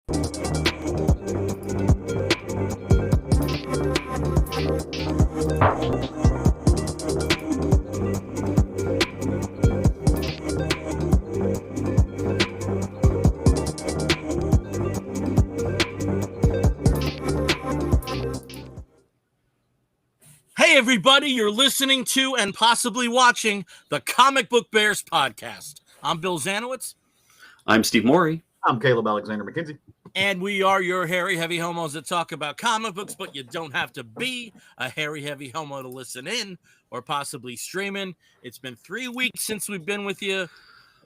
Hey, everybody, you're listening to and possibly watching the Comic Book Bears podcast. I'm Bill Zanowitz. I'm Steve Morey. I'm Caleb Alexander McKenzie. And we are your hairy, heavy homos that talk about comic books, but you don't have to be a hairy, heavy homo to listen in or possibly stream in. It's been 3 weeks since we've been with you. A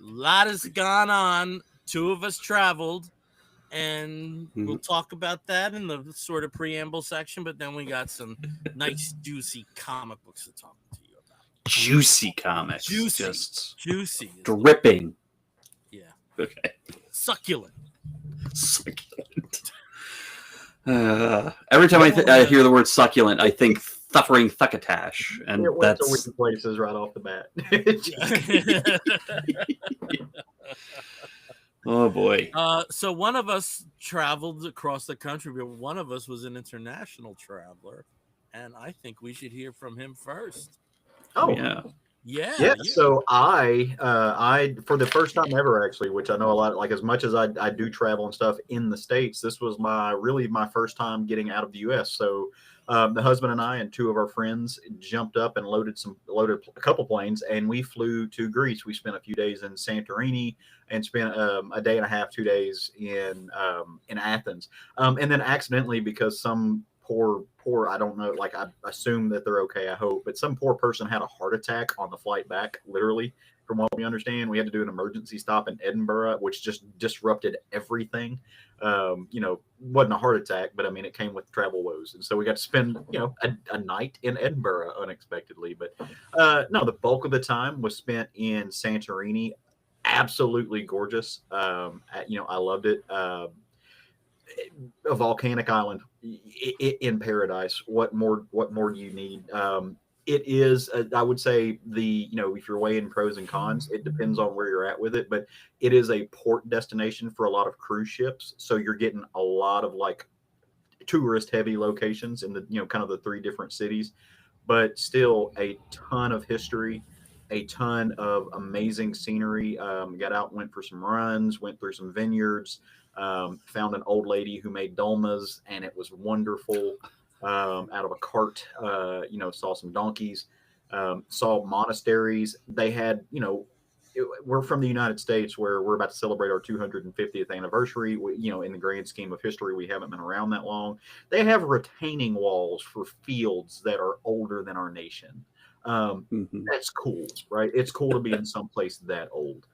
lot has gone on. 2 of us traveled. And we'll talk about that in the sort of preamble section, but then we got some nice, juicy comic books to talk to you about. Juicy comics. Juicy. Dripping. Yeah. Okay. Succulent. Every time I hear the word succulent, I think suffering succotash. And that's places right off the bat. Oh boy. So one of us traveled across the country, but one of us was an international traveler, and I think we should hear from him first. Oh yeah. So I for the first time ever, actually, which I know a lot, like as much as I do travel and stuff in the States, this was my first time getting out of the U.S. So the husband and I and 2 of our friends jumped up and loaded a couple planes, and we flew to Greece. We spent a few days in Santorini and spent a day and a half, 2 days in Athens. And then accidentally, because some poor, I don't know, like I assume that they're okay, I hope, but some poor person had a heart attack on the flight back, literally, from what we understand. We had to do an emergency stop in Edinburgh, which just disrupted everything. Wasn't a heart attack, but I mean, it came with travel woes. And so we got to spend, a night in Edinburgh unexpectedly. But no, the bulk of the time was spent in Santorini. Absolutely gorgeous. I loved it. A volcanic island in paradise. What more do you need? It is, I would say, if you're weighing pros and cons, it depends on where you're at with it, but it is a port destination for a lot of cruise ships. So you're getting a lot of like tourist heavy locations in the, kind of the 3 different cities, but still a ton of history, a ton of amazing scenery. Got out, went for some runs, went through some vineyards, found an old lady who made dolmas, and it was wonderful. Out of a cart, saw some donkeys, saw monasteries. They had, we're from the United States, where we're about to celebrate our 250th anniversary. In the grand scheme of history, we haven't been around that long. They have retaining walls for fields that are older than our nation. That's cool, right? It's cool to be in some place that old.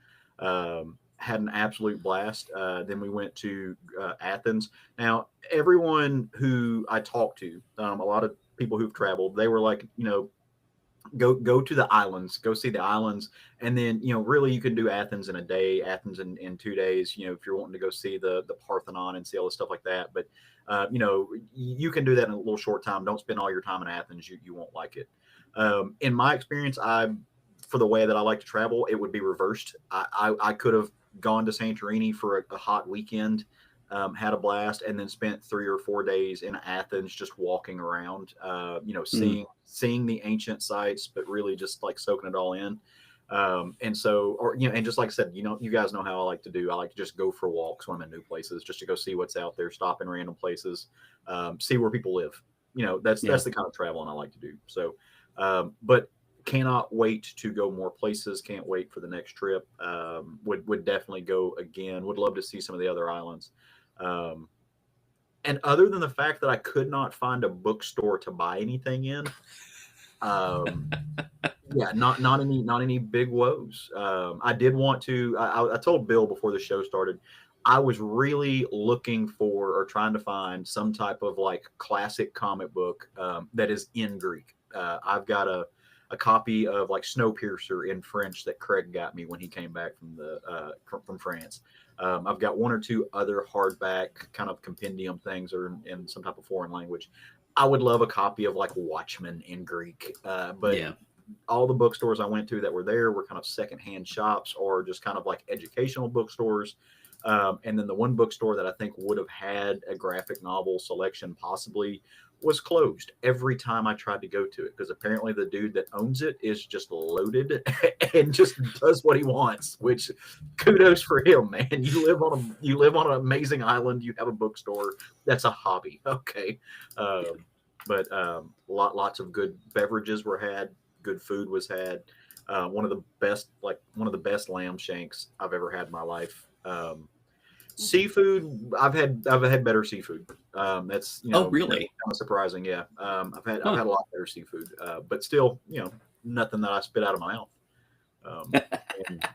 Had an absolute blast. Then we went to Athens. Now, everyone who I talked to, a lot of people who've traveled, they were like, go to the islands, go see the islands. And then, really you can do Athens in a day, Athens in 2 days, if you're wanting to go see the Parthenon and see all the stuff like that. But, you can do that in a little short time. Don't spend all your time in Athens. You won't like it. In my experience, for the way that I like to travel, it would be reversed. I could have gone to Santorini for a hot weekend, had a blast, and then spent 3 or 4 days in Athens just walking around, seeing the ancient sites, but really just like soaking it all in. And just like I said, you guys know how I like to do. I like to just go for walks when I'm in new places, just to go see what's out there, stop in random places, see where people live. That's the kind of traveling I like to do. So, but cannot wait to go more places. Can't wait for the next trip. Would definitely go again. Would love to see some of the other islands. And other than the fact that I could not find a bookstore to buy anything in, not any big woes. I did want to. I told Bill before the show started, I was really looking for or trying to find some type of like classic comic book that is in Greek. I've got a copy of like Snowpiercer in French that Craig got me when he came back from France. I've got 1 or 2 other hardback kind of compendium things or in some type of foreign language. I would love a copy of like Watchmen in Greek, but all the bookstores I went to that were there were kind of secondhand shops or just kind of like educational bookstores. And then the one bookstore that I think would have had a graphic novel selection possibly was closed every time I tried to go to it, because apparently the dude that owns it is just loaded and just does what he wants, which kudos for him, man. You live on an amazing island, you have a bookstore. That's a hobby. Okay. But lots of good beverages were had, good food was had. One of the best lamb shanks I've ever had in my life. Seafood, I've had better seafood. That's really kind of surprising. Yeah, I've had a lot better seafood, but still, nothing that I spit out of my mouth. And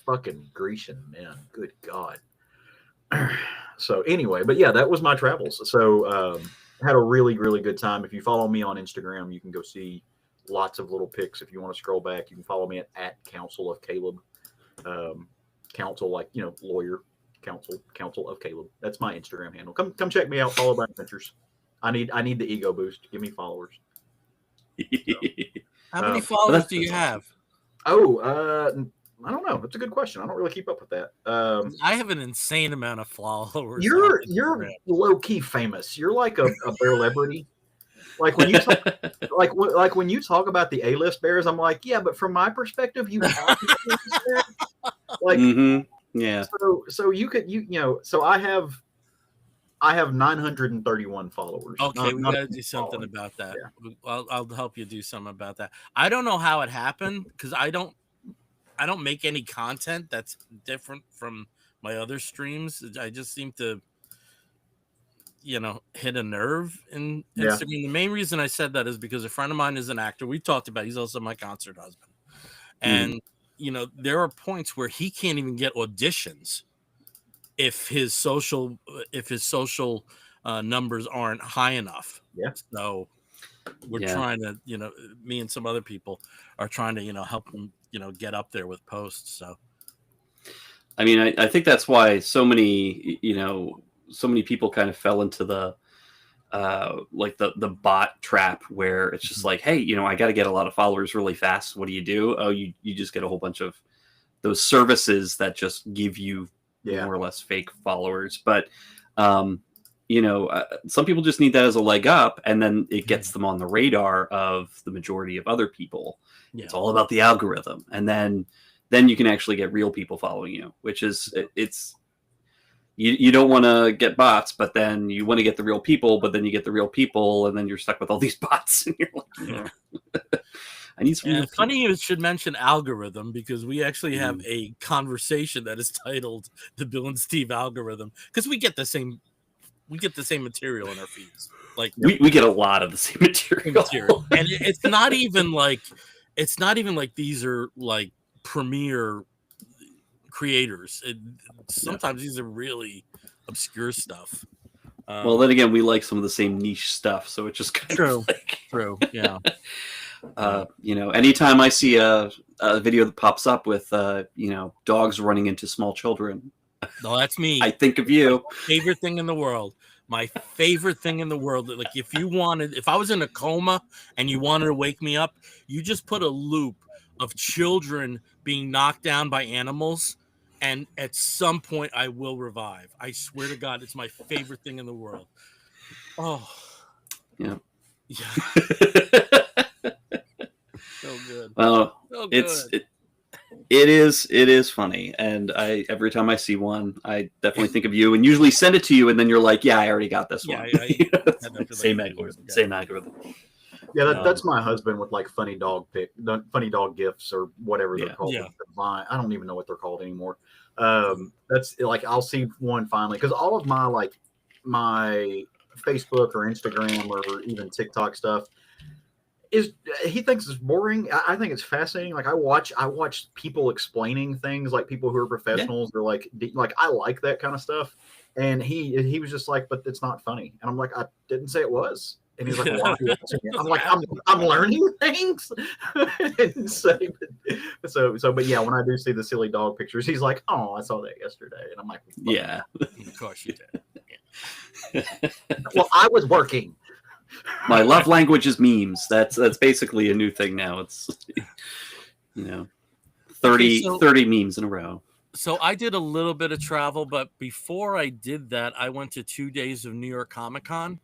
fucking Grecian, man, good God. So anyway, but yeah, that was my travels. So had a really, really good time. If you follow me on Instagram, you can go see lots of little pics. If you want to scroll back, you can follow me at Council of Caleb. Council, like, lawyer. Council of Caleb. That's my Instagram handle. Come check me out. Follow my adventures. I need the ego boost. Give me followers. So, how many followers do you have? I don't know. That's a good question. I don't really keep up with that. I have an insane amount of followers. You're low key famous. You're like a bear celebrity. Like when you talk, like when you talk about the A-list bears, I'm like, yeah, but from my perspective, you have like. Mm-hmm. Yeah. So you could so I have 931 followers. Okay, we gotta do something about that. Yeah. I'll help you do something about that. I don't know how it happened, because I don't make any content that's different from my other streams. I just seem to hit a nerve in Instagram. The main reason I said that is because a friend of mine is an actor. We talked about, he's also my concert husband. And there are points where he can't even get auditions if his social numbers aren't high enough. Yeah. So we're trying to, me and some other people are trying to, help him, get up there with posts. So, I mean, I think that's why so many people kind of fell into the the bot trap, where it's just like, hey, I got to get a lot of followers really fast. What do? Oh, you just get a whole bunch of those services that just give you more or less fake followers. But some people just need that as a leg up, and then it gets them on the radar of the majority of other people. Yeah. It's all about the algorithm, and then you can actually get real people following you, which is you don't want to get bots, but then you want to get the real people, but then you get the real people, and then you're stuck with all these bots, and you're like, I need some. Funny you should mention algorithm, because we actually have a conversation that is titled "The Bill and Steve Algorithm," because we get the same material in our feeds. Like we get a lot of the same material. And it's not even like these are like premier creators. Sometimes these are really obscure stuff. Well, then again, we like some of the same niche stuff, so it's just kind of like... True. Yeah. Anytime I see a video that pops up with dogs running into small children, no, that's me. I think of you. Favorite thing in the world. My favorite thing in the world. Like, if I was in a coma and you wanted to wake me up, you just put a loop of children being knocked down by animals, and at some point I will revive. I swear to God, it's my favorite thing in the world. Oh, yeah. So good. Well, so good. It is funny, and every time I see one, I definitely think of you, and usually send it to you, and then you're like, yeah, I already got this one. Same algorithm. Yeah, that's my husband with like funny dog gifts or whatever they're called. Yeah. I don't even know what they're called anymore. That's like, I'll see one finally, because all of my Facebook or Instagram or even TikTok stuff he thinks it's boring. I think it's fascinating. Like I watch people explaining things, like people who are professionals. They're like I like that kind of stuff. And he was just like, but it's not funny. And I'm like, I didn't say it was. And he's like, well, why are you watching it? I'm like, I'm learning things. And but yeah, when I do see the silly dog pictures, he's like, oh, I saw that yesterday. And I'm like, yeah, of course you did. Well, I was working. My love language is memes. That's basically a new thing now. It's 30 memes in a row. So I did a little bit of travel, but before I did that, I went to 2 days of New York Comic Con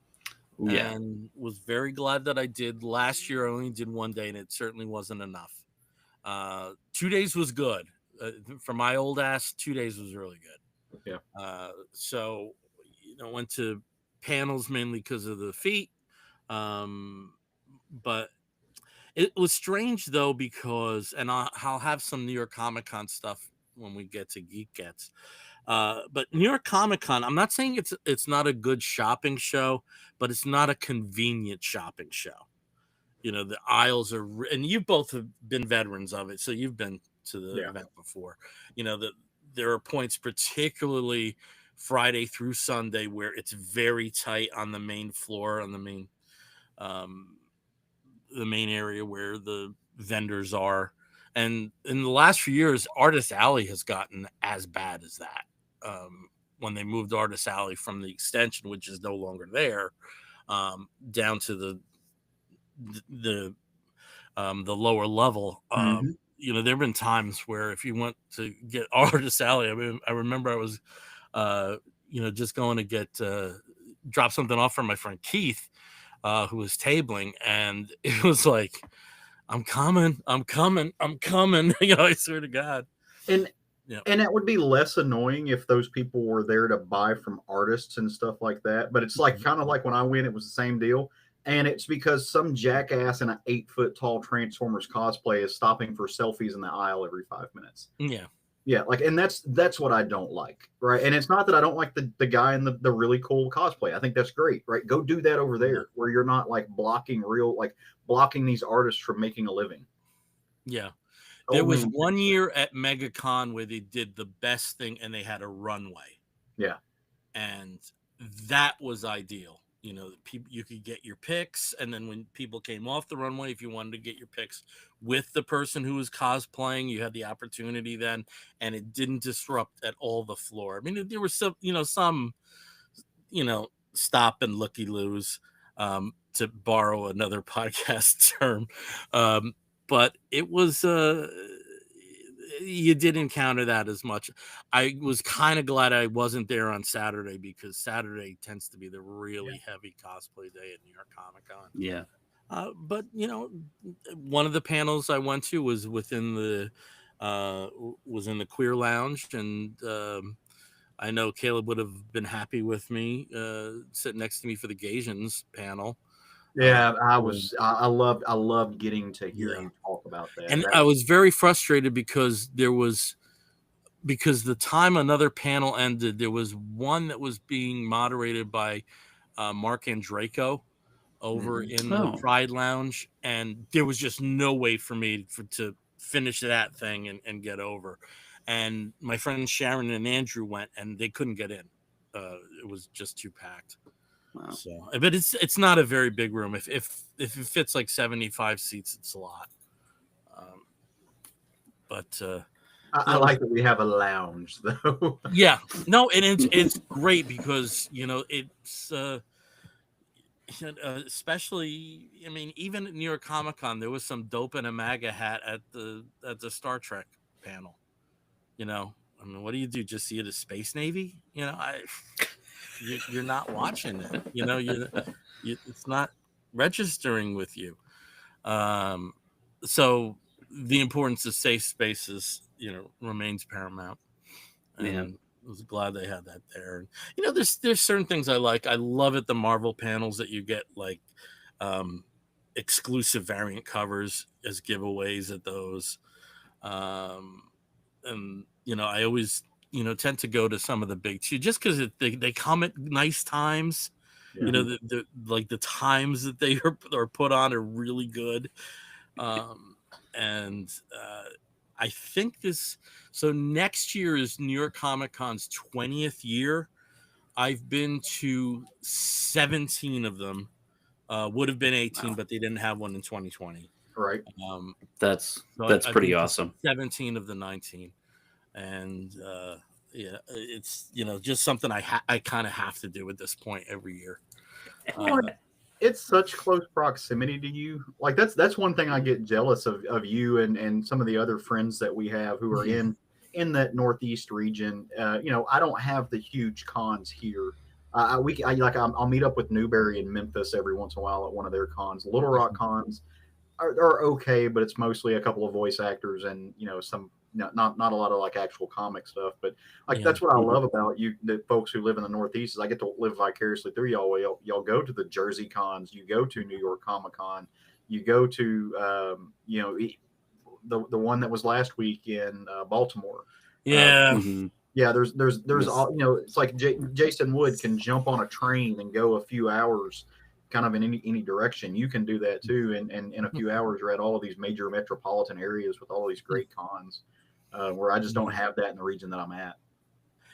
Ooh, yeah. and was very glad that I did. Last year, I only did 1 day, and it certainly wasn't enough. 2 days was good. For my old ass, 2 days was really good. Yeah. So, went to panels mainly because of the feet. But it was strange though, because, and I'll have some New York Comic Con stuff when we get to Geek Gets. But New York Comic Con, I'm not saying it's not a good shopping show, but it's not a convenient shopping show. The aisles are, and you both have been veterans of it, so you've been to the event before. That there are points, particularly Friday through Sunday, where it's very tight on the main floor, on the main area where the vendors are. And in the last few years, Artist Alley has gotten as bad as that. When they moved Artist Alley from the extension, which is no longer there, down to the lower level. There have been times where if you went to get Artist Alley, I remember I was, just going to get drop something off from my friend Keith, who was tabling, and it was like, I'm coming. I swear to God. And that would be less annoying if those people were there to buy from artists and stuff like that. But it's like kind of like when I went, it was the same deal. And it's because some jackass in an 8-foot tall Transformers cosplay is stopping for selfies in the aisle every 5 minutes. Yeah, and that's what I don't like, right? And it's not that I don't like the guy in the really cool cosplay. I think that's great, right? Go do that over there where you're not like blocking these artists from making a living. Yeah. There was one year at MegaCon where they did the best thing, and they had a runway. Yeah. And that was ideal. People, you could get your pics, and then when people came off the runway, if you wanted to get your pics with the person who was cosplaying, you had the opportunity then, and it didn't disrupt at all the floor. I mean, there were some stop and looky-loos, to borrow another podcast term. But it was, you did encounter that as much. I was kind of glad I wasn't there on Saturday, because Saturday tends to be the really heavy cosplay day at New York Comic Con. Yeah. But one of the panels I went to was in the queer lounge, and I know Caleb would have been happy with me sitting next to me for the Gasians panel. Yeah, I loved getting to hear you talk about that. And I was very frustrated because the time another panel ended, there was one that was being moderated by Mark Andraco over in the Pride Lounge, and there was just no way for me to finish that thing and get over. And my friends Sharon and Andrew went, and they couldn't get in. It was just too packed. Wow. So, but it's not a very big room. If it fits like 75 seats, it's a lot. I like that we have a lounge, though. Yeah, no, and it's great because it's especially, I mean, even at New York Comic Con, there was some dope in a MAGA hat at the Star Trek panel. I mean, what do you do? Just see it as Space Navy? You're not watching it. It's not registering with you. So the importance of safe spaces, remains paramount. And I was glad they had that there. And, there's certain things I like. I love at the Marvel panels that you get like exclusive variant covers as giveaways at those. And I always tend to go to some of the big two just because they come at nice times. Yeah. The times that they are put on are really good. And I think so next year is New York Comic Con's 20th year. I've been to 17 of them. Would have been 18, but they didn't have one in 2020. Right. That's pretty awesome. 17 of the 19. And it's just something I kind of have to do at this point every year. It's such close proximity to you. Like that's one thing I get jealous of you and some of the other friends that we have who are in in that Northeast region, I don't have the huge cons here. I'll meet up with Newberry in Memphis every once in a while at one of their cons. Little Rock cons are okay, but it's mostly a couple of voice actors and some not a lot of like actual comic stuff. But that's what I love about you, the folks who live in the Northeast, is I get to live vicariously through y'all. Y'all go to the Jersey cons, you go to New York Comic Con, you go to the one that was last week in Baltimore. Yeah. Yeah, there's all it's like Jason Wood can jump on a train and go a few hours kind of in any direction. You can do that too, and in a few hours you're at all of these major metropolitan areas with all these great cons, where I just don't have that in the region that I'm at.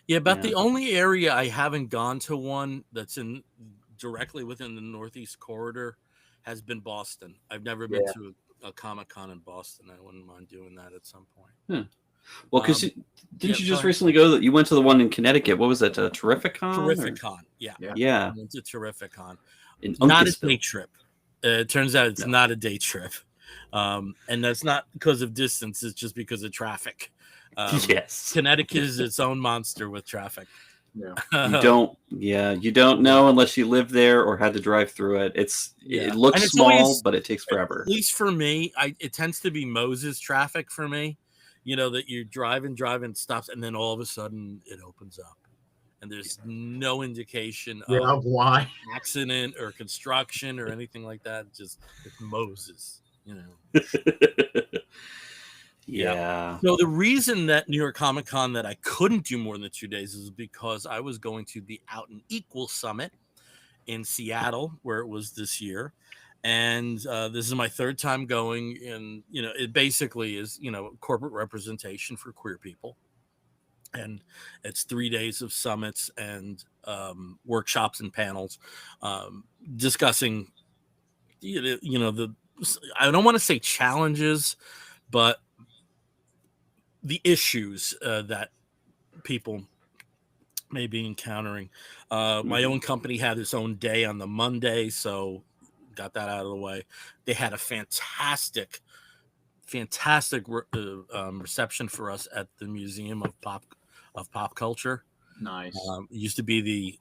Yeah, the only area I haven't gone to one that's in directly within the Northeast corridor has been Boston. I've never been to a Comic-Con in Boston. I wouldn't mind doing that at some point. Well, because didn't you just recently go? You went to the one in Connecticut. What was that? Terrificon? Terrificon. Yeah. Yeah. I went to Terrificon. Not a day trip. It turns out it's not a day trip. And that's not because of distance. It's just because of traffic. Yes. Connecticut is its own monster with traffic. Yeah. You don't know unless you live there or had to drive through it. It looks small, but it takes forever. At least for me, it tends to be Moses traffic for me. That you're driving, stops, and then all of a sudden it opens up. And there's no indication of why accident or construction or anything like that. It's Moses, Yeah. So the reason that New York Comic Con that I couldn't do more than 2 days is because I was going to the Out and Equal Summit in Seattle, where it was this year. And this is my third time going, and it basically is corporate representation for queer people, and it's 3 days of summits and workshops and panels discussing I don't want to say challenges, but the issues that people may be encountering. My own company had its own day on the Monday, so got that out of the way. They had a fantastic reception for us at the Museum of Pop Culture. Nice. It used to be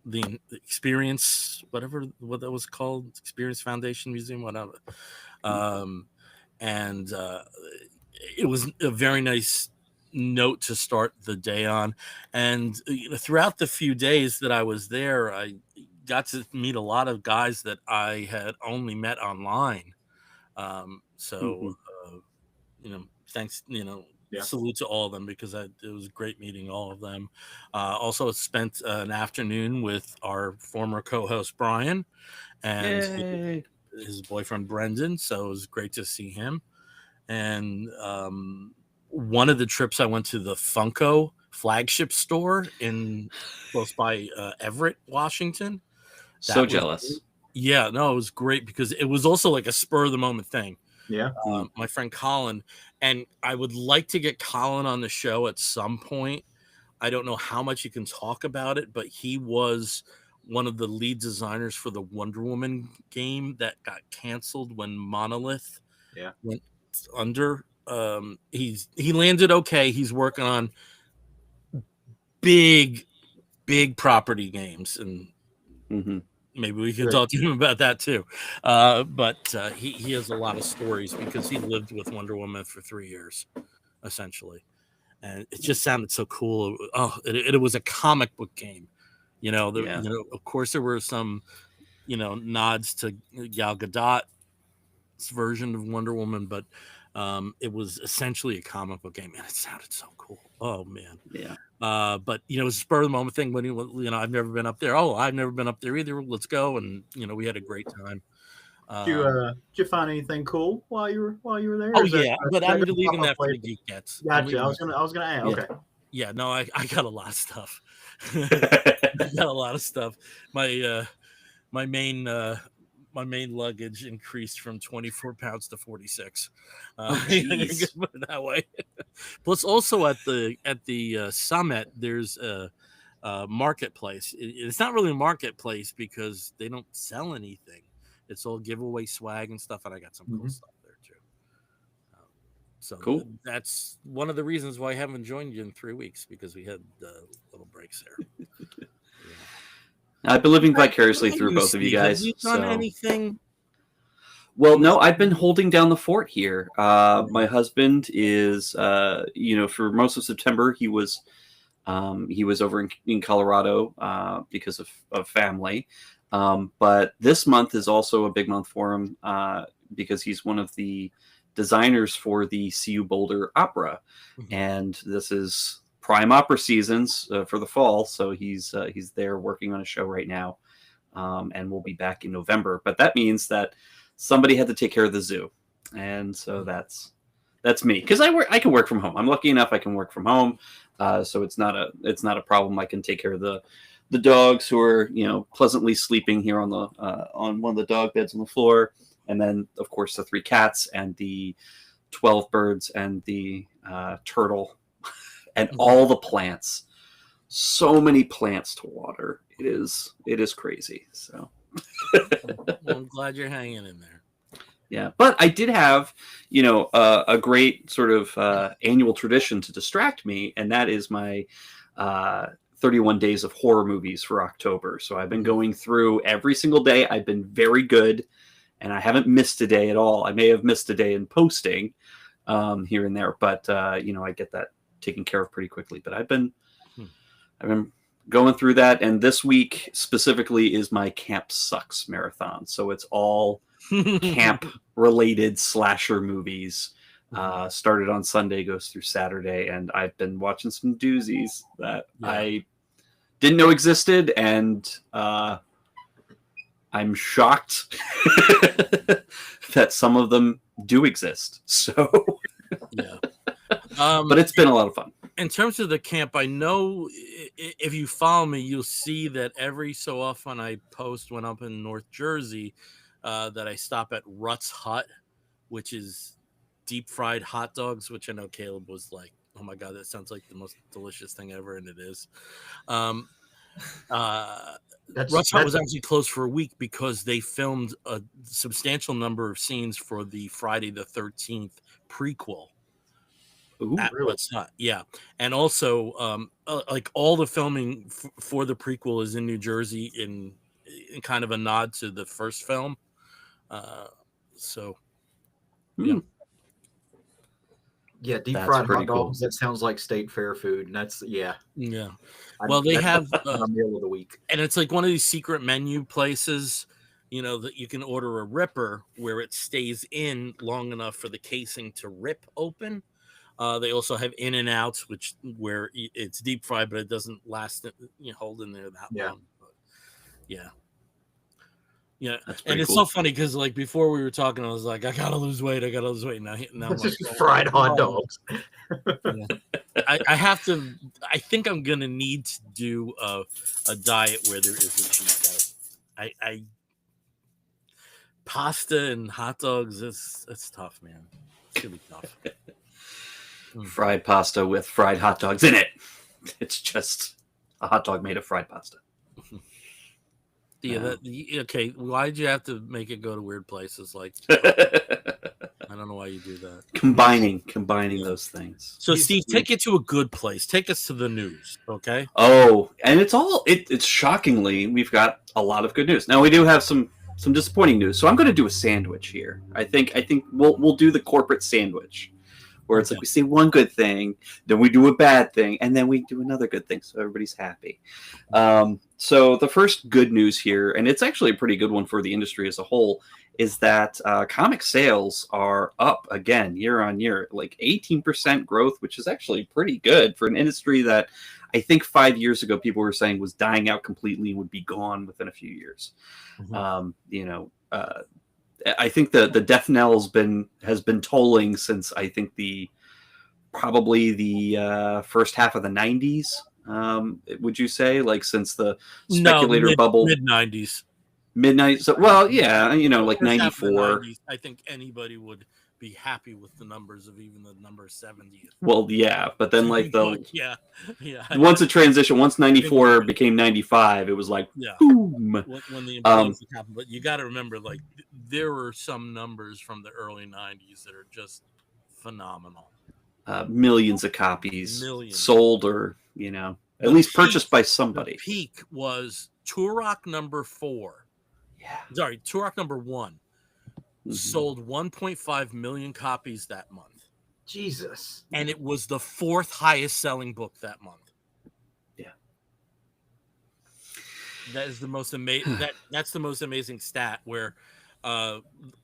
the Experience, what that was called, Experience Foundation Museum, whatever. And it was a very nice note to start the day on. And throughout the few days that I was there, I got to meet a lot of guys that I had only met online. Thanks, salute to all of them, because it was great meeting all of them. Also spent an afternoon with our former co-host Brian and his boyfriend Brendan. So it was great to see him. And one of the trips I went to the Funko flagship store close by Everett, Washington. So jealous. Yeah, no, it was great because it was also like a spur of the moment thing. Yeah. My friend Colin, and I would like to get Colin on the show at some point. I don't know how much you can talk about it, but he was one of the lead designers for the Wonder Woman game that got canceled when Monolith went under. He landed okay. He's working on big property games, and maybe we can talk to him about that too. But he has a lot of stories because he lived with Wonder Woman for 3 years, essentially. And it just sounded so cool. Oh, it was a comic book game. Of course there were some, nods to Gal Gadot's version of Wonder Woman, but it was essentially a comic book game, and it sounded so cool. Oh man. Yeah. But it was a spur of the moment thing when I've never been up there. Oh, I've never been up there either. Let's go. And we had a great time. Did you find anything cool while you were there? Oh yeah, but I'm leaving that for the Geek Gets. Gotcha. I was gonna add. Okay. Yeah, no, I got a lot of stuff. I got a lot of stuff. My main luggage increased from 24 pounds to 46. Put it that way. Plus, also at the summit, there's a marketplace. It's not really a marketplace because they don't sell anything. It's all giveaway swag and stuff, and I got some cool stuff there too. So Cool. that's one of the reasons why I haven't joined you in 3 weeks, because we had little breaks there. I've been living vicariously through both of you Steve, guys. have you done So. anything? Well, no, I've been holding down the fort here. My husband is, for most of September, he was over in Colorado because of family. But this month is also a big month for him because he's one of the designers for the CU Boulder Opera, and this is prime opera seasons for the fall. So he's there working on a show right now, and we'll be back in November. But that means that somebody had to take care of the zoo, and so that's me, because I can work from home. I'm lucky enough I can work from home, so it's not a problem. I can take care of the dogs who are pleasantly sleeping here on one of the dog beds on the floor, and then of course the 3 cats and the 12 birds and the turtle and all the plants. So many plants to water. It is crazy. So. Well, I'm glad you're hanging in there. Yeah, but I did have, a great sort of annual tradition to distract me, and that is my 31 days of horror movies for October. So I've been going through every single day. I've been very good, and I haven't missed a day at all. I may have missed a day in posting here and there, but I get that taken care of pretty quickly. But I've been going through that, and this week specifically is my Camp Sucks marathon. So it's all camp related slasher movies. Started on Sunday, goes through Saturday, and I've been watching some doozies that I didn't know existed, and I'm shocked that some of them do exist. So but it's been a lot of fun. In terms of the camp, I know if you follow me, you'll see that every so often I post when I'm in North Jersey that I stop at Rutt's Hut, which is deep fried hot dogs, which I know Caleb was like, oh my God, that sounds like the most delicious thing ever. And it is. Rutt's Hut was actually closed for a week because they filmed a substantial number of scenes for the Friday the 13th prequel. Ooh, at really? Rutt's Hut, yeah, and also like all the filming for the prequel is in New Jersey in kind of a nod to the first film. Yeah, deep fried hot dogs. That sounds like state fair food, and that's Well, they have a meal of the week, and it's like one of these secret menu places, that you can order a ripper where it stays in long enough for the casing to rip open. They also have In and Outs, where it's deep fried, but it doesn't last, hold in there that long. But, yeah. And it's so funny because like before we were talking, I was like, I gotta lose weight. Now I'm just like, fried hot dogs. I have to. I think I'm gonna need to do a diet where there is a cheat day. I pasta and hot dogs. It's tough, man. It's gonna be tough. Fried pasta with fried hot dogs in it. It's just a hot dog made of fried pasta. Okay. Why did you have to make it go to weird places? Like, I don't know why you do that. Combining those things. So, Steve, take it to a good place. Take us to the news, okay? Oh, and it's shockingly, we've got a lot of good news. Now we do have some disappointing news. So I'm going to do a sandwich here. I think we'll do the corporate sandwich, where it's like we say one good thing, then we do a bad thing, and then we do another good thing, so everybody's happy. So the first good news here, and it's actually a pretty good one for the industry as a whole, is that comic sales are up again year on year, like 18% growth, which is actually pretty good for an industry that I think 5 years ago people were saying was dying out completely and would be gone within a few years. I think the death knell has been tolling since I think probably the first half of the 90s. Would you say, like, since the speculator bubble? Mid-90s. Midnight. So, well, yeah, like 94. I think anybody would be happy with the numbers of even the number 70. Well, yeah, but then like yeah. Once a transition, once 94 became 95, it was like boom. When the implosion happened, but you got to remember, like, there were some numbers from the early 90s that are just phenomenal. Millions of copies Millions. sold, or at least purchased by somebody. The peak was Turok number 4. Yeah. Sorry, Turok number 1 sold 1.5 million copies that month. Jesus. And it was the 4th highest selling book that month. Yeah. That is the most amazing. That's the most amazing stat. Where I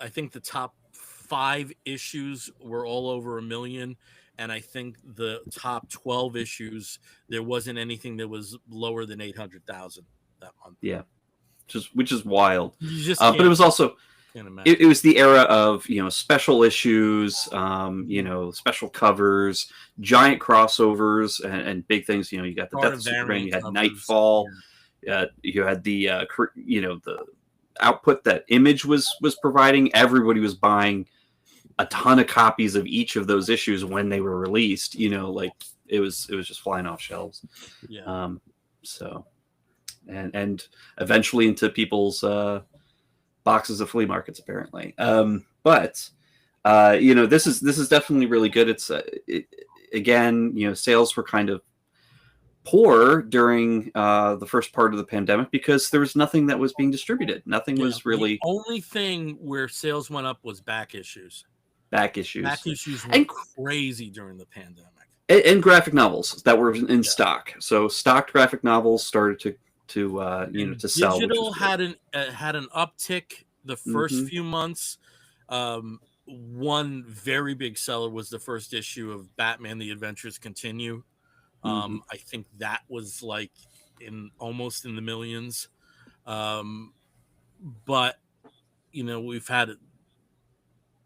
think the top 5 issues were all over 1 million, and I think the top 12 issues there wasn't anything that was lower than 800,000 that month. Yeah, which is wild. You just but it was also it was the era of special issues, special covers, giant crossovers, and big things. You got the Death of Superman, you had covers. Nightfall, you had the the output that Image was providing. Everybody was buying a ton of copies of each of those issues when they were released. Like it was just flying off shelves. Yeah. So, and eventually into people's boxes of flea markets, apparently. But this is definitely really good. It's again, sales were kind of poor during the first part of the pandemic because there was nothing that was being distributed. Nothing was really. The only thing where sales went up was back issues. Back issues went crazy during the pandemic. And graphic novels that were in stock. So stocked graphic novels started to sell. Digital had an uptick the first few months. One very big seller was the first issue of Batman: The Adventures Continue. I think that was like almost in the millions. But we've had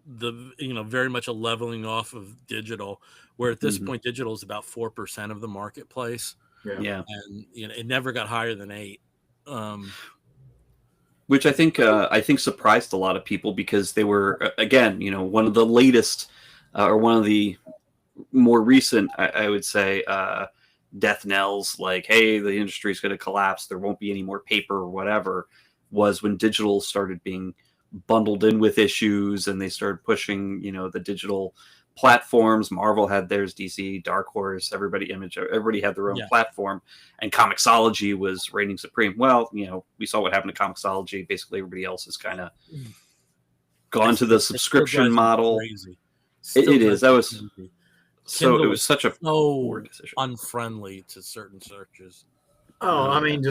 very much a leveling off of digital, where at this point digital is about 4% of the marketplace. Yeah. And it never got higher than 8. Which I think surprised a lot of people because they were again, one of the latest or one of the more recent, I would say, death knells, like, hey, the industry is going to collapse, there won't be any more paper or whatever, was when digital started being bundled in with issues and they started pushing, the digital platforms. Marvel had theirs, DC, Dark Horse, Image, everybody had their own platform, and Comixology was reigning supreme. Well, we saw what happened to Comixology. Basically, everybody else has kind of gone to the subscription model. It is. That was crazy. So Kindle, it was such a poor decision. Unfriendly to certain searches. Oh, I mean,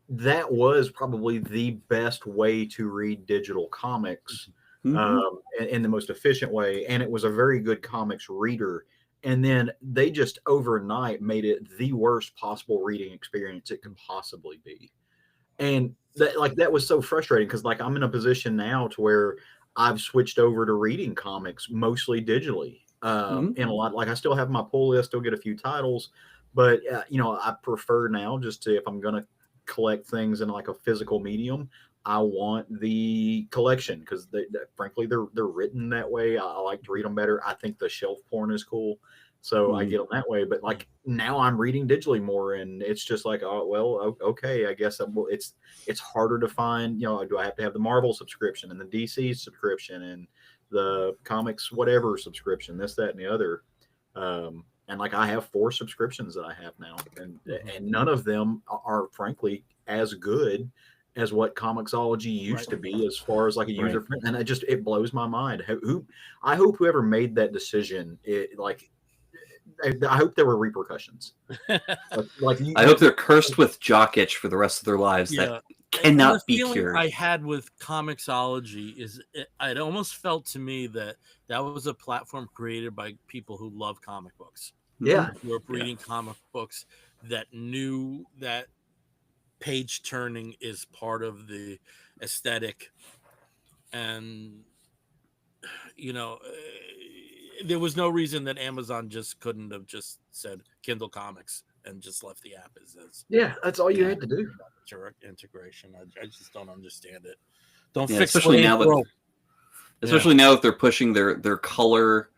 that was probably the best way to read digital comics. In the most efficient way, and it was a very good comics reader. And then they just overnight made it the worst possible reading experience it could possibly be. And that was so frustrating because I'm in a position now to where I've switched over to reading comics mostly digitally. In a lot, I still have my pull list, still get a few titles, but I prefer now just to, if I'm going to collect things in a physical medium, I want the collection because frankly they're written that way. I like to read them better. I think the shelf porn is cool, so I get them that way. But now I'm reading digitally more, and it's just okay. I guess it's harder to find. Do I have to have the Marvel subscription and the DC subscription and the comics whatever subscription, this, that, and the other? And I have 4 subscriptions that I have now, and none of them are frankly as good as what Comixology used to be as far as a user friend. And it blows my mind. I hope whoever made that decision, I hope there were repercussions. I hope they're cursed with jock itch for the rest of their lives that cannot be cured. I had with Comixology is it almost felt to me that was a platform created by people who love comic books. Yeah. Who were reading comic books that knew that page turning is part of the aesthetic, and there was no reason that Amazon just couldn't have just said Kindle Comics and just left the app as is. Yeah, that's all you had to do. Direct integration. I just don't understand it. Don't fix especially now that they're pushing their color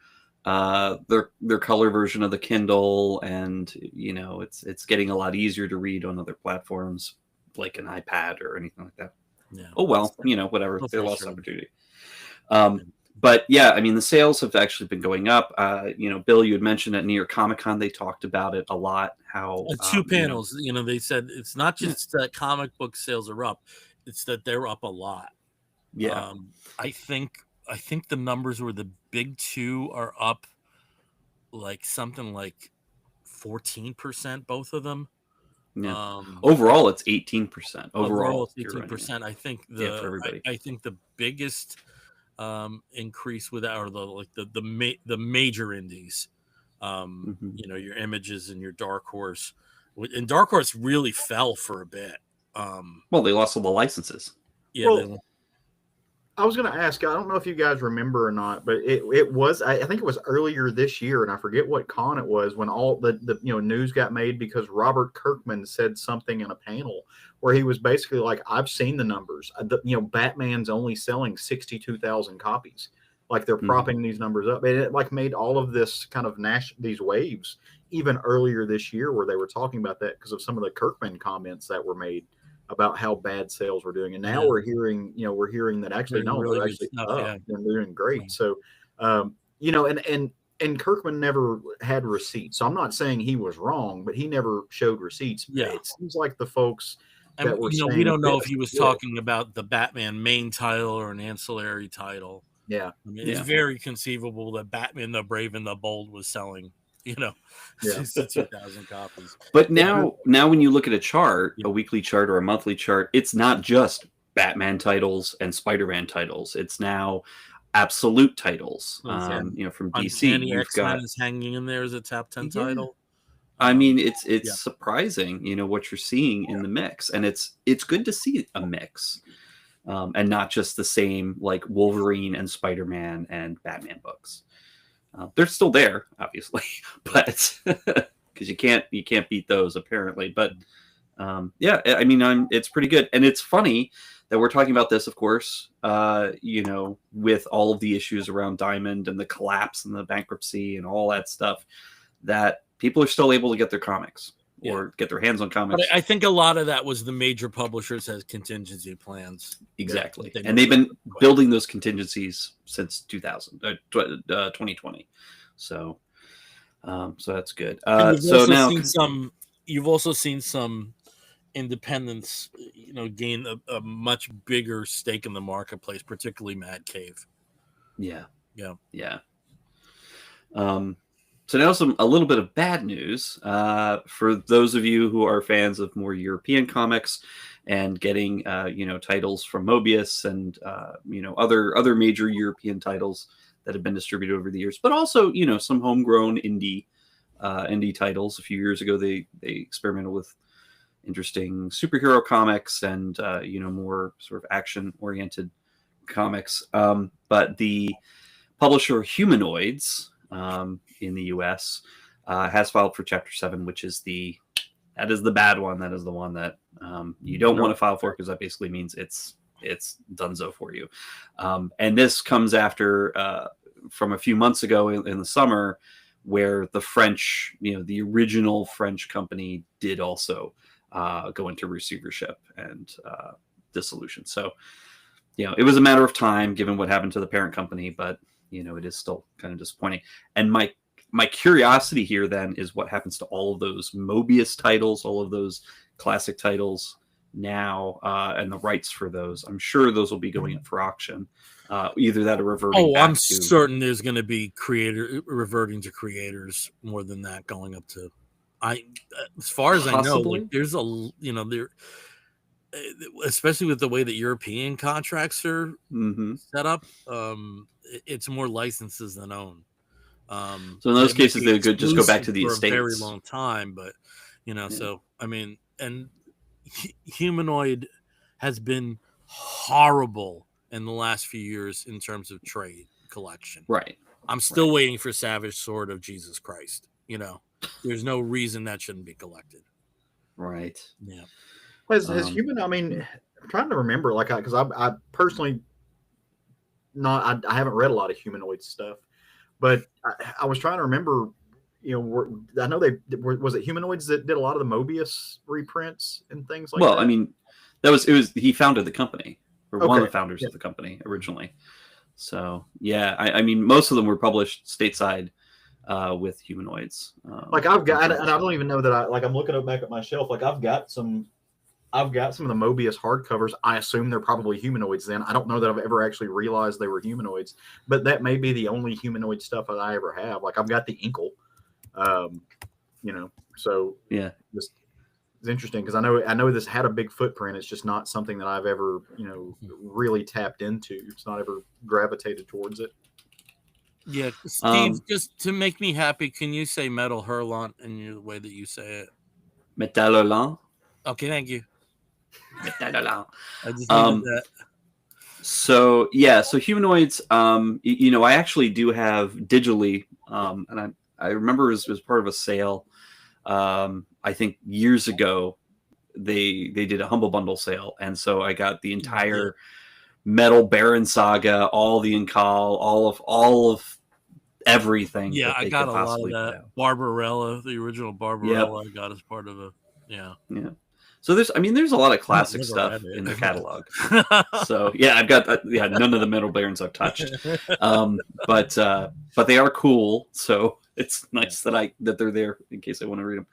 their color version of the Kindle, and it's getting a lot easier to read on other platforms like an iPad or anything like that. Yeah. Oh well, whatever. They lost opportunity. But yeah, I mean, the sales have actually been going up. Bill, you had mentioned at New York Comic Con, they talked about it a lot. How Two panels, they said it's not just that comic book sales are up; it's that they're up a lot. Yeah, I think the numbers were the big two are up like something like 14%, both of them. yeah. Overall, it's 18%. Overall, Overall, it's 18%. I think for everybody. I think the biggest increase with or the major indies, your Images and your Dark Horse, and Dark Horse really fell for a bit. Well, they lost all the licenses. Yeah. Well, I was going to ask, I don't know if you guys remember or not, but it was, I think it was earlier this year, and I forget what con it was, when all the news got made because Robert Kirkman said something in a panel where he was basically like, I've seen the numbers. Batman's only selling 62,000 copies. Like they're propping these numbers up. And it like made all of this kind of these waves even earlier this year where they were talking about that because of some of the Kirkman comments that were made about how bad sales were doing. And now we're hearing that actually, no, really they're actually stuff, up and they're doing great. So, and Kirkman never had receipts. So I'm not saying he was wrong, but he never showed receipts. Yeah. It seems like the folks that were saying, we don't know if he was talking about the Batman main title or an ancillary title. Yeah. I mean, it's very conceivable that Batman the Brave and the Bold was selling 62,000 copies. But now when you look at a chart, a weekly chart or a monthly chart, it's not just Batman titles and Spider-Man titles. It's now absolute titles. From DC, you've got is hanging in there as a top 10 title. I mean, it's surprising, what you're seeing in the mix, and it's good to see a mix, and not just the same like Wolverine and Spider-Man and Batman books. They're still there, obviously, but because you can't beat those apparently. But I mean, it's pretty good, and it's funny that we're talking about this, of course, with all of the issues around Diamond and the collapse and the bankruptcy and all that stuff, that people are still able to get their comics or get their hands on comics. But I think a lot of that was the major publishers has contingency plans. Exactly. And they've been building those contingencies since 2020. So that's good. You've also seen some independents, gain a much bigger stake in the marketplace, particularly Mad Cave. Yeah. So now a little bit of bad news for those of you who are fans of more European comics and getting titles from Mobius and other major European titles that have been distributed over the years, but also some homegrown indie titles. A few years ago, they experimented with interesting superhero comics and more sort of action oriented comics. But the publisher Humanoids in the US has filed for Chapter 7, which is the bad one. That is the one that you don't want to file for, because that basically means it's donezo for you. And this comes after from a few months ago in the summer, where the French, the original French company did also go into receivership and dissolution. So, it was a matter of time given what happened to the parent company, but it is still kind of disappointing. And my curiosity here then is what happens to all of those Mobius titles, all of those classic titles now, and the rights for those. I'm sure those will be going up for auction. Either that or reverting back I'm certain there's going to be reverting to creators more than that, going up to, as far as I know, like, there's there, especially with the way that European contracts are set up, it's more licenses than owned. So in those cases, they could just go back to the estates for a very long time. But so I mean, and Humanoid has been horrible in the last few years in terms of trade collection. Right. I'm still waiting for Savage Sword of Jesus Christ. There's no reason that shouldn't be collected. Right. Yeah. Has Human? I mean, I'm trying to remember, because I personally I haven't read a lot of Humanoid stuff, but I was trying to remember. I know was it Humanoids that did a lot of the Mobius reprints and things like that. Well, I mean, it was he founded the company, or one of the founders of the company originally. So yeah, I mean, most of them were published stateside with humanoids. Like I've got, and I don't even know that I'm looking back at my shelf. Like I've got some of the Mobius hardcovers. I assume they're probably humanoids. Then I don't know that I've ever actually realized they were humanoids, but that may be the only humanoid stuff that I ever have. Like I've got the Inkle, So yeah, it's interesting because I know this had a big footprint. It's just not something that I've ever really tapped into. It's not ever gravitated towards it. Yeah, Steve, just to make me happy, can you say Metal Hurlant in the way that you say it? Metal Hurlant. Okay, thank you. Metal Hurlant. I just needed that. So yeah, so humanoids. I actually do have digitally, and I remember it was part of a sale. I think years ago, they did a Humble Bundle sale, and so I got the entire Metal Baron saga, all the Incal, all of everything. Yeah, I got a lot of that. Barbarella, the original Barbarella, I got as part of a yeah. So there's a lot of classic stuff in their catalog. So yeah, I've got none of the Metal Barons I've touched, but they are cool. So it's nice that they're there in case I want to read them.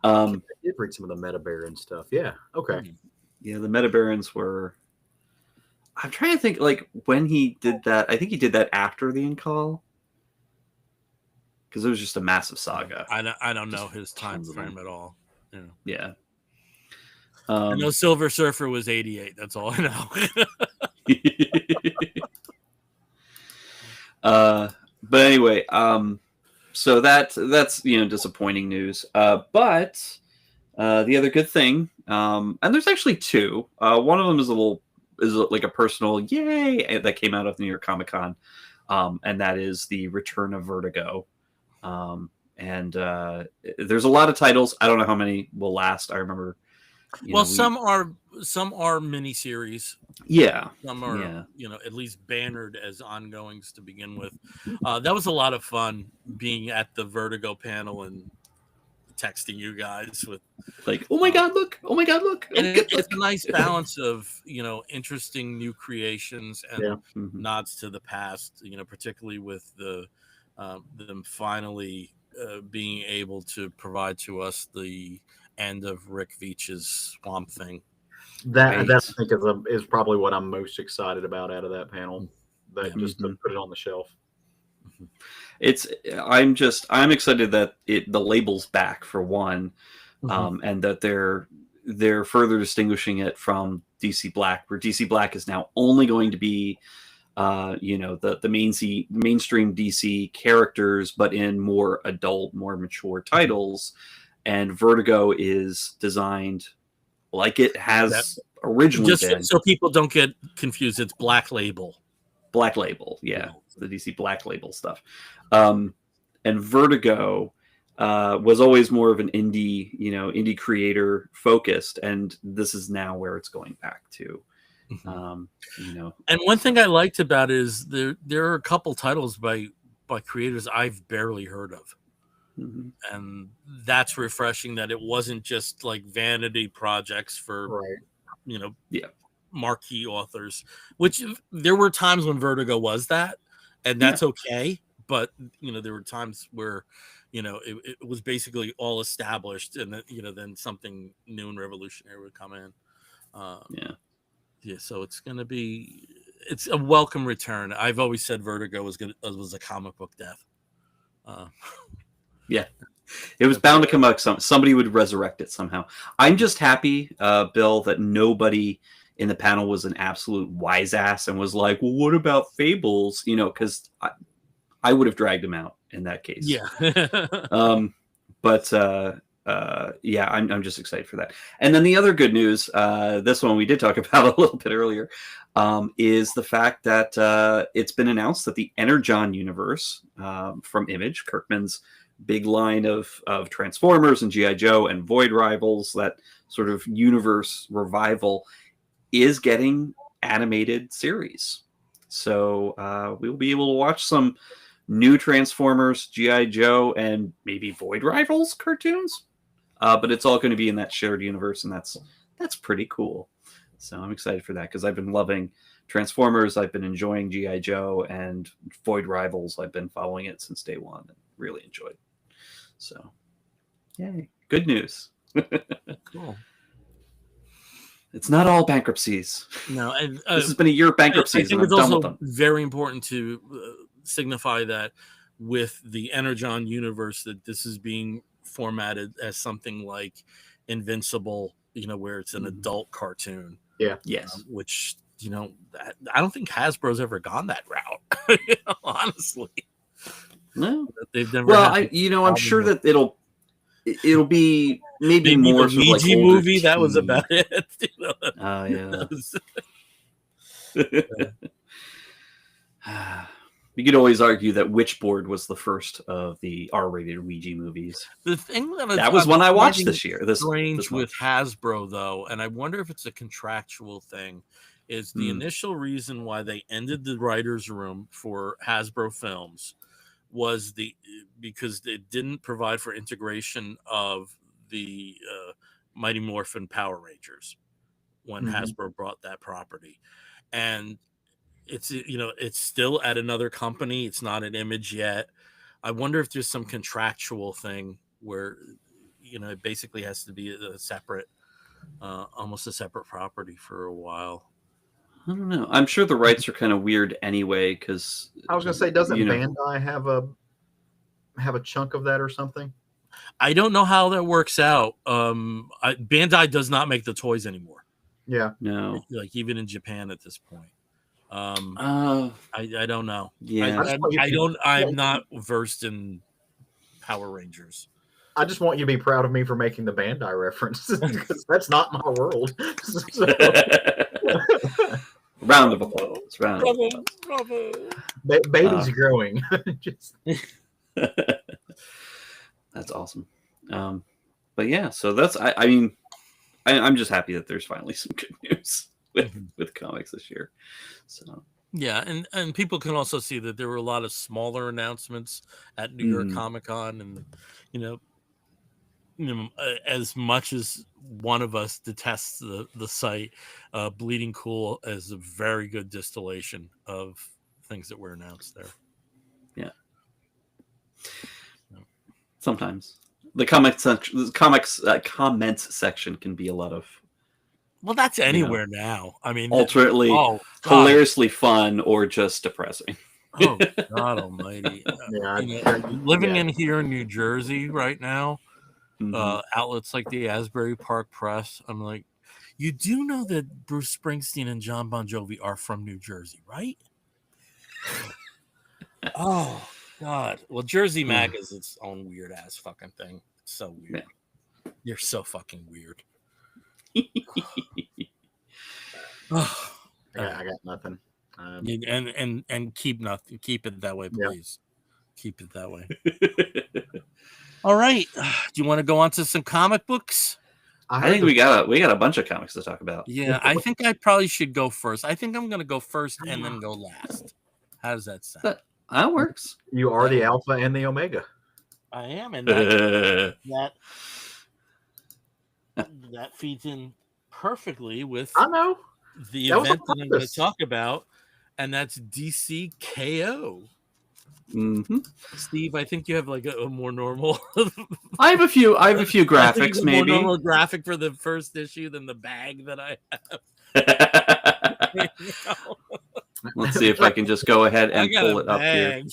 I did read some of the Meta Baron stuff. Yeah. Okay. Yeah, the Meta Barons were. I'm trying to think, like, when he did that. I think he did that after the Incal, because it was just a massive saga. I don't know his time frame at all. Yeah. I know Silver Surfer was 88. That's all I know. But anyway, so that's disappointing news. But the other good thing, and there's actually two. One of them is like a personal yay that came out of New York Comic Con, and that is the return of Vertigo. And there's a lot of titles. I don't know how many will last. I remember. Some are miniseries. Yeah. Some are at least bannered as ongoings to begin with. That was a lot of fun being at the Vertigo panel and texting you guys with like, oh my god, look. It's a nice balance of interesting new creations and nods to the past. Particularly with them finally being able to provide to us the end of Rick Veitch's Swamp Thing. That I think is probably what I'm most excited about out of that panel. Just to put it on the shelf. I'm excited that the label's back for one, and that they're further distinguishing it from DC Black, where DC Black is now only going to be the mainstream DC characters, but in more adult, more mature titles. And Vertigo is designed like it has originally been. So people don't get confused, it's Black Label. Black Label, yeah. The DC Black Label stuff. And Vertigo was always more of an indie creator focused, and this is now where it's going back to. And one thing I liked about it is there are a couple titles by creators I've barely heard of. And that's refreshing that it wasn't just like vanity projects for marquee authors, which there were times when Vertigo was that, and that's okay, but there were times where it was basically all established, and then something new and revolutionary would come in. So it's a welcome return. I've always said Vertigo was a comic book death. Yeah, it was bound to come out. Somebody would resurrect it somehow. I'm just happy, Bill, that nobody in the panel was an absolute wise ass and was like, well, what about Fables? Because I would have dragged him out in that case. Yeah. I'm just excited for that. And then the other good news, this one we did talk about a little bit earlier, is the fact that it's been announced that the Energon universe from Image, Kirkman's big line of Transformers and G.I. Joe and Void Rivals, that sort of universe revival, is getting animated series. So we'll be able to watch some new Transformers, G.I. Joe, and maybe Void Rivals cartoons. But it's all going to be in that shared universe, and that's pretty cool. So I'm excited for that because I've been loving Transformers, I've been enjoying G.I. Joe, and Void Rivals, I've been following it since day one and really enjoyed. So, yay. Good news. Cool. It's not all bankruptcies. No, and this has been a year of bankruptcies, and I'm done with them. Very important to signify that with the Energon universe, that this is being formatted as something like Invincible, where it's an adult cartoon. Yeah. Yes. Which, I don't think Hasbro's ever gone that route. Honestly. No. They've never. Well, I'm sure that it'll be maybe more the sort of like Ouija movie. Teen. That was about it. Oh yeah. You could always argue that Witchboard was the first of the R-rated Ouija movies. The thing that was one I watched this year. Strange with Hasbro, though, and I wonder if it's a contractual thing, is the initial reason why they ended the writers' room for Hasbro films was because it didn't provide for integration of the Mighty Morphin Power Rangers when Hasbro brought that property, and it's still at another company. It's not an Image yet. I wonder if there's some contractual thing where it basically has to be a separate, almost a separate property for a while. I don't know. I'm sure the rights are kind of weird anyway, because I was going to say, doesn't Bandai have a chunk of that or something? I don't know how that works out. Bandai does not make the toys anymore. Yeah, no, like even in Japan at this point. I don't know. Yeah, I'm not versed in Power Rangers. I just want you to be proud of me for making the Bandai reference, because that's not my world. Round of applause. Baby's growing. That's awesome. But yeah, so that's I'm just happy that there's finally some good news with comics this year. So yeah, and people can also see that there were a lot of smaller announcements at New York Comic Con, and as much as one of us detests the site, Bleeding Cool is a very good distillation of things that were announced there. Yeah. Sometimes the comments section can be a lot of. Well, that's anywhere now. I mean, alternately hilariously fun or just depressing. Oh God Almighty! Living in here in New Jersey right now, outlets like the Asbury Park Press. I'm like, you do know that Bruce Springsteen and John Bon Jovi are from New Jersey, right? Oh God! Well, Jersey Mag is its own weird ass fucking thing. It's so weird. Yeah. You're so fucking weird. I got nothing. And keep nothing. Keep it that way, please. Yeah. Keep it that way. All right. Do you want to go on to some comic books? I think we got a bunch of comics to talk about. Yeah, I think I probably should go first. I think I'm going to go first and then go last. How does that sound? That works. You are the Alpha and the Omega. I am, and that feeds in perfectly with the event that I'm going to talk about, and that's DC KO. Steve, I think you have like a more normal. I have a few graphics, maybe more normal graphic for the first issue than the bag that I have. Let's see if I can just go ahead and pull it up here.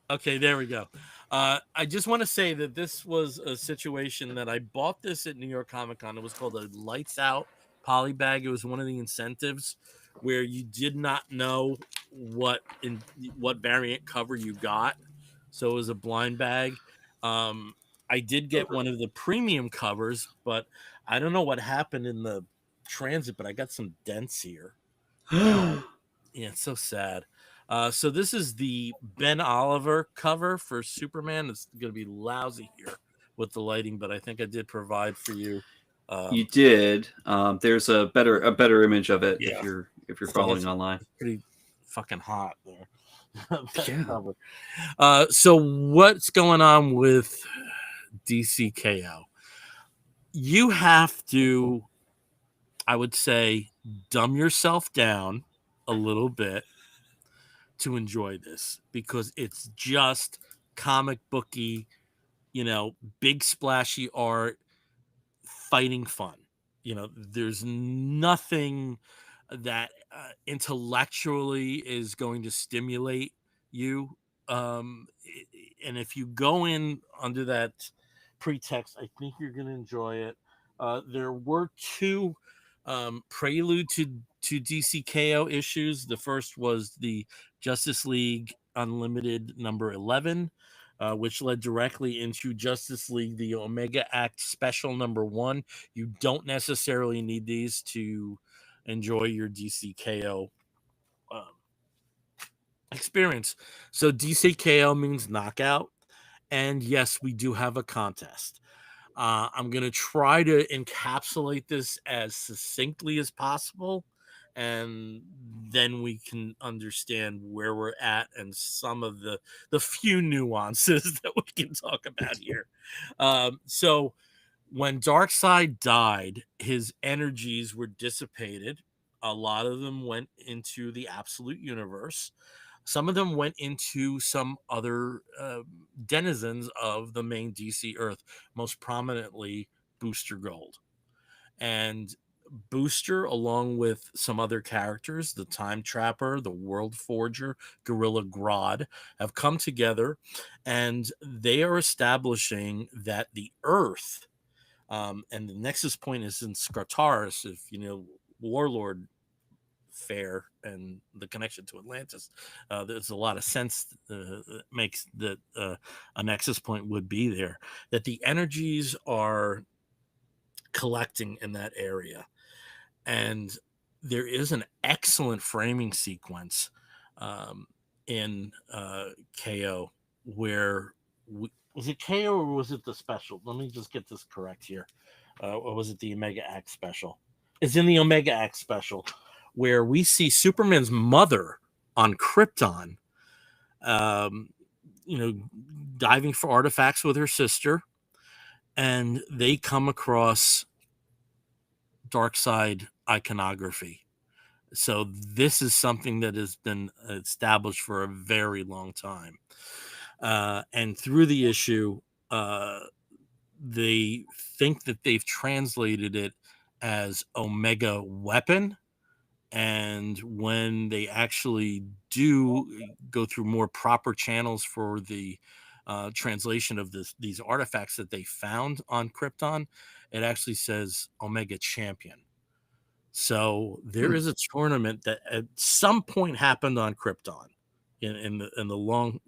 Okay, there we go. I just want to say that this was a situation that I bought this at New York Comic Con. It was called a Lights Out poly bag. It was one of the incentives where you did not know what variant cover you got. So it was a blind bag. I did get one of the premium covers, but I don't know what happened in the transit, but I got some dents here. Yeah, it's so sad. So this is the Ben Oliver cover for Superman. It's going to be lousy here with the lighting, but I think I did provide for you. You did. There's a better image of it if you're following online. Pretty fucking hot there. So what's going on with DCKO? You have to, I would say, dumb yourself down a little bit to enjoy this, because it's just comic booky, big splashy art, fighting fun. There's nothing that intellectually is going to stimulate you. And if you go in under that pretext, I think you're going to enjoy it. There were two prelude to DCKO issues. The first was the Justice League Unlimited number 11, which led directly into Justice League, the Omega Act special number 1. You don't necessarily need these to enjoy your DCKO experience. So DCKO means knockout. And yes, we do have a contest. I'm going to try to encapsulate this as succinctly as possible, and then we can understand where we're at and some of the few nuances that we can talk about here. So when Darkseid died, his energies were dissipated. A lot of them went into the absolute universe. Some of them went into some other denizens of the main DC Earth, most prominently Booster Gold. And Booster, along with some other characters, the Time Trapper, the World Forger, Gorilla Grodd, have come together, and they are establishing that the Earth, and the nexus point is in Skartaris, if you know Warlord fair and the connection to Atlantis. There's a lot of sense makes that a nexus point would be there, that the energies are collecting in that area. And there is an excellent framing sequence in KO where was it KO or was it the special? Let me just get this correct here. Or was it the Omega Act special? It's in the Omega Act special, where we see Superman's mother on Krypton, diving for artifacts with her sister, and they come across darkseid iconography. So this is something that has been established for a very long time. And through the issue, they think that they've translated it as Omega Weapon. And when they actually do go through more proper channels for the translation of these artifacts that they found on Krypton, it actually says Omega Champion. So there is a tournament that at some point happened on Krypton in the long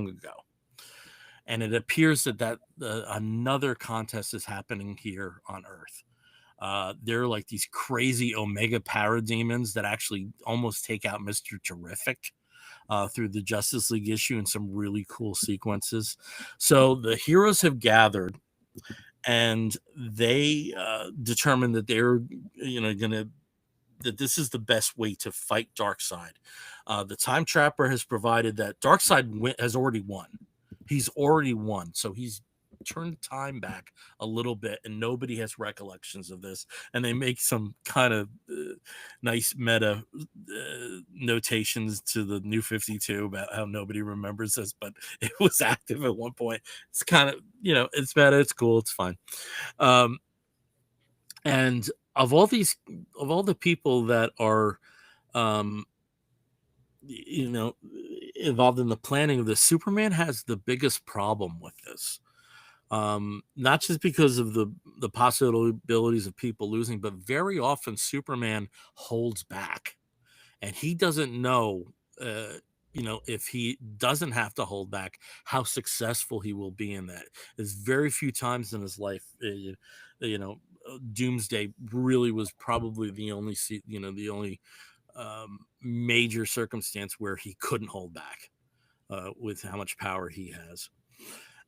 ago. And it appears that another contest is happening here on Earth. They're like these crazy Omega parademons that actually almost take out Mr. Terrific through the Justice League issue in some really cool sequences. So the heroes have gathered, and they determined that they're that this is the best way to fight Darkseid. The Time Trapper has provided that Darkseid has already won. He's already won, so he's turned time back a little bit, and nobody has recollections of this. And they make some kind of nice meta notations to the New 52 about how nobody remembers this, but it was active at one point. It's kind of, it's meta, it's cool, it's fine. And of all the people that are involved in the planning of this, Superman has the biggest problem with this. Not just because of the possibilities of people losing, but very often Superman holds back, and he doesn't know, if he doesn't have to hold back, how successful he will be in that. There's very few times in his life, Doomsday really was probably the only major circumstance where he couldn't hold back with how much power he has.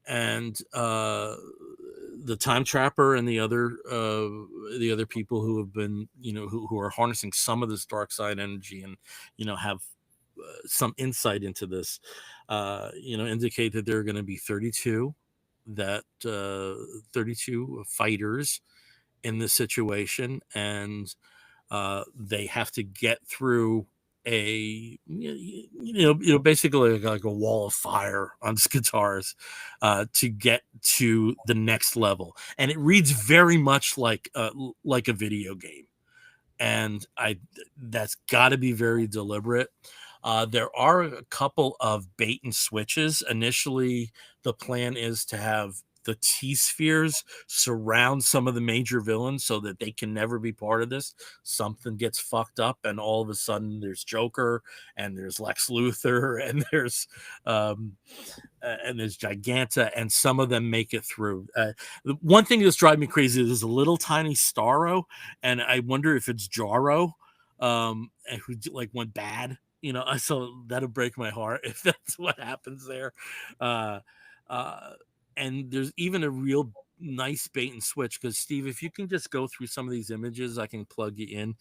And the Time Trapper and the other people who have been, who are harnessing some of this darkseid energy and, have some insight into this, indicate that there are going to be 32 fighters in this situation. And They have to get through basically like a wall of fire on guitars to get to the next level, and it reads very much like a video game, and that's got to be very deliberate. There are a couple of bait and switches. Initially, the plan is to have the T-spheres surround some of the major villains so that they can never be part of this. Something gets fucked up, and all of a sudden there's Joker, and there's Lex Luthor, and there's Giganta, and some of them make it through. The one thing that's driving me crazy is a little tiny Starro, and I wonder if it's Jarro, and who like went bad. So that'll break my heart if that's what happens there. And there's even a real nice bait and switch, because Steve, if you can just go through some of these images, I can plug you in.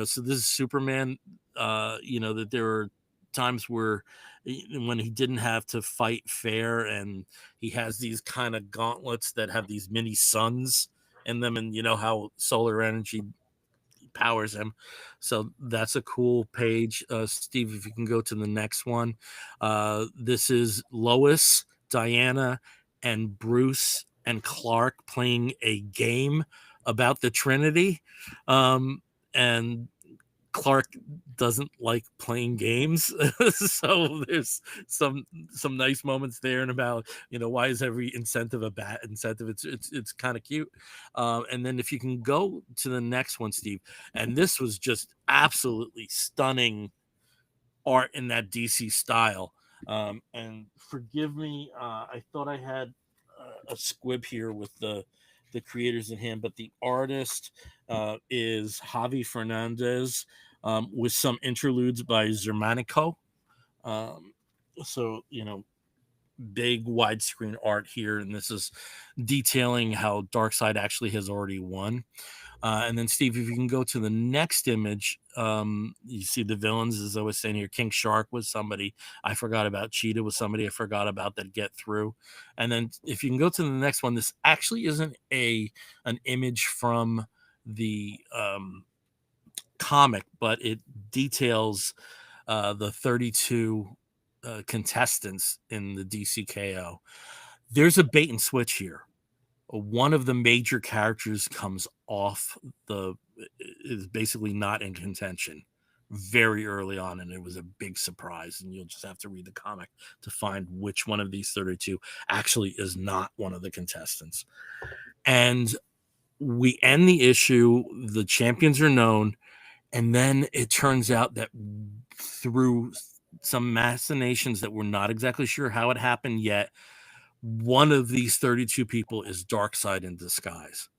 So this is Superman. That there are times where when he didn't have to fight fair, and he has these kind of gauntlets that have these mini suns in them, and you know how solar energy powers him. So that's a cool page. Steve, if you can go to the next one. This is Lois, Diana, and Bruce and Clark playing a game about the Trinity. And Clark doesn't like playing games. So there's some nice moments there, and about why is every incentive a bad incentive. It's kind of cute. And then if you can go to the next one, Steve, and this was just absolutely stunning art in that DC style. And forgive me, I thought I had a squib here with the creators in hand, but the artist is Javi Fernandez, with some interludes by Zermanico. So big widescreen art here, and this is detailing how Darkseid actually has already won. And then Steve, if you can go to the next image, you see the villains, as I was saying here. King Shark was somebody I forgot about. Cheetah was somebody I forgot about that get through. And then if you can go to the next one, this actually isn't an image from the comic, but it details the 32 contestants in the DCKO. There's a bait and switch here. One of the major characters comes off is basically not in contention very early on, and it was a big surprise, and you'll just have to read the comic to find which one of these 32 actually is not one of the contestants. And we end the issue, the champions are known, and then it turns out that through some machinations that we're not exactly sure how it happened yet, one of these 32 people is Darkseid in disguise.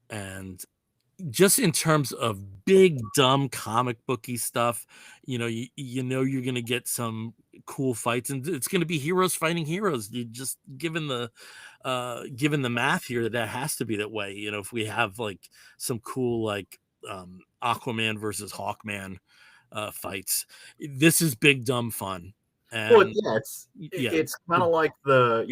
And just in terms of big, dumb comic booky stuff, you're going to get some cool fights, and it's going to be heroes fighting heroes. You just given the math here, that has to be that way. If we have like some cool like Aquaman versus Hawkman fights, this is big dumb fun. And it's kind of like the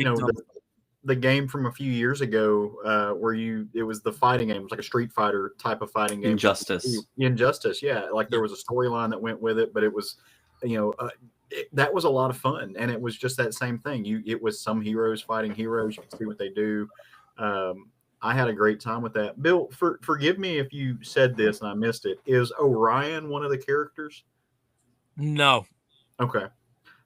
game from a few years ago where it was the fighting game. It was like a Street Fighter type of fighting game. Injustice, yeah. Like there was a storyline that went with it, but it was, that was a lot of fun, and it was just that same thing. It was some heroes fighting heroes. You can see what they do. I had a great time with that. Bill, forgive me if you said this and I missed it. Is Orion one of the characters? No. Okay.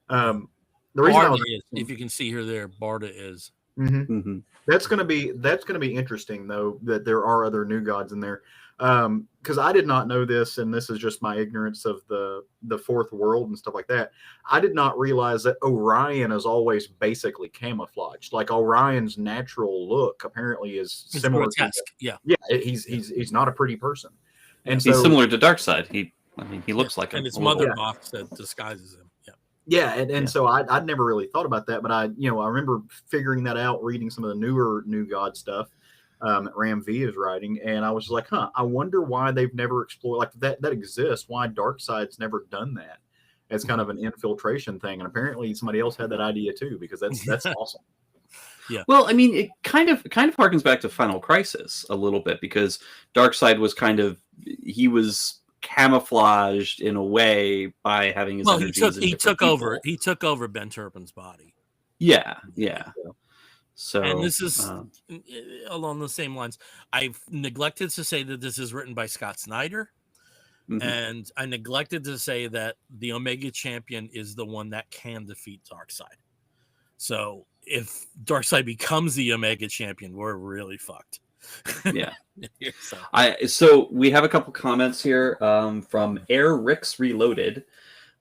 The reason Barda is, if you can see her there, Barda is. Mm-hmm. Mm-hmm. That's gonna be interesting though, that there are other new gods in there. Because I did not know this, and this is just my ignorance of the fourth world and stuff like that. I did not realize that Orion is always basically camouflaged. Like Orion's natural look apparently is similar. Grotesque. He's not a pretty person, and he's similar to Darkseid. He looks like him. And it's Mother Box that disguises him. So I'd never really thought about that, but I remember figuring that out, reading some of the newer New God stuff that Ram V is writing, and I was just like, I wonder why they've never explored like that exists. Why Darkseid's never done that as kind of an infiltration thing, and apparently somebody else had that idea too, because that's awesome. Yeah. Well, I mean, it kind of harkens back to Final Crisis a little bit, because Darkseid was he was camouflaged in a way by having his Well, energies in different people. he took over Ben Turpin's body. Yeah. So, And this is along the same lines. I've neglected to say that this is written by Scott Snyder. mhm. And I neglected to say that the Omega Champion is the one that can defeat Darkseid. So if Darkseid becomes the Omega Champion, we're really fucked. Yeah. So. So we have a couple comments here from Air Rix Reloaded.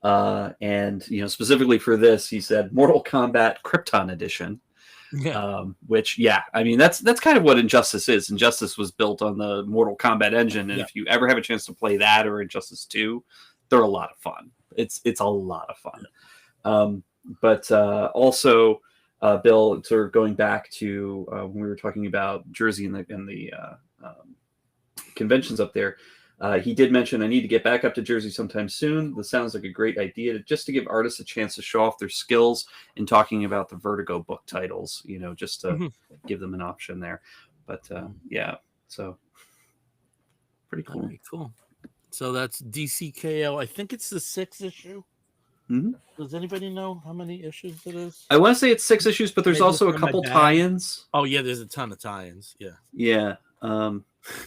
And specifically for this, he said Mortal Kombat Krypton Edition. Yeah. Which, I mean, that's kind of what Injustice is. Injustice was built on the Mortal Kombat engine, and if you ever have a chance to play that or Injustice 2, they're a lot of fun. It's a lot of fun. But also, Bill, sort of going back to when we were talking about Jersey and the conventions up there, he did mention, I need to get back up to Jersey sometime soon. This sounds like a great idea just to give artists a chance to show off their skills in talking about the Vertigo book titles, just to give them an option there. But so pretty cool. Very cool. So that's DCKO. I think it's the 6th issue. Mm-hmm. Does anybody know how many issues it is? I want to say it's 6 issues, but there's also a couple tie-ins. Oh yeah, there's a ton of tie-ins. Yeah. Yeah.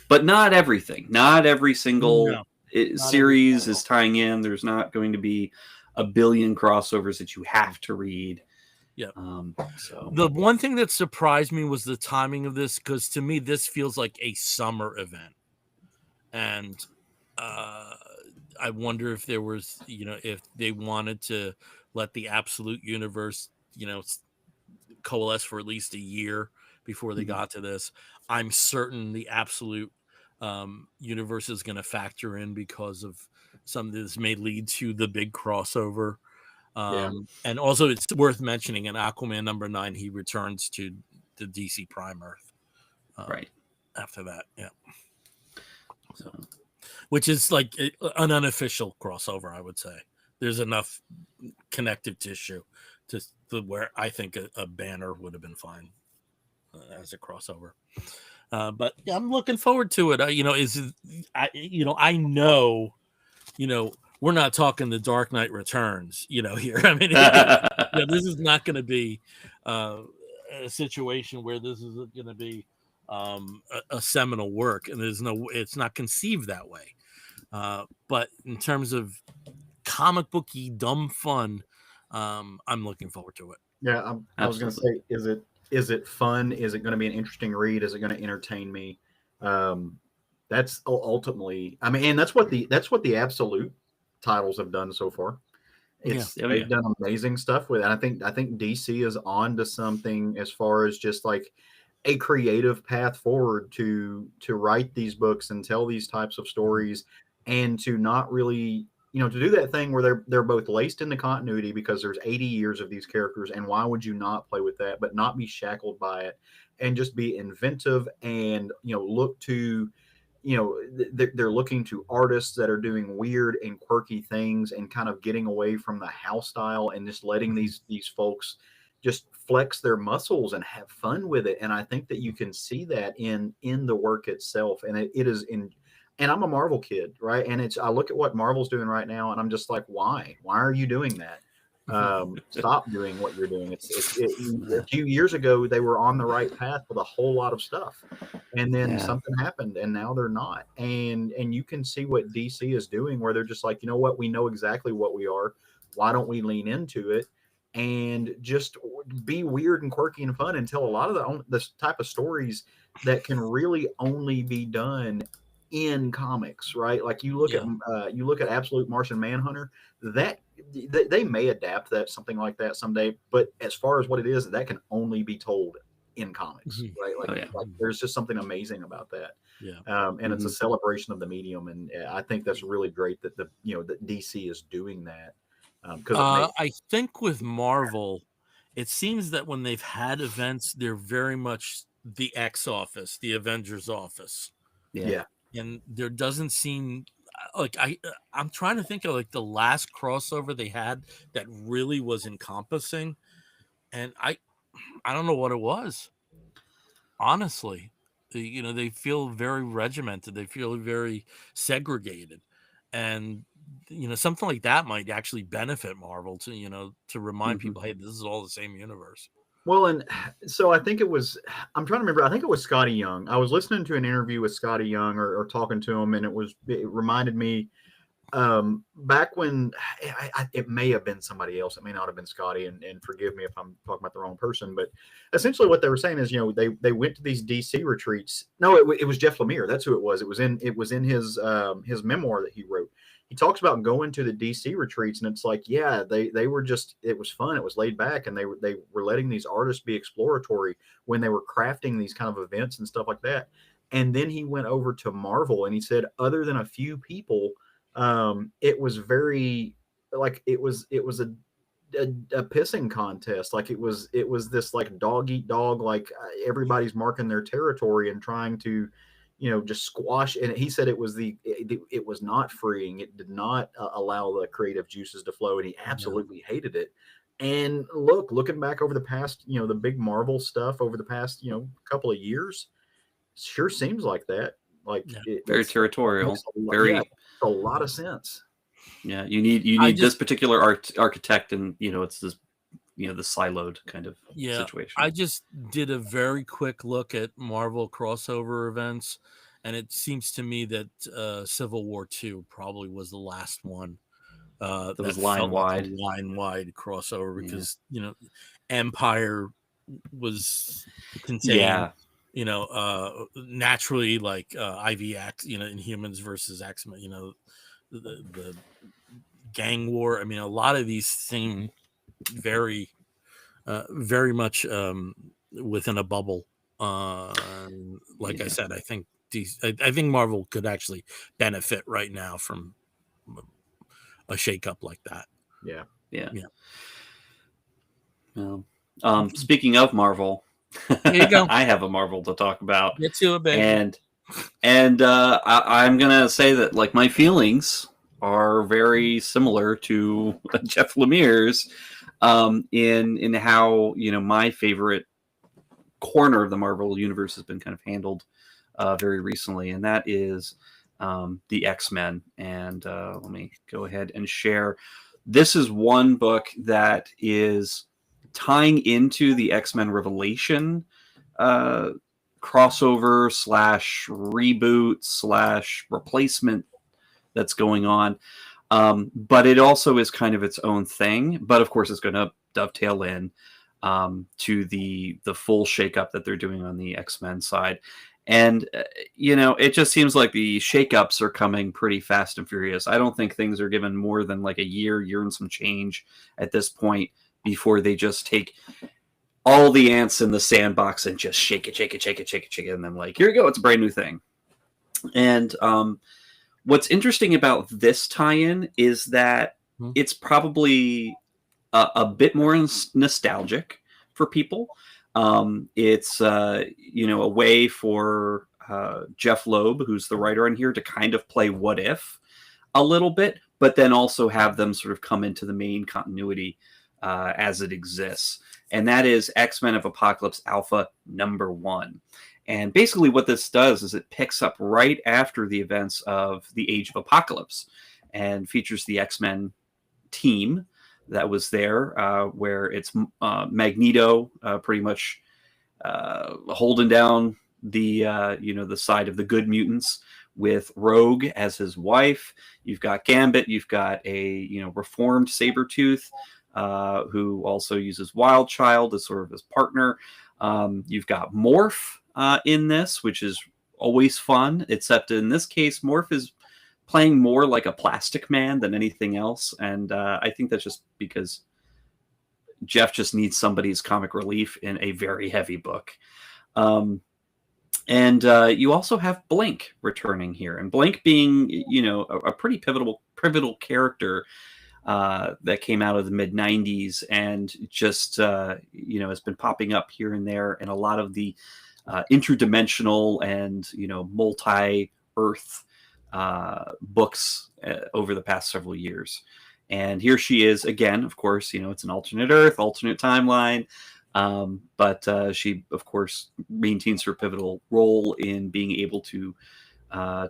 But not everything. Not every single series is tying in. There's not going to be a billion crossovers that you have to read. Yeah. So the one thing that surprised me was the timing of this, because to me this feels like a summer event, and I wonder if there was, if they wanted to let the Absolute Universe, coalesce for at least a year before they got to this. I'm certain the Absolute Universe is going to factor in because of something this may lead to the big crossover. And also it's worth mentioning in Aquaman #9, he returns to the DC Prime Earth. Right. After that. Yeah. So, which is like an unofficial crossover, I would say. There's enough connective tissue to where I think a banner would have been fine as a crossover. But I'm looking forward to it. I know, we're not talking the Dark Knight Returns, here. I mean, this is not going to be a situation where this is going to be a seminal work, and it's not conceived that way. But in terms of comic booky dumb fun, I'm looking forward to it. Yeah, I was going to say, is it fun? Is it going to be an interesting read? Is it going to entertain me? That's ultimately, I mean, and that's what the Absolute titles have done so far. They've done amazing stuff with it. I think DC is on to something as far as just like a creative path forward to write these books and tell these types of stories, and to not really, to do that thing where they're both laced into continuity because there's 80 years of these characters, and why would you not play with that, but not be shackled by it, and just be inventive and look to, they're looking to artists that are doing weird and quirky things and kind of getting away from the house style and just letting these folks just flex their muscles and have fun with it. And I think that you can see that in the work itself. And it is and I'm a Marvel kid, right? And I look at what Marvel's doing right now, and I'm just like, why are you doing that? Stop doing what you're doing. A few years ago, they were on the right path with a whole lot of stuff, and then something happened, and now they're not. And you can see what DC is doing, where they're just like, you know what, we know exactly what we are. Why don't we lean into it and just be weird and quirky and fun, and tell a lot of the type of stories that can really only be done in comics, right? Like you look at Absolute Martian Manhunter, that they may adapt that something like that someday, but as far as what it is, that can only be told in comics, right? Like, like there's just something amazing about that. And it's a celebration of the medium, and I think that's really great that that DC is doing that. I think with Marvel, it seems that when they've had events, they're very much the X office, the Avengers office. And there doesn't seem like I'm trying to think of like the last crossover they had that really was encompassing, and I don't know what it was. Honestly, they feel very regimented. They feel very segregated, and something like that might actually benefit Marvel to remind Mm-hmm. people, hey, this is all the same universe. Well, and so I think it was, I'm trying to remember, I think it was Scotty Young. I was listening to an interview with Scotty Young or talking to him, and it reminded me back when it may have been somebody else. It may not have been Scotty, and forgive me if I'm talking about the wrong person, but essentially what they were saying is, they went to these DC retreats. No, it was Jeff Lemire. That's who it was. It was in his memoir that he wrote. He talks about going to the DC retreats, and it's like, yeah, they were just, it was fun. It was laid back, and they were letting these artists be exploratory when they were crafting these kind of events and stuff like that. And then he went over to Marvel, and he said, other than a few people, it was very, like, it was a pissing contest. Like, it was this, like, dog eat dog, like, everybody's marking their territory and trying to just squash. And he said it was not freeing. It did not allow the creative juices to flow, and he absolutely hated it. And looking back over the past, the big Marvel stuff over the past couple of years, sure seems like that. Like, very territorial, a lot of sense. Yeah, you need this particular architect, and it's this the siloed kind of situation. I just did a very quick look at Marvel crossover events, and it seems to me that Civil War II probably was the last one that was line wide crossover, because Empire was contained. Naturally, like IVX, Inhumans versus X-Men, the gang war. I mean, a lot of these seem very much within a bubble. Like I said, I think Marvel could actually benefit right now from a shakeup like that. Yeah. Well, speaking of Marvel, there you go. I have a Marvel to talk about. Get to it, baby. And I'm gonna say that, like, my feelings are very similar to Jeff Lemire's in how my favorite corner of the Marvel universe has been kind of handled very recently, and that is the X-Men. And let me go ahead and share. This is one book that is tying into the X-Men Revelation crossover / reboot / replacement that's going on. But it also is kind of its own thing. But of course, it's going to dovetail in to the full shakeup that they're doing on the X-Men side. And, it just seems like the shakeups are coming pretty fast and furious. I don't think things are given more than like a year and some change at this point before they just take all the ants in the sandbox and just shake it. And then, like, here you go. It's a brand new thing. And what's interesting about this tie-in is that it's probably a bit more nostalgic for people. It's a way for Jeff Loeb, who's the writer on here, to kind of play what if a little bit, but then also have them sort of come into the main continuity as it exists. And that is X-Men of Apocalypse Alpha #1. And basically what this does is it picks up right after the events of the Age of Apocalypse and features the X-Men team that was there, where it's Magneto pretty much holding down the the side of the good mutants, with Rogue as his wife. You've got Gambit. You've got a reformed Sabretooth, who also uses Wild Child as sort of his partner. You've got Morph in this, which is always fun, except in this case, Morph is playing more like a Plastic Man than anything else. And I think that's just because Jeff just needs somebody's comic relief in a very heavy book. And you also have Blink returning here, and Blink being, a pretty pivotal character that came out of the mid 90s and just, has been popping up here and there in a lot of the interdimensional and, multi-Earth books over the past several years. And here she is again, of course, it's an alternate Earth, alternate timeline. But she, of course, maintains her pivotal role in being able to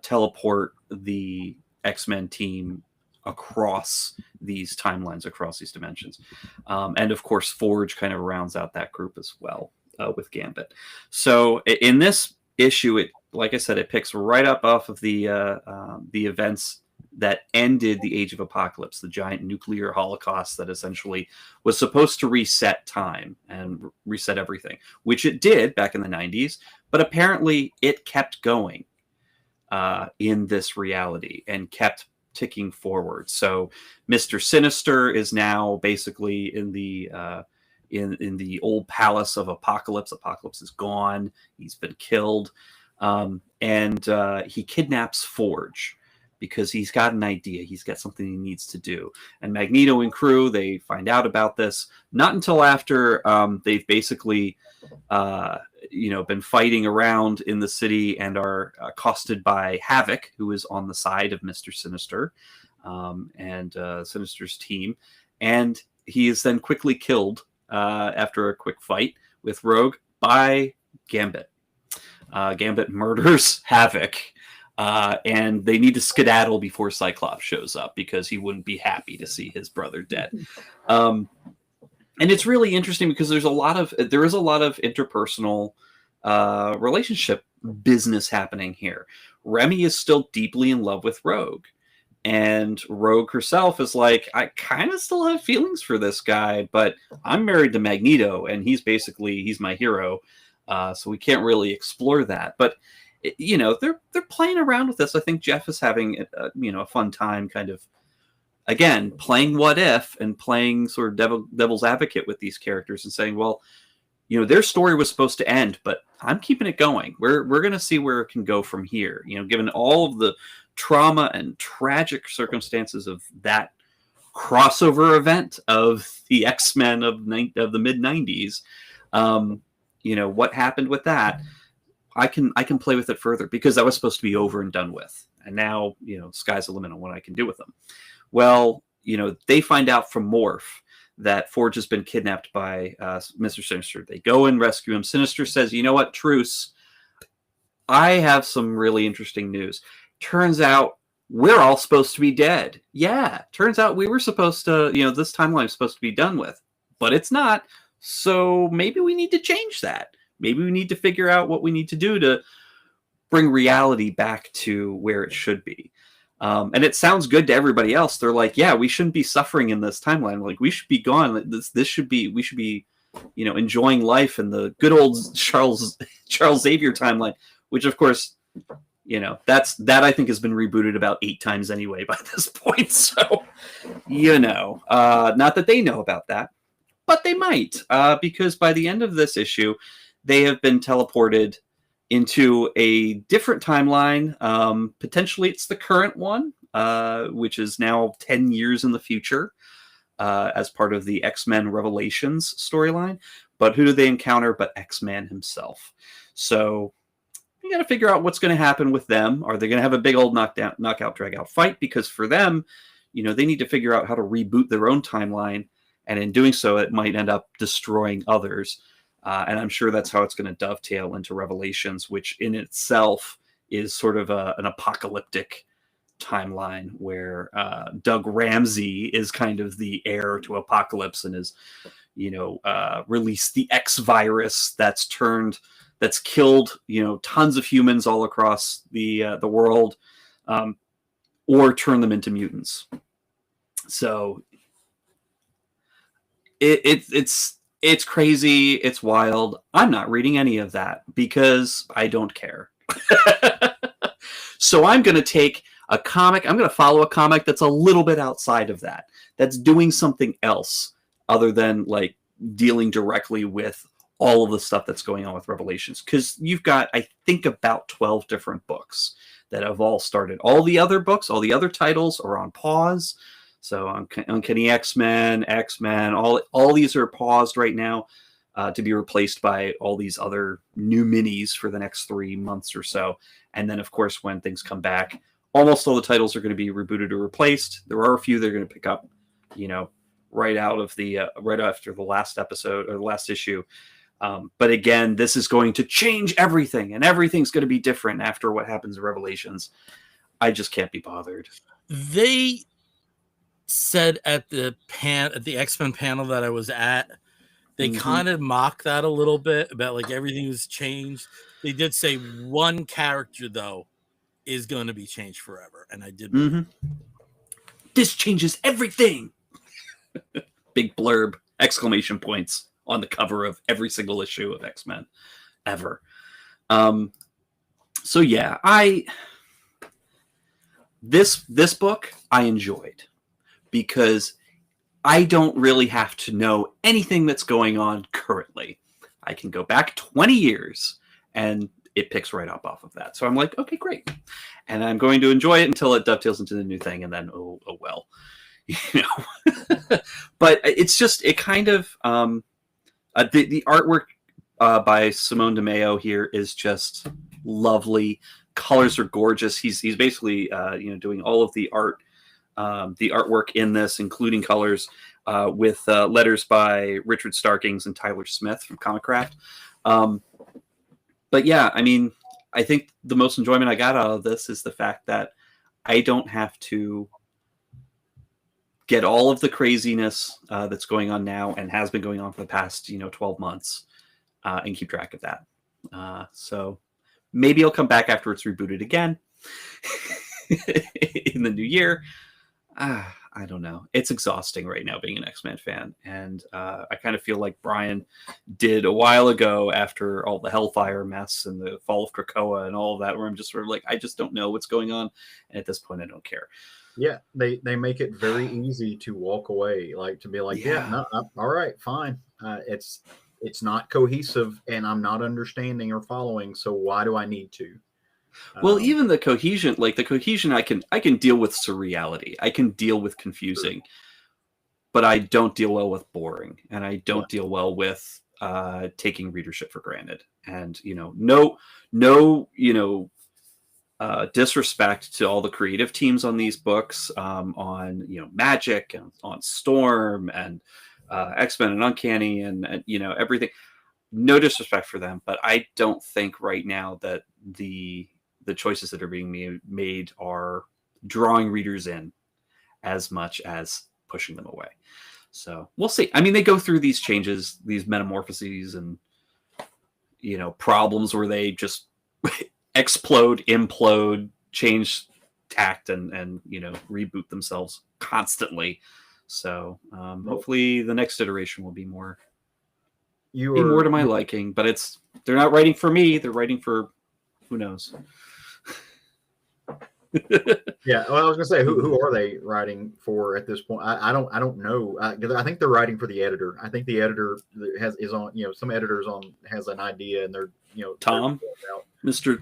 teleport the X-Men team across these timelines, across these dimensions. And of course, Forge kind of rounds out that group as well with Gambit. So in this issue, it, like I said, it picks right up off of the events that ended the Age of Apocalypse, the giant nuclear holocaust that essentially was supposed to reset time and reset everything, which it did back in the 90s, but apparently it kept going in this reality and kept ticking forward. So Mr. Sinister is now basically in the in the old palace of Apocalypse. Apocalypse is gone. He's been killed. And he kidnaps Forge because he's got an idea. He's got something he needs to do. And Magneto and crew, they find out about this not until after they've basically been fighting around in the city and are accosted by Havoc, who is on the side of Mr. Sinister and Sinister's team. And he is then quickly killed after a quick fight with Rogue by Gambit. Gambit murders Havoc, and they need to skedaddle before Cyclops shows up because he wouldn't be happy to see his brother dead. And it's really interesting because there is a lot of interpersonal relationship business happening here. Remy is still deeply in love with Rogue, and Rogue herself is like, I kind of still have feelings for this guy, but I'm married to Magneto, and he's my hero. So we can't really explore that, but they're playing around with this. I think Jeff is having a fun time, kind of again playing what if and playing sort of devil's advocate with these characters and saying, well, their story was supposed to end, but I'm keeping it going. We're going to see where it can go from here. Given all of the trauma and tragic circumstances of that crossover event of the X-Men of the mid 90s. What happened with that, I can play with it further because that was supposed to be over and done with. And now, sky's the limit on what I can do with them. Well, they find out from Morph that Forge has been kidnapped by Mr. Sinister. They go and rescue him. Sinister says, you know what, truce. I have some really interesting news. Turns out we're all supposed to be dead. Yeah, turns out we were supposed to, this timeline is supposed to be done with, but it's not. So maybe we need to change that. Maybe we need to figure out what we need to do to bring reality back to where it should be. And it sounds good to everybody else. They're like, yeah, we shouldn't be suffering in this timeline. Like, we should be gone. We should be, enjoying life in the good old Charles Xavier timeline, which of course, that I think has been rebooted about 8 times anyway by this point. So, not that they know about that. But they might, because by the end of this issue, they have been teleported into a different timeline. Potentially, it's the current one, which is now 10 years in the future as part of the X-Men Revelations storyline. But who do they encounter but X-Man himself? So you got to figure out what's going to happen with them. Are they going to have a big old knockout, drag-out fight? Because for them, they need to figure out how to reboot their own timeline. And in doing so, it might end up destroying others. And I'm sure that's how it's going to dovetail into Revelations, which in itself is sort of an apocalyptic timeline where Doug Ramsey is kind of the heir to Apocalypse and is, released the X virus that's killed, tons of humans all across the world, or turn them into mutants. So it's crazy. It's wild. I'm not reading any of that because I don't care. So I'm going to take a comic. I'm going to follow a comic that's a little bit outside of that. That's doing something else other than like dealing directly with all of the stuff that's going on with Revelations. Because you've got, I think, about 12 different books that have all started. All the other books, all the other titles are on pause. So Uncanny X-Men, all these are paused right now to be replaced by all these other new minis for the next 3 months or so. And then, of course, when things come back, almost all the titles are going to be rebooted or replaced. There are a few that are going to pick up, right out of the right after the last episode or the last issue. But again, this is going to change everything, and everything's going to be different after what happens in Revelations. I just can't be bothered. They said at the X-Men panel that I was at, they kind of mocked that a little bit about like everything was changed. They did say one character though is going to be changed forever, and I did. This changes everything. Big blurb, exclamation points on the cover of every single issue of X-Men ever. So yeah, this book I enjoyed because I don't really have to know anything that's going on currently. I can go back 20 years and it picks right up off of that. So I'm like, okay, great. And I'm going to enjoy it until it dovetails into the new thing. And then, oh well, you know, but it's just, it kind of, the artwork by Simone DeMeo here is just lovely. Colors are gorgeous. He's basically, doing all of the artwork in this, including colors, with letters by Richard Starkings and Tyler Smith from Comicraft. But yeah, I mean, I think the most enjoyment I got out of this is the fact that I don't have to get all of the craziness that's going on now and has been going on for the past 12 months and keep track of that. So maybe I'll come back after it's rebooted again in the new year. I don't know. It's exhausting right now being an X-Men fan. And I kind of feel like Brian did a while ago after all the Hellfire mess and the fall of Krakoa and all of that, where I'm just sort of like, I just don't know what's going on. And at this point, I don't care. Yeah, they make it very easy to walk away, like to be like, all right, fine. It's not cohesive and I'm not understanding or following. So why do I need to? Well, even the cohesion, I can deal with surreality. I can deal with confusing, but I don't deal well with boring, and I don't deal well with taking readership for granted. And no disrespect to all the creative teams on these books, on Magic and on Storm and X-Men and Uncanny and everything. No disrespect for them, but I don't think right now that the choices that are being made are drawing readers in as much as pushing them away. So we'll see. I mean, they go through these changes, these metamorphoses and, problems where they just explode, implode, change tact and reboot themselves constantly. So hopefully the next iteration will be more to my liking, but they're not writing for me. They're writing for who knows. Yeah, well, I was gonna say, who are they writing for at this point? I don't know. I think they're writing for the editor. I think the editor is on. Some editors has an idea, and they're Tom, Mr.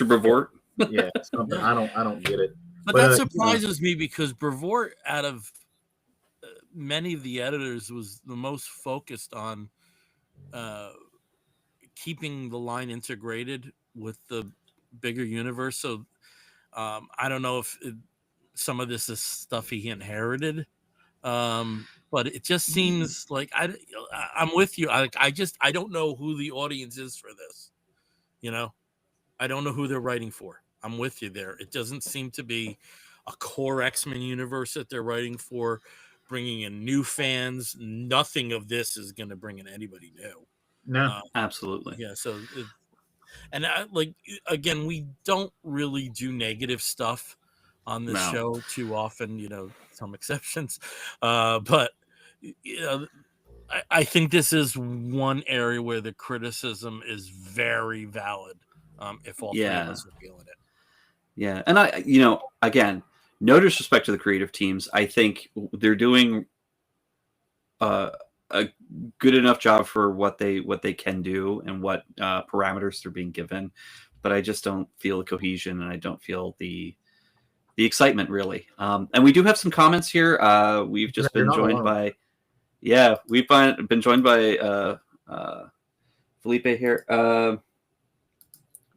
Brevoort. Yeah, something. I don't get it. But that surprises me because Brevoort, out of many of the editors, was the most focused on keeping the line integrated with the bigger universe. So I don't know if some of this is stuff he inherited, but it just seems like I'm with you. I don't know who the audience is for this. I don't know who they're writing for. I'm with you there. It doesn't seem to be a core X-Men universe that they're writing for, bringing in new fans. Nothing of this is going to bring in anybody new. No, absolutely. Yeah. So. And again, we don't really do negative stuff on this show too often, some exceptions. But I think this is one area where the criticism is very valid. If all three of us are feeling it. Yeah. And again, no disrespect to the creative teams. I think they're doing a good enough job for what they can do and what parameters they're being given, but I just don't feel the cohesion and I don't feel the excitement really. And we do have some comments here. We've just been joined by Felipe here.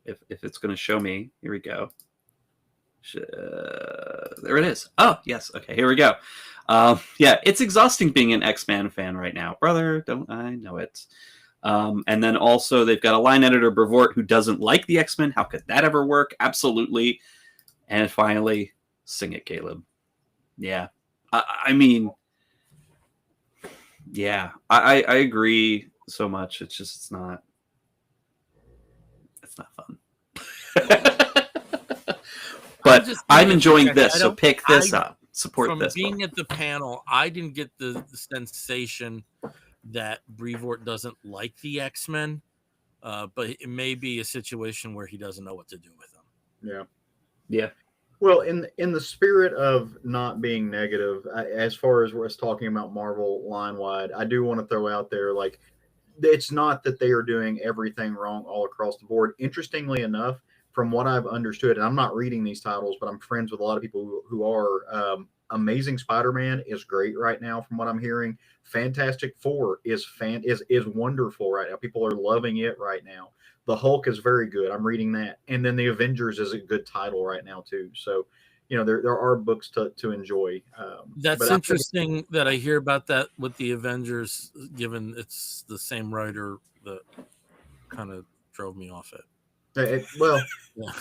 If it's going to show me, here we go. There it is. Oh, yes. Okay, here we go. Yeah, it's exhausting being an X-Men fan right now. Brother, don't I know it? And then also they've got a line editor, Brevoort, who doesn't like the X-Men. How could that ever work? Absolutely. And finally, sing it, Caleb. Yeah. I mean, yeah, I agree so much. It's not fun. But I'm enjoying this, so pick this up. Support this. From being at the panel, I didn't get the sensation that Brevoort doesn't like the X-Men, but it may be a situation where he doesn't know what to do with them. Yeah. Yeah. Well, in the spirit of not being negative, as far as we're talking about Marvel line wide, I do want to throw out there, like, it's not that they are doing everything wrong all across the board. Interestingly enough, from what I've understood, and I'm not reading these titles, but I'm friends with a lot of people who are. Amazing Spider-Man is great right now, from what I'm hearing. Fantastic Four is wonderful right now. People are loving it right now. The Hulk is very good. I'm reading that, and then the Avengers is a good title right now too. So, there are books to enjoy. That's interesting that I hear about that with the Avengers, given it's the same writer that kind of drove me off it. Well, yeah.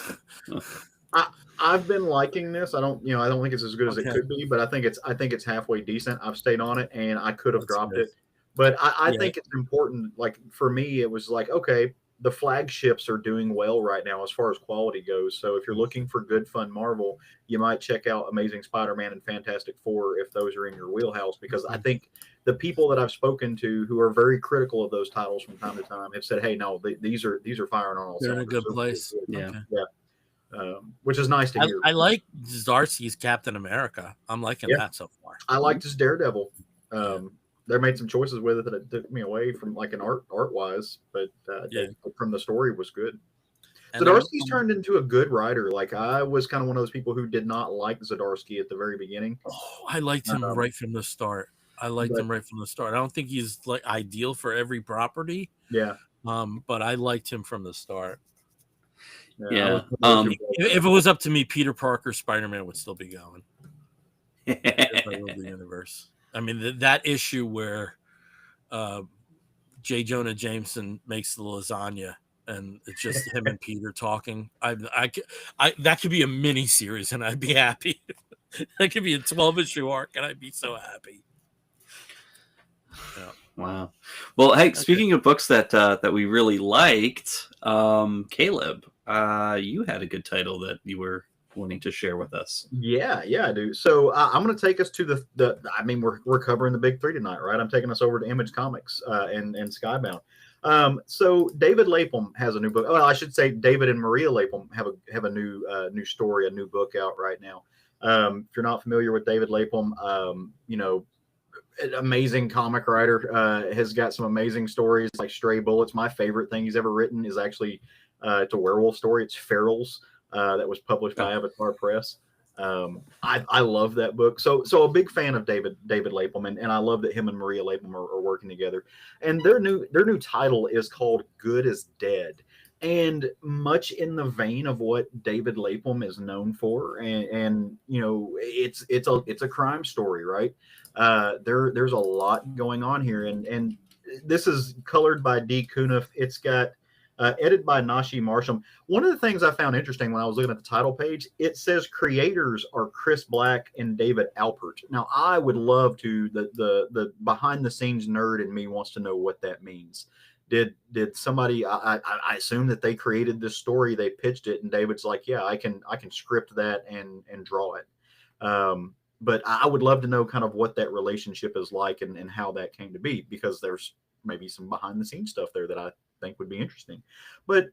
I've been liking this. I don't think it's as good as it could be, but I think it's halfway decent. I've stayed on it, and I could have dropped it, but I think it's important. Like, for me, it was like, okay, the flagships are doing well right now as far as quality goes. So if you're looking for good, fun Marvel, you might check out Amazing Spider-Man and Fantastic Four if those are in your wheelhouse, because I think the people that I've spoken to who are very critical of those titles from time to time have said, hey, no, these are firing on all They're cylinders. in a good place. Yeah. Okay. Yeah. Which is nice to hear. I like Zdarsky's Captain America. I'm liking that so far. I liked his Daredevil. They made some choices with it that it took me away from, like, an art wise, but from the story was good. Zdarsky's turned into a good writer. Like, I was kind of one of those people who did not like Zdarsky at the very beginning. Oh, I liked him right from the start. I don't think he's like ideal for every property. Yeah. But I liked him from the start. Yeah. If it was up to me, Peter Parker Spider-Man would still be going. The universe. I mean, that issue where J. Jonah Jameson makes the lasagna and it's just him and Peter talking. That could be a mini series, and I'd be happy. That could be a 12-issue arc, and I'd be so happy. Yeah. Wow. Well, hey, speaking of books that we really liked, Caleb, you had a good title that you were wanting to share with us. Yeah, I do. So I'm going to take us to the. I mean, we're covering the big three tonight, right? I'm taking us over to Image Comics and Skybound. So David Lapham has a new book. Well, I should say David and Maria Lapham have a new story, a new book out right now. If you're not familiar with David Lapham, an amazing comic writer, has got some amazing stories like Stray Bullets. My favorite thing he's ever written is actually it's a werewolf story. It's Ferals, that was published by Avatar Press. I love that book. So a big fan of David Lapham, and I love that him and Maria Lapham are working together. And their new title is called Good as Dead, and much in the vein of what David Lapham is known for. And it's a crime story, right? There's a lot going on here, and this is colored by D. Cuniff. It's got edited by Nashi Marsham. One of the things I found interesting when I was looking at the title page, it says creators are Chris Black and David Alpert. Now, I would love to, the behind the scenes nerd in me wants to know what that means. Did somebody, I assume that they created this story, they pitched it, and David's like, yeah, I can script that and draw it. But I would love to know kind of what that relationship is like and how that came to be, because there's maybe some behind the scenes stuff there that I think would be interesting. But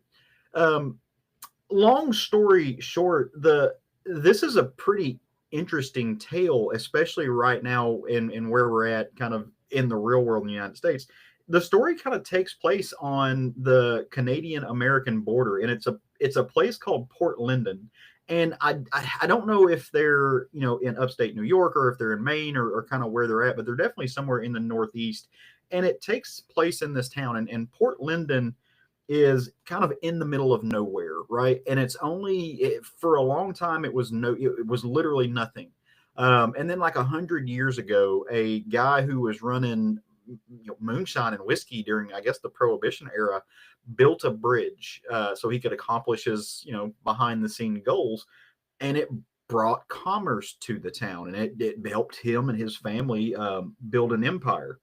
long story short, this is a pretty interesting tale, especially right now in where we're at kind of in the real world in the United States. The story kind of takes place on the Canadian-American border, and it's a place called Port Linden. And I don't know if they're, in upstate New York or if they're in Maine or kind of where they're at, but they're definitely somewhere in the Northeast. And it takes place in this town. And Port Linden is kind of in the middle of nowhere, right? And it's only for a long time it was literally nothing. And then like 100 years ago, a guy who was running moonshine and whiskey during, I guess, the Prohibition era, built a bridge so he could accomplish his behind the scene goals, and it brought commerce to the town, and it helped him and his family build an empire.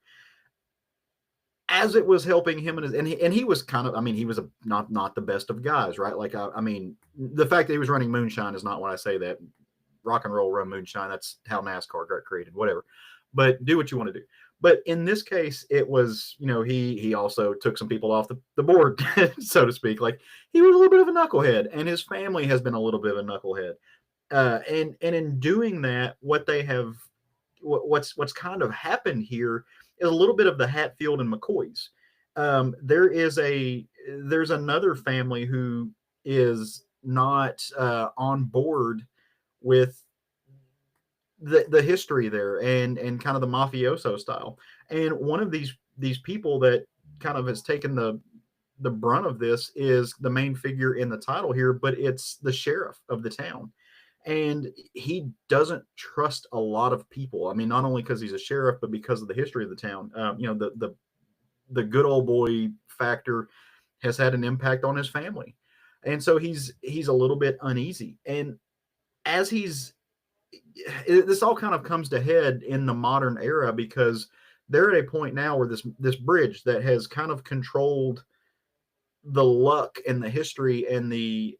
As it was helping him and he was kind of, I mean, he was not the best of guys, right? Like I mean, the fact that he was running moonshine is not when I say that. Rock and roll run moonshine. That's how NASCAR got created. Whatever, but do what you want to do. But in this case, it was, he also took some people off the board, so to speak. Like, he was a little bit of a knucklehead, and his family has been a little bit of a knucklehead. And in doing that, what's kind of happened here is a little bit of the Hatfield and McCoys. There's another family who is not on board with the history there and kind of the mafioso style. And one of these people that kind of has taken the brunt of this is the main figure in the title here, but it's the sheriff of the town. And he doesn't trust a lot of people. I mean, not only because he's a sheriff, but because of the history of the town. The good old boy factor has had an impact on his family, and so he's a little bit uneasy. And as this all kind of comes to head in the modern era, because they're at a point now where this bridge that has kind of controlled the luck and the history and the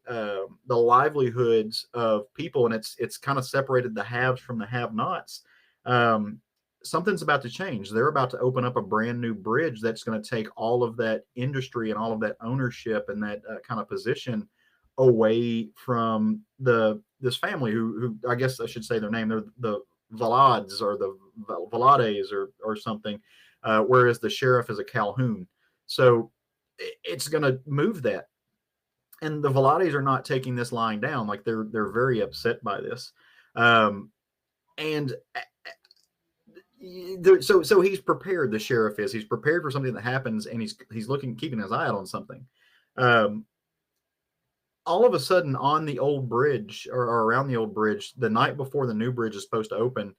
livelihoods of people, and it's kind of separated the haves from the have-nots. Something's about to change. They're about to open up a brand new bridge that's going to take all of that industry and all of that ownership and that kind of position away from this family who I guess I should say their name. They're the Valads or the Valades or something, whereas the sheriff is a Calhoun. So it's going to move that. And the Valades are not taking this lying down. Like, they're very upset by this. And so he's prepared. The sheriff is. He's prepared for something that happens, and he's keeping his eye out on something. All of a sudden, on the old bridge or around the old bridge, the night before the new bridge is supposed to open,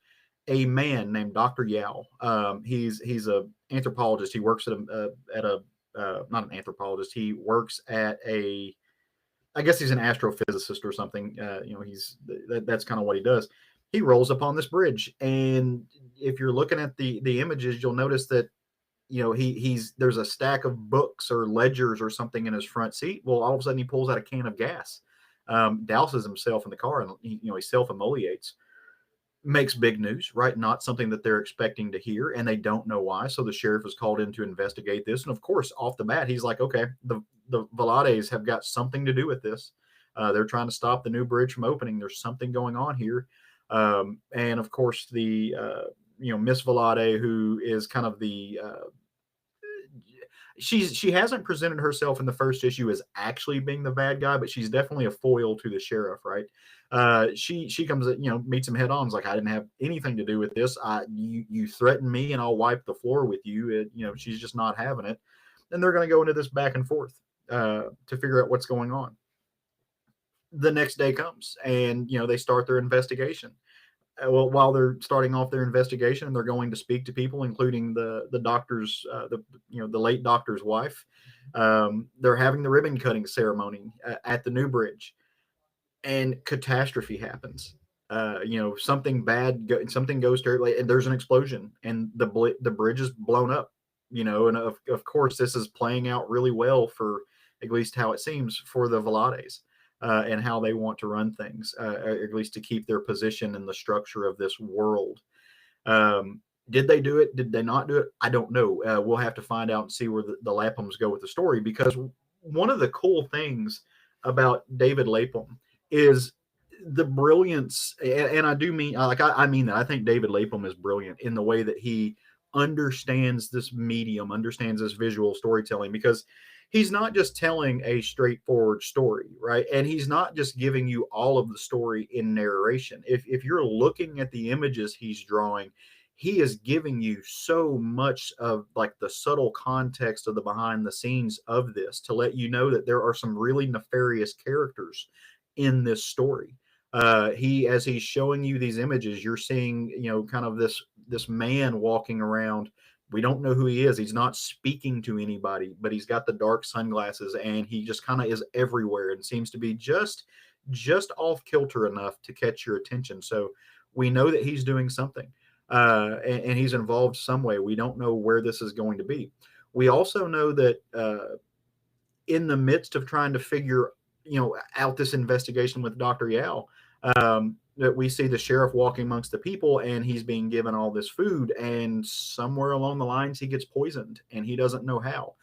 a man named Dr. Yao. He's a anthropologist. He works at a not an anthropologist. He works at I guess he's an astrophysicist or something. That's kind of what he does. He rolls upon this bridge, and if you're looking at the images, you'll notice that there's a stack of books or ledgers or something in his front seat. Well, all of a sudden he pulls out a can of gas, douses himself in the car, and he self-immolates. Makes big news, right? Not something that they're expecting to hear, and they don't know why. So the sheriff is called in to investigate this, and of course, off the bat, he's like, "Okay, the Valades have got something to do with this. They're trying to stop the new bridge from opening. There's something going on here." And of course, the Miss Valade, who is kind of the she hasn't presented herself in the first issue as actually being the bad guy, but she's definitely a foil to the sheriff, right? She comes, meets him head on. Is like, "I didn't have anything to do with this. You threaten me, and I'll wipe the floor with you." She's just not having it, and they're going to go into this back and forth to figure out what's going on. The next day comes, and they start their investigation. Well, while they're starting off their investigation, they're going to speak to people, including the doctor's, the late doctor's wife. They're having the ribbon cutting ceremony at the new bridge, and catastrophe happens. Something bad, something goes terribly, and there's an explosion, and the bridge is blown up. And of course, this is playing out really well for, at least how it seems, for the Valades. And how they want to run things, at least to keep their position in the structure of this world. Did they do it? Did they not do it? I don't know. We'll have to find out and see where the Laphams go with the story, because one of the cool things about David Lapham is the brilliance, and I do mean, I mean that. I think David Lapham is brilliant in the way that he understands this medium, understands this visual storytelling, because he's not just telling a straightforward story, right? And he's not just giving you all of the story in narration. If you're looking at the images he's drawing, he is giving you so much of like the subtle context of the behind the scenes of this to let you know that there are some really nefarious characters in this story. As he's showing you these images, you're seeing, kind of this man walking around. We don't know who he is. He's not speaking to anybody, but he's got the dark sunglasses, and he just kind of is everywhere and seems to be just off kilter enough to catch your attention. So we know that he's doing something, and he's involved some way. We don't know where this is going to be. We also know that in the midst of trying to figure out this investigation with Dr. Yao, that we see the sheriff walking amongst the people, and he's being given all this food, and somewhere along the lines he gets poisoned, and he doesn't know how.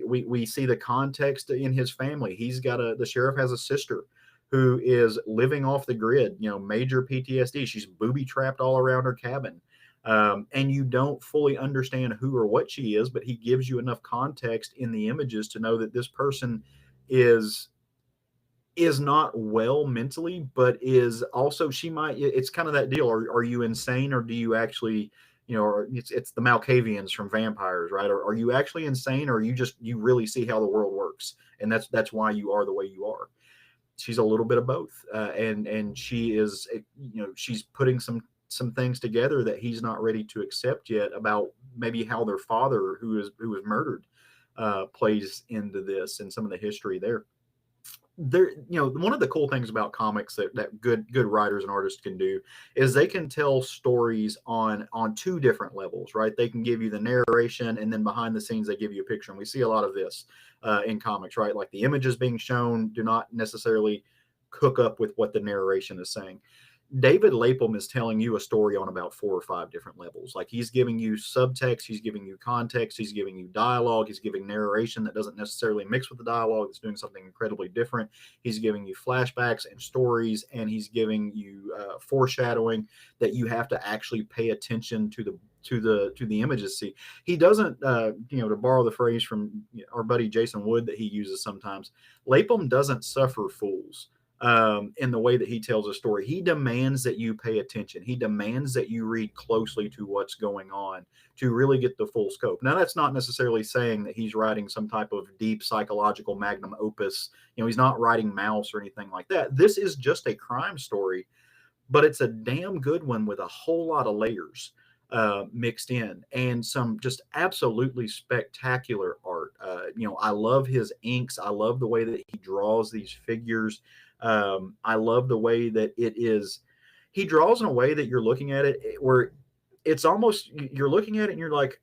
We see the context in his family. The sheriff has a sister who is living off the grid, major PTSD. She's booby trapped all around her cabin. And you don't fully understand who or what she is, but he gives you enough context in the images to know that this person is not well mentally, but is also, it's kind of that deal. Are you insane, or do you actually, it's the Malkavians from Vampires, right? Or are you actually insane, or you really see how the world works, and that's why you are the way you are? She's a little bit of both, and she is, she's putting some things together that he's not ready to accept yet about maybe how their father, who was murdered, plays into this and some of the history there. One of the cool things about comics that good writers and artists can do is they can tell stories on two different levels, right? They can give you the narration, and then behind the scenes they give you a picture. And we see a lot of this in comics, right? Like the images being shown do not necessarily cook up with what the narration is saying. David Lapham is telling you a story on about 4 or 5 different levels. Like, he's giving you subtext, he's giving you context, he's giving you dialogue, he's giving narration that doesn't necessarily mix with the dialogue, it's doing something incredibly different. He's giving you flashbacks and stories, and he's giving you foreshadowing that you have to actually pay attention to the images. See, he doesn't, to borrow the phrase from our buddy Jason Wood that he uses sometimes, Lapham doesn't suffer fools. In the way that he tells a story. He demands that you pay attention. He demands that you read closely to what's going on to really get the full scope. Now, that's not necessarily saying that he's writing some type of deep psychological magnum opus. He's not writing Mouse or anything like that. This is just a crime story, but it's a damn good one with a whole lot of layers mixed in, and some just absolutely spectacular art. I love his inks. I love the way that he draws these figures. I love the way that he draws in a way that you're looking at it where it's almost, you're looking at it and you're like,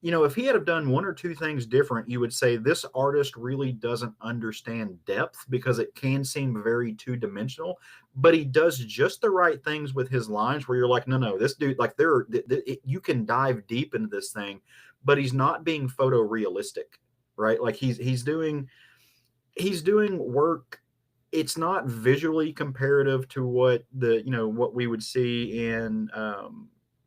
if he had done 1 or 2 things different, you would say this artist really doesn't understand depth, because it can seem very 2-dimensional, but he does just the right things with his lines where you're like, no, this dude, like you can dive deep into this thing, but he's not being photorealistic, right? Like he's doing work. It's not visually comparative to what what we would see in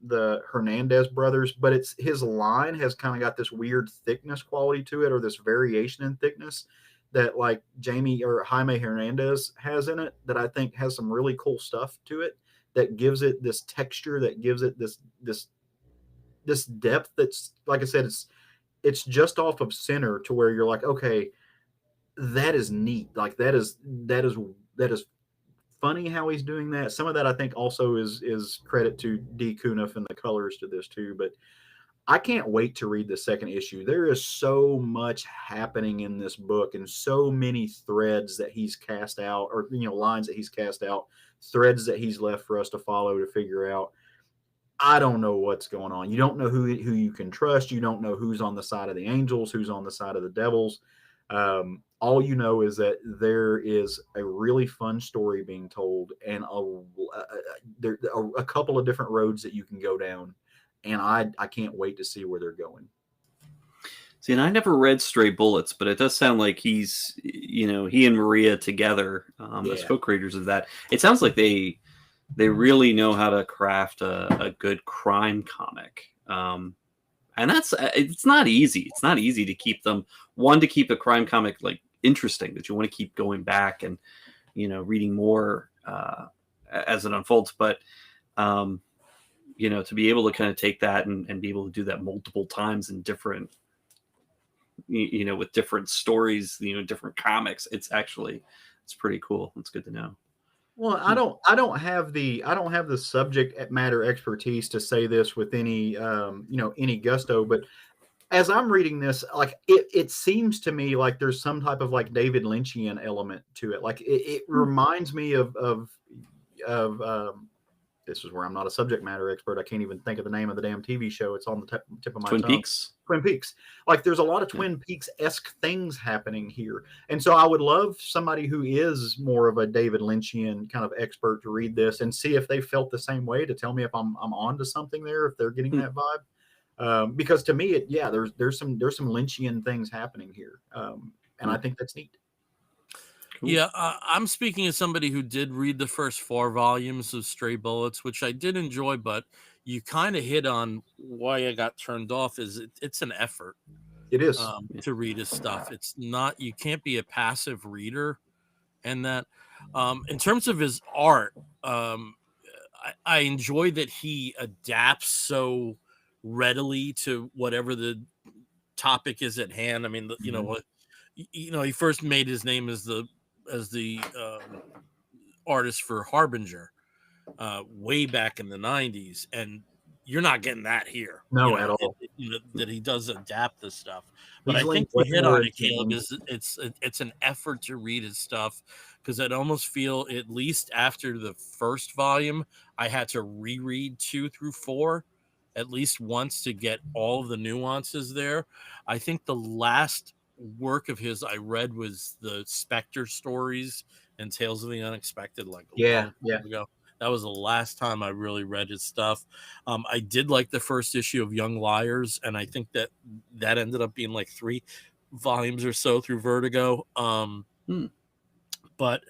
the Hernandez brothers, but his line has kind of got this weird thickness quality to it, or this variation in thickness that like Jamie or Jaime Hernandez has in it, that I think has some really cool stuff to it, that gives it this texture, that gives it this depth. That's, like I said, it's just off of center to where you're like, okay, that is neat. Like that is funny how he's doing that. Some of that I think also is credit to D. Cuniff and the colors to this too. But I can't wait to read the second issue. There is so much happening in this book, and so many threads that he's cast out, or lines that he's cast out, threads that he's left for us to follow to figure out. I don't know what's going on. You don't know who you can trust. You don't know who's on the side of the angels, who's on the side of the devils. All you know is that there is a really fun story being told, and there are a couple of different roads that you can go down, and I can't wait to see where they're going. See, and I never read Stray Bullets, but it does sound like he's, he and Maria together as co-creators of that. It sounds like they really know how to craft a good crime comic. And it's not easy. It's not easy to keep them, to keep a crime comic like interesting, that you want to keep going back and, reading more as it unfolds. But, to be able to kind of take that and be able to do that multiple times in different, with different stories, different comics, it's pretty cool. It's good to know. Well, I don't have the subject matter expertise to say this with any any gusto, but as I'm reading this, like it seems to me like there's some type of like David Lynchian element to it. Like it reminds me of this is where I'm not a subject matter expert. I can't even think of the name of the damn TV show. It's on the tip of my tongue. Twin Peaks. Like there's a lot of Twin Peaks-esque things happening here. And so I would love somebody who is more of a David Lynchian kind of expert to read this and see if they felt the same way, to tell me if I'm onto something there, if they're getting that vibe. Because to me, there's some Lynchian things happening here. And I think that's neat. Cool. Yeah, I'm speaking as somebody who did read the first 4 volumes of Stray Bullets, which I did enjoy, but you kind of hit on why I got turned off. It's an effort. It is to read his stuff. It's not, you can't be a passive reader, and that in terms of his art, I enjoy that he adapts so readily to whatever the topic is at hand. I mean, he first made his name as the artist for Harbinger way back in the 90s, and you're not getting that here. At all. That he does adapt this stuff. But I think you hit on it, Caleb, is it's an effort to read his stuff, because I'd almost feel, at least after the first volume, I had to reread 2 through 4 at least once to get all of the nuances there. I think the last work of his I read was the Spectre stories and Tales of the Unexpected, like a long time ago. That was the last time I really read his stuff. I did like the first issue of Young Liars, and I think that ended up being like 3 volumes or so through Vertigo. But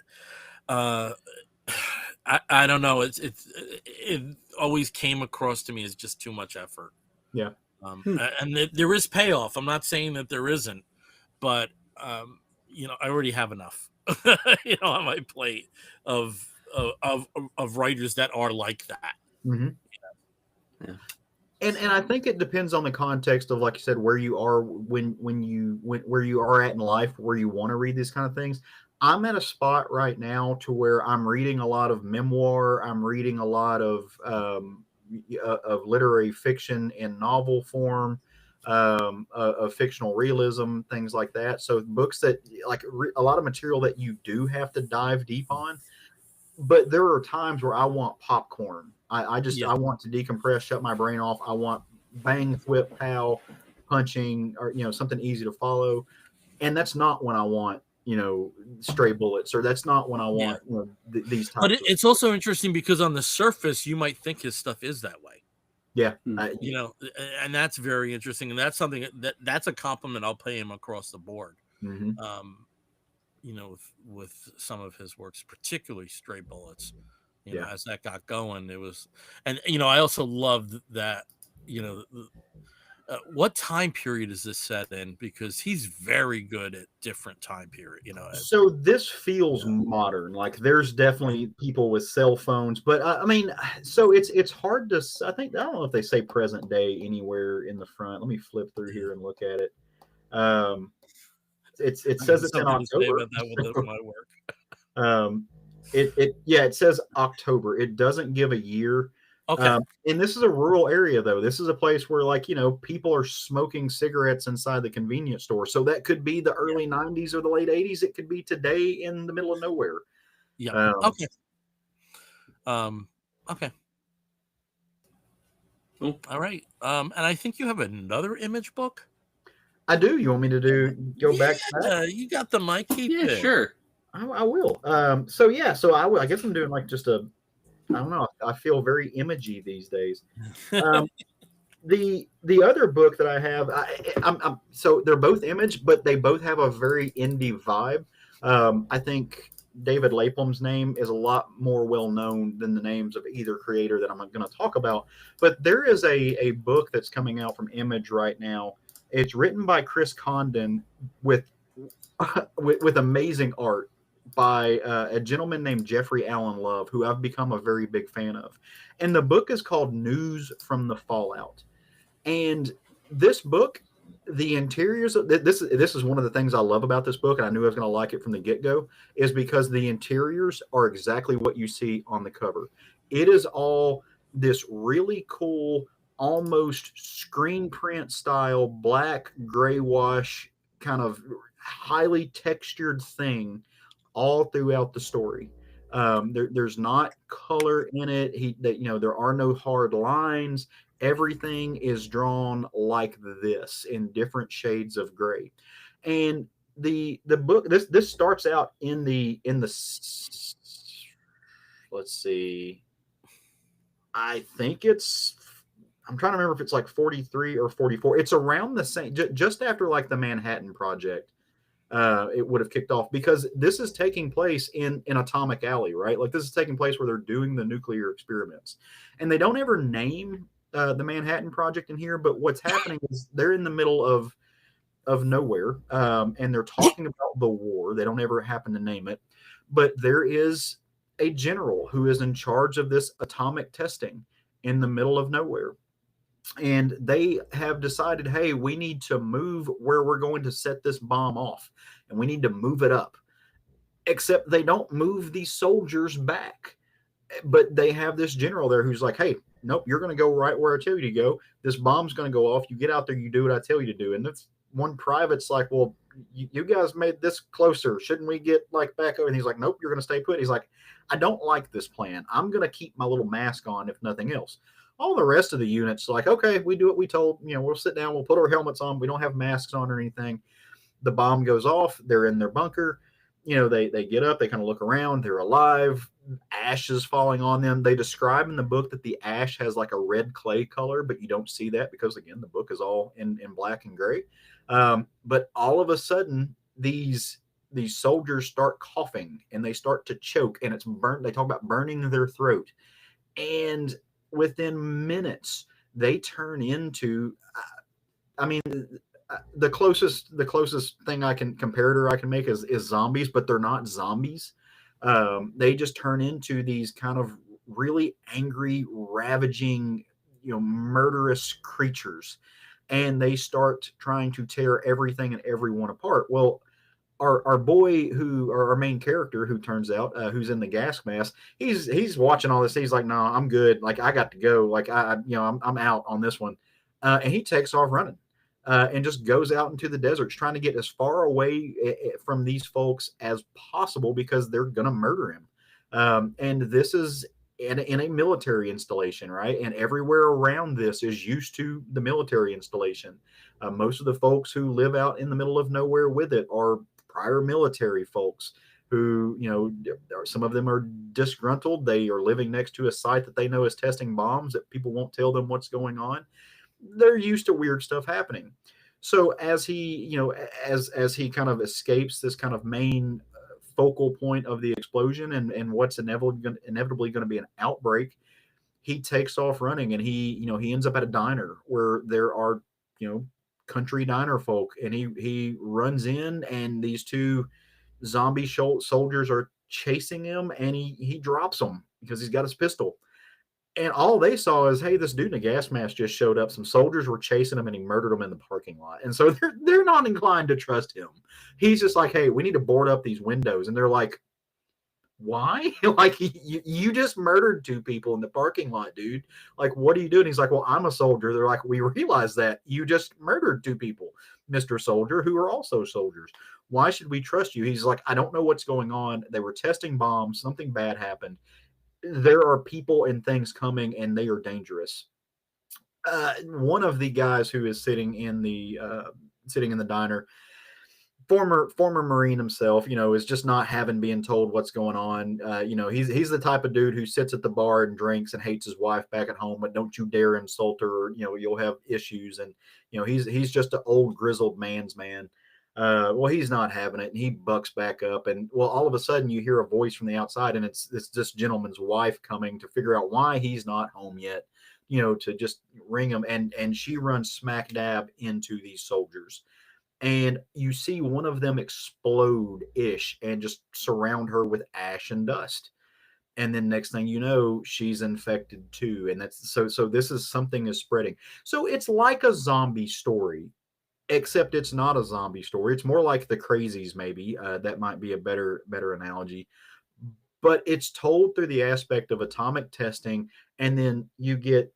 I don't know. It always came across to me as just too much effort. Yeah. And there is payoff. I'm not saying that there isn't, but I already have enough on my plate of writers that are like that. Mm-hmm. Yeah. And I think it depends on the context of, like you said, where you are where you are at in life, where you want to read these kind of things. I'm at a spot right now to where I'm reading a lot of memoir. I'm reading a lot of literary fiction in novel form, of fictional realism, things like that. So books that a lot of material that you do have to dive deep on. But there are times where I want popcorn. I want to decompress, shut my brain off. I want bang, whip, pow, punching, or something easy to follow. And that's not when I want Stray Bullets, or that's not when I want these types. But it's also interesting because on the surface you might think his stuff is that way. Yeah, and that's very interesting, and that's something that's a compliment I'll pay him across the board. Mm-hmm. With some of his works, particularly Stray Bullets, as that got going, it was, and I also loved that, what time period is this set in? Because he's very good at different time period, So this feels modern. Like there's definitely people with cell phones, but I mean, so it's hard to. I don't know if they say present day anywhere in the front. Let me flip through here and look at it. It says it's in October. It says October. It doesn't give a year. Okay. And this is a rural area, though. This is a place where, people are smoking cigarettes inside the convenience store. So that could be the early 90s or the late 80s. It could be today in the middle of nowhere. Yeah. Okay. Okay. Cool. All right. And I think you have another Image book. I do. You want me to go back to that? You got the mic. Keep it. Sure. I will. So I guess I'm doing just a. I don't know. I feel very imagey these days. The other book that I have, so they're both Image, but they both have a very indie vibe. I think David Lapham's name is a lot more well known than the names of either creator that I'm going to talk about. But there is a book that's coming out from Image right now. It's written by Chris Condon with amazing art. by a gentleman named Jeffrey Allen Love, who I've become a very big fan of. And the book is called News from the Fallout. And this book, the interiors of this is one of the things I love about this book, and I knew I was going to like it from the get-go, is because the interiors are exactly what you see on the cover. It is all this really cool, almost screen print style, black gray wash, kind of highly textured thing all throughout the story. There's not color in it. There are no hard lines. Everything is drawn like this in different shades of gray. And the book, this starts out in the let's see, I think I'm trying to remember if it's like 43 or 44. It's around the same, just after like the Manhattan Project. It would have kicked off, because this is taking place in Atomic Alley, right? Like, this is taking place where they're doing the nuclear experiments, and they don't ever name the Manhattan Project in here. But what's happening is they're in the middle of nowhere, and they're talking about the war. They don't ever happen to name it, but there is a general who is in charge of this atomic testing in the middle of nowhere. And they have decided, hey, we need to move where we're going to set this bomb off, and we need to move it up. Except they don't move these soldiers back. But they have this general there who's like, hey, nope, you're going to go right where I tell you to go. This bomb's going to go off. You get out there, you do what I tell you to do. And this one private's like, well, you guys made this closer. Shouldn't we get like back over? And he's like, nope, you're going to stay put. He's like, I don't like this plan. I'm going to keep my little mask on, if nothing else. All the rest of the units like, okay, we do what we told. We'll sit down, we'll put our helmets on. We don't have masks on or anything. The bomb goes off. They're in their bunker. They get up. They kind of look around. They're alive. Ash is falling on them. They describe in the book that the ash has like a red clay color, but you don't see that because, again, the book is all in black and gray. But all of a sudden, these soldiers start coughing and they start to choke, and it's burnt. They talk about burning their throat. And within minutes, they turn into, the closest thing I can comparator I can make is zombies, but they're not zombies. They just turn into these kind of really angry, ravaging, murderous creatures, and they start trying to tear everything and everyone apart. Well, our boy, our main character, who turns out who's in the gas mask, he's watching all this. He's like, no, I'm good. Like, I got to go. Like, I'm out on this one. And he takes off running and just goes out into the deserts, trying to get as far away from these folks as possible, because they're going to murder him. And this is in a military installation, right? And everywhere around this is used to the military installation. Most of the folks who live out in the middle of nowhere with it are prior military folks who, some of them are disgruntled. They are living next to a site that they know is testing bombs, that people won't tell them what's going on. They're used to weird stuff happening. So as he, as he kind of escapes this kind of main focal point of the explosion and what's inevitably going to be an outbreak, he takes off running, and he ends up at a diner where there are, country diner folk, and he runs in, and these two zombie soldiers are chasing him, and he drops them because he's got his pistol. And all they saw is, hey, this dude in a gas mask just showed up. Some soldiers were chasing him, and he murdered them in the parking lot. And so they're not inclined to trust him. He's just like, hey, we need to board up these windows. And they're like, why? Like, you just murdered two people in the parking lot, dude. Like, what are you doing? He's like, well, I'm a soldier. They're like, we realize that you just murdered two people, Mr. Soldier, who are also soldiers. Why should we trust you? He's like, I don't know what's going on. They were testing bombs. Something bad happened. There are people and things coming, and they are dangerous. One of the guys who is sitting in the diner, former Marine himself, is just not being told what's going on. He's the type of dude who sits at the bar and drinks and hates his wife back at home, but don't you dare insult her, or you'll have issues. And he's just an old grizzled man's man. Well, he's not having it, and he bucks back up, and all of a sudden you hear a voice from the outside, and it's this gentleman's wife coming to figure out why he's not home yet, to just ring him, and she runs smack dab into these soldiers. and you see one of them explode ish and just surround her with ash and dust. And then next thing you know, she's infected too. And that's so this is something is spreading. So it's like a zombie story, except it's not a zombie story. It's more like the Crazies, maybe. That might be a better analogy. But it's told through the aspect of atomic testing, and then you get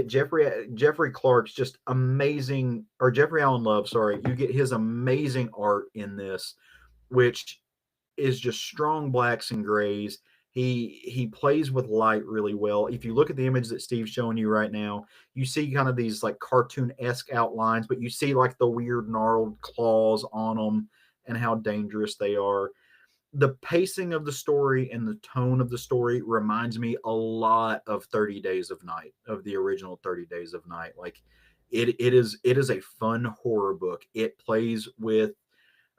Jeffrey Clark's just amazing, or Jeffrey Allen Love, sorry, you get his amazing art in this, which is just strong blacks and grays. He plays with light really well. If you look at the image that Steve's showing you right now, you see kind of these like cartoon-esque outlines, but you see like the weird gnarled claws on them and how dangerous they are. The pacing of the story and the tone of the story reminds me a lot of 30 Days of Night, of the original 30 Days of Night. Like it is a fun horror book. It plays with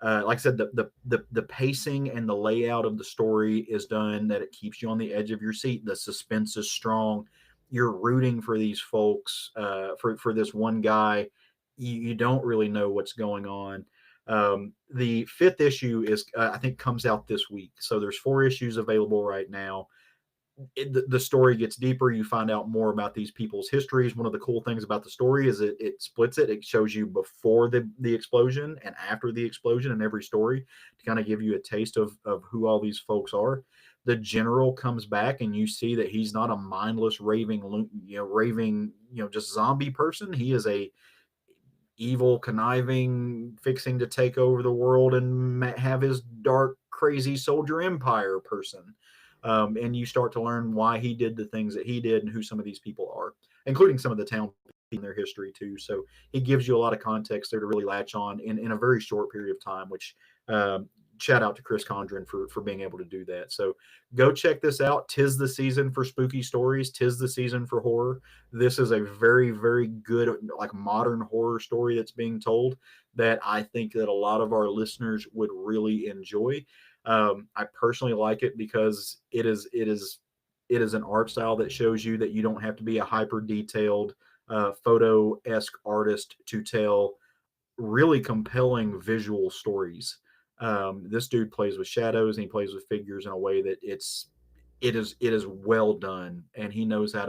like I said, the pacing and the layout of the story is done that it keeps you on the edge of your seat. The suspense is strong. You're rooting for these folks, for this one guy. You don't really know what's going on. The 5th issue is, I think, comes out this week. So there's 4 issues available right now. The story gets deeper. You find out more about these people's histories. One of the cool things about the story is it splits it. It shows you before the explosion and after the explosion in every story to kind of give you a taste of who all these folks are. The general comes back and you see that he's not a mindless raving, just zombie person. He is a evil, conniving, fixing to take over the world and have his dark, crazy soldier empire person. And you start to learn why he did the things that he did and who some of these people are, including some of the town in their history too. So he gives you a lot of context there to really latch on in a very short period of time, which shout out to Chris Condren for being able to do that. So go check this out. 'Tis the season for spooky stories. 'Tis the season for horror. This is a very, very good, like, modern horror story that's being told that I think that a lot of our listeners would really enjoy. I personally like it because it is an art style that shows you that you don't have to be a hyper detailed photo-esque artist to tell really compelling visual stories. This dude plays with shadows and he plays with figures in a way that it is well done, and he knows how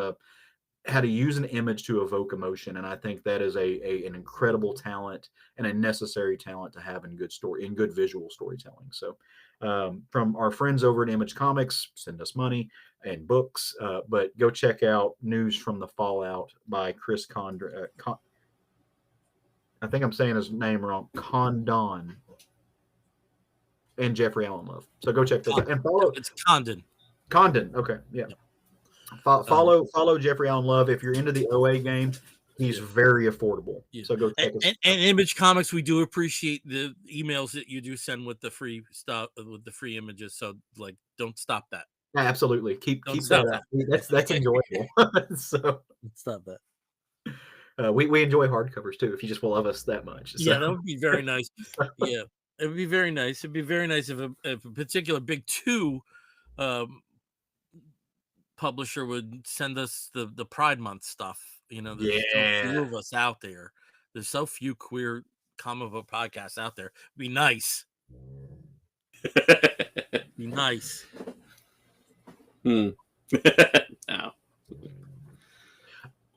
to use an image to evoke emotion. And I think that is an incredible talent and a necessary talent to have in good visual storytelling. So from our friends over at Image Comics, send us money and books, but go check out News from the Fallout by Chris Condon. I think I'm saying his name wrong. Condon. And Jeffrey Allen Love. So go check those out. And follow. It's Condon. Condon. Okay. Yeah. Follow Jeffrey Allen Love. If you're into the OA game, he's very affordable. Yeah. So go check and Image Comics, we do appreciate the emails that you do send with the free stuff, with the free images. So, like, don't stop that. Absolutely. Keep that up. That's enjoyable. So don't stop that. We enjoy hardcovers too, if you just will love us that much. So. Yeah, that would be very nice. Yeah, it would be very nice. It'd be very nice if a particular big 2 publisher would send us the Pride Month stuff. You know, there's so few of us out there. There's so few queer comic book podcasts out there. It'd be nice. Be nice. No.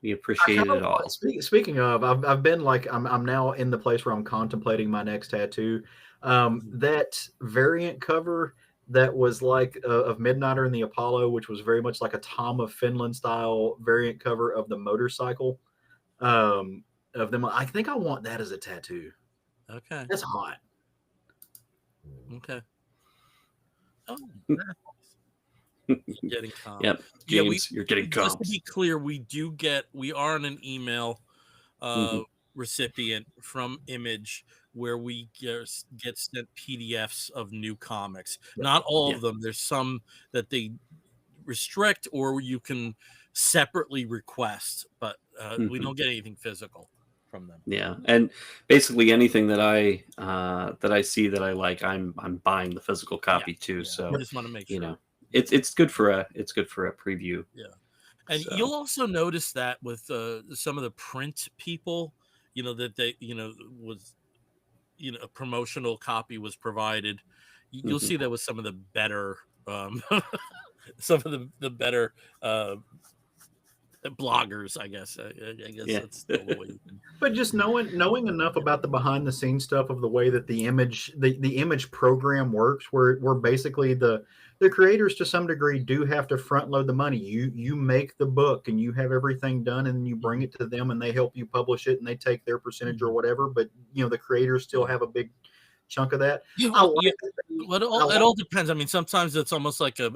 We appreciate it all. Speaking of, I've been like, I'm now in the place where I'm contemplating my next tattoo. That variant cover that was like of Midnighter and the Apollo, which was very much like a Tom of Finland style variant cover of the motorcycle of them. I think I want that as a tattoo. Okay, that's hot. Okay. Oh, you're getting calm. Yep. James, you're getting calm. Just to be clear, we are on an email recipient from Image where we get sent PDFs of new comics. Not all of them. There's some that they restrict or you can separately request, but we don't get anything physical from them. Yeah, and basically anything that I see that I like, I'm buying the physical copy too. Yeah. So I just want to make sure. It's good for a preview. Yeah, and you'll also notice that with some of the print people, that they was a promotional copy was provided. You'll see that with some of the better some of the better bloggers, I guess. I guess that's still the way you can. But just knowing enough about the behind the scenes stuff of the way that the image program works, where basically the creators to some degree do have to front load the money. You make the book and you have everything done, and you bring it to them and they help you publish it and they take their percentage or whatever. But the creators still have a big chunk of that. It all depends. I mean, sometimes it's almost like a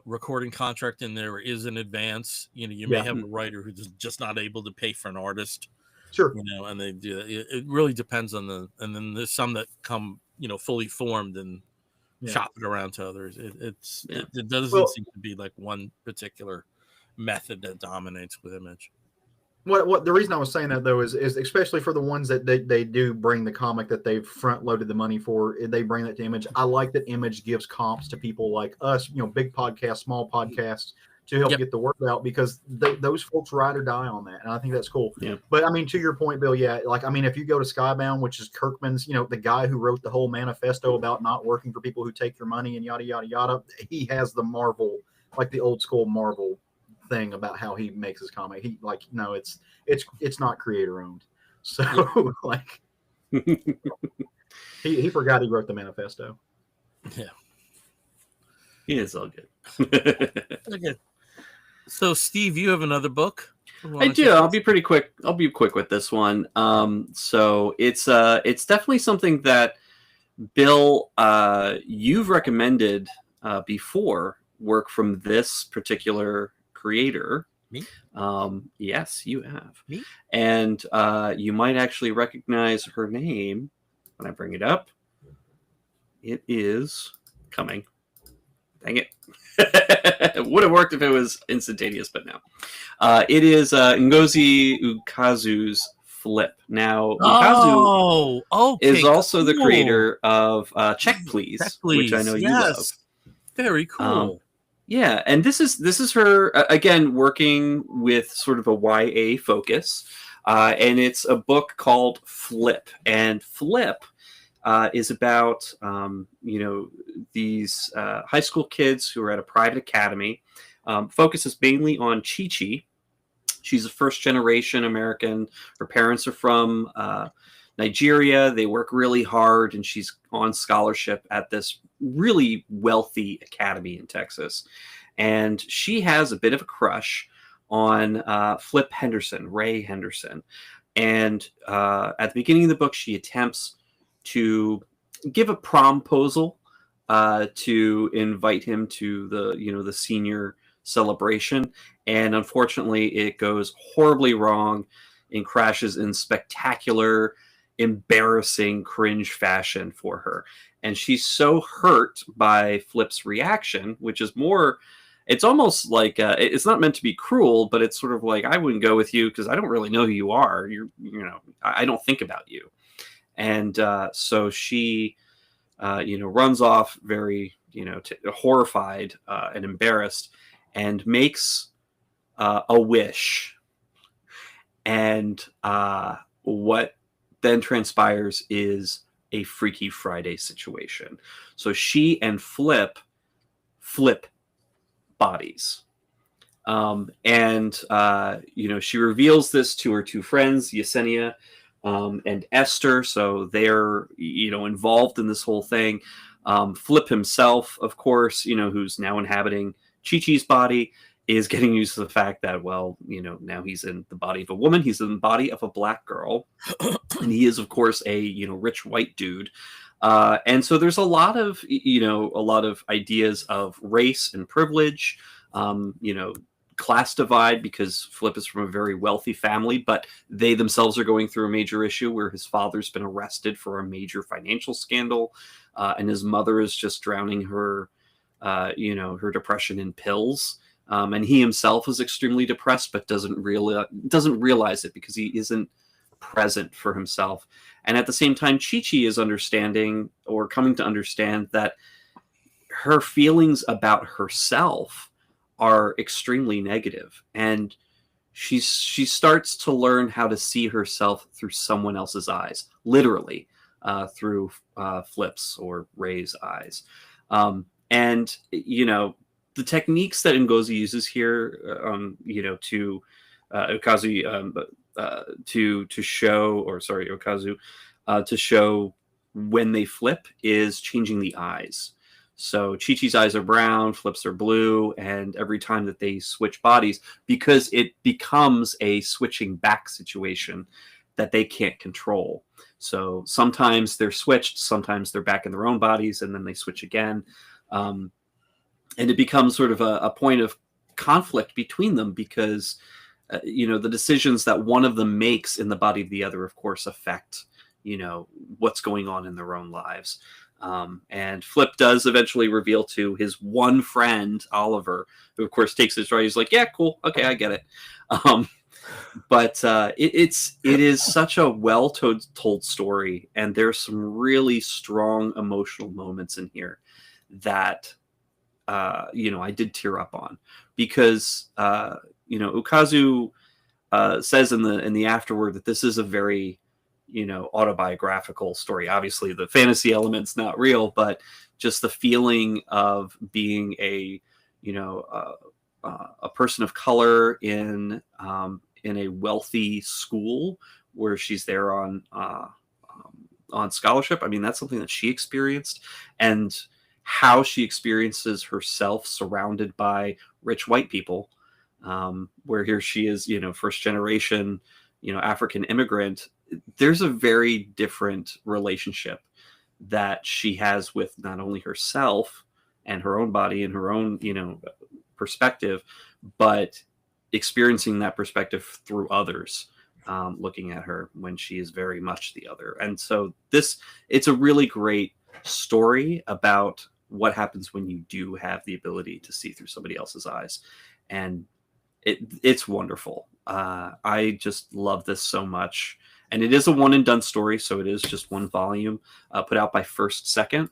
recording contract, and there is an advance. You may have a writer who's just not able to pay for an artist. Sure. And they do that. It really depends on and then there's some that come, fully formed and shop it around to others. It doesn't seem to be like one particular method that dominates with Image. What the reason I was saying that though is especially for the ones that they do bring the comic that they've front loaded the money for, they bring that to Image. I like that Image gives comps to people like us, big podcasts, small podcasts, to help get the word out, because those folks ride or die on that, and I think that's cool. Yeah. But I mean, to your point, Bill, if you go to Skybound, which is Kirkman's, the guy who wrote the whole manifesto about not working for people who take your money and yada yada yada, he has the Marvel, like the old school Marvel thing about how he makes his comic. It's not creator owned, so he forgot he wrote the manifesto. Yeah, it's all good. Okay. So Steve, you have another book? I do. I'll be pretty quick. I'll be quick with this one. So it's definitely something that Bill, you've recommended before, work from this particular creator. Me? Yes, you have. Me? And you might actually recognize her name when I bring it up. It is coming. Dang it. It would have worked if it was instantaneous, but no. It is Ngozi Ukazu's Flip. Now, Ukazu is also the creator of Check Please, which I know you love. Very cool. Yeah, and this is her again working with sort of a YA focus, and it's a book called Flip. And Flip is about these high school kids who are at a private academy. Focuses mainly on Chi-Chi. She's a first generation American. Her parents are from Nigeria. They work really hard, and she's on scholarship at this really wealthy academy in Texas. And she has a bit of a crush on Flip Henderson, Ray Henderson. And at the beginning of the book, she attempts to give a promposal to invite him to the senior celebration. And unfortunately, it goes horribly wrong and crashes in spectacular, embarrassing, cringe fashion for her. And she's so hurt by Flip's reaction, which is more, it's almost like, it's not meant to be cruel, but it's sort of like, I wouldn't go with you because I don't really know who you are. I don't think about you. And so she, runs off very, horrified and embarrassed, and makes a wish. And what then transpires is a Freaky Friday situation. So she and Flip bodies. She reveals this to her two friends, Yesenia and Esther. So they're, involved in this whole thing. Flip himself, of course, who's now inhabiting Chi-Chi's body, is getting used to the fact that, now he's in the body of a woman. He's in the body of a black girl. And he is, of course, a, rich white dude. And so there's a lot of ideas of race and privilege, class divide, because Flip is from a very wealthy family, but they themselves are going through a major issue where his father's been arrested for a major financial scandal. And his mother is just drowning her, her depression in pills. And he himself is extremely depressed, but doesn't realize it because he isn't present for himself. And at the same time, Chi-Chi is understanding, or coming to understand, that her feelings about herself are extremely negative, and she starts to learn how to see herself through someone else's eyes, literally, through Flip's or Ray's eyes. And the techniques that Ngozi uses here, to Okazu, to show, or sorry, Okazu, to show when they flip is changing the eyes. So Chi-Chi's eyes are brown, Flip's are blue, and every time that they switch bodies, because it becomes a switching back situation that they can't control. So sometimes they're switched, sometimes they're back in their own bodies, and then they switch again. And it becomes sort of a point of conflict between them because, the decisions that one of them makes in the body of the other, of course, affect, what's going on in their own lives. And Flip does eventually reveal to his one friend, Oliver, who of course takes his right. He's like, yeah, cool. Okay, I get it. But it is such a well-told story. And there's some really strong emotional moments in here that, I did tear up on because, Ukazu says in the afterword that this is a very, autobiographical story. Obviously the fantasy element's not real, but just the feeling of being a person of color in a wealthy school where she's there on scholarship. I mean, that's something that she experienced, and how she experiences herself surrounded by rich white people, where here she is, first generation, African immigrant. There's a very different relationship that she has with not only herself and her own body and her own, perspective, but experiencing that perspective through others, looking at her when she is very much the other. And so it's a really great story about what happens when you do have the ability to see through somebody else's eyes. And it's wonderful. I just love this so much. And it is a one and done story, so it is just one volume, put out by First Second.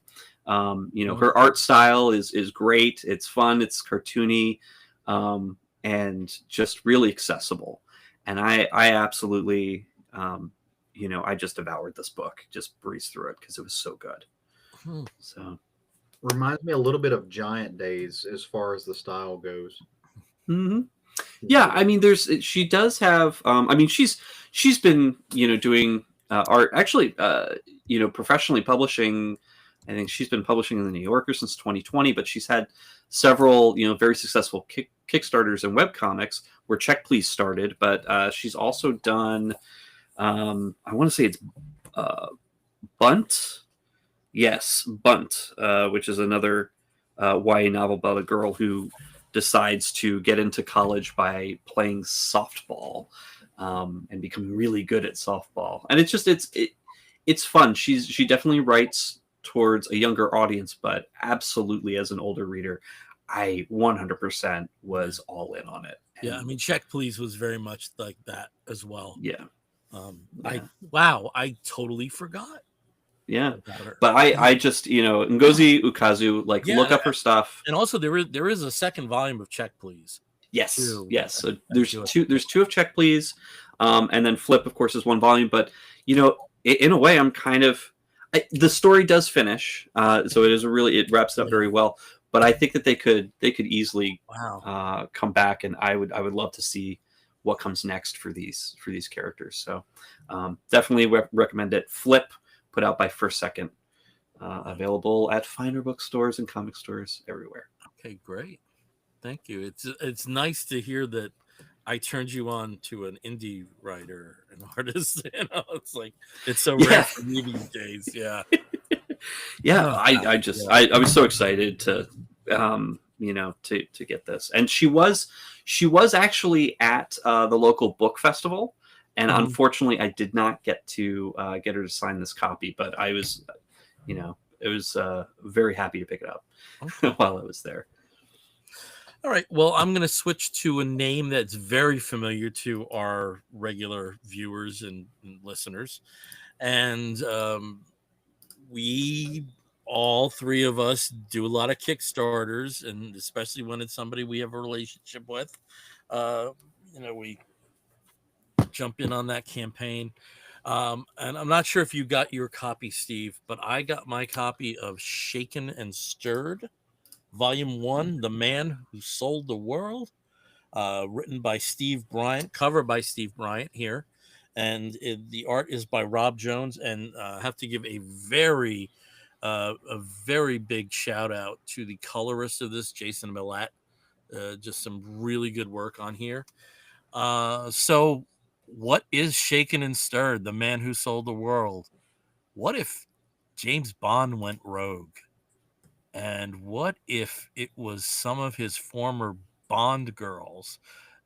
Her art style is great. It's fun. It's cartoony, and just really accessible. And I absolutely, I just devoured this book, just breezed through it because it was so good. So reminds me a little bit of Giant Days as far as the style goes. Mm-hmm. Yeah, I mean, she does have. I mean, she's been doing art, actually, professionally publishing. I think she's been publishing in the New Yorker since 2020, but she's had several very successful Kickstarters and webcomics where Check Please started. But she's also done. I want to say it's Bunt. Yes, Bunt, which is another YA novel about a girl who decides to get into college by playing softball, and becoming really good at softball. And it's fun. She definitely writes towards a younger audience, but absolutely as an older reader, I 100% was all in on it. And yeah, I mean, Check Please was very much like that as well. Yeah. I totally forgot. Yeah, but I just Ngozi Ukazu, look up her stuff. And also there is a second volume of Check Please. Yes, yes. So there's two of Check Please, and then Flip, of course, is one volume. But in a way, I'm kind of the story does finish, so it wraps up very well. But I think that they could easily come back, and I would love to see what comes next for these characters. So definitely recommend it. Flip, put out by First Second, available at finer bookstores and comic stores everywhere. Okay, great. Thank you. It's nice to hear that I turned you on to an indie writer, an artist. It's so rare for me these days. Yeah. Yeah, I was so excited to to get this. And she was actually at the local book festival. And unfortunately, I did not get to get her to sign this copy, but I was, very happy to pick it up while I was there. All right. Well, I'm going to switch to a name that's very familiar to our regular viewers and listeners. And we, all three of us, do a lot of Kickstarters, and especially when it's somebody we have a relationship with. jump in on that campaign. And I'm not sure if you got your copy, Steve, but I got my copy of Shaken and Stirred, Volume 1, The Man Who Sold the World, written by Steve Bryant, cover by Steve Bryant here. And the art is by Rob Jones. And I have to give a very big shout out to the colorist of this, Jason Millett. Just some really good work on here. So what is Shaken and Stirred, The Man Who Sold the World? What if James Bond went rogue? And what if it was some of his former Bond girls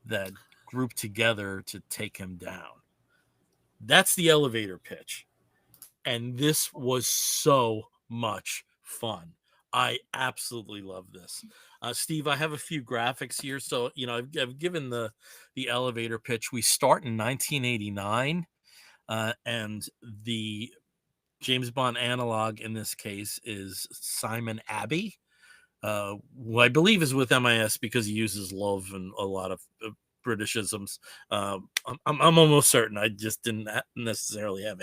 that grouped together to take him down? That's the elevator pitch. And this was so much fun. I absolutely love this. Steve, I have a few graphics here. So, I've given the elevator pitch. We start in 1989, and the James Bond analog in this case is Simon Abbey, who I believe is with MIS because he uses love and a lot of Britishisms. I'm almost certain. I just didn't necessarily have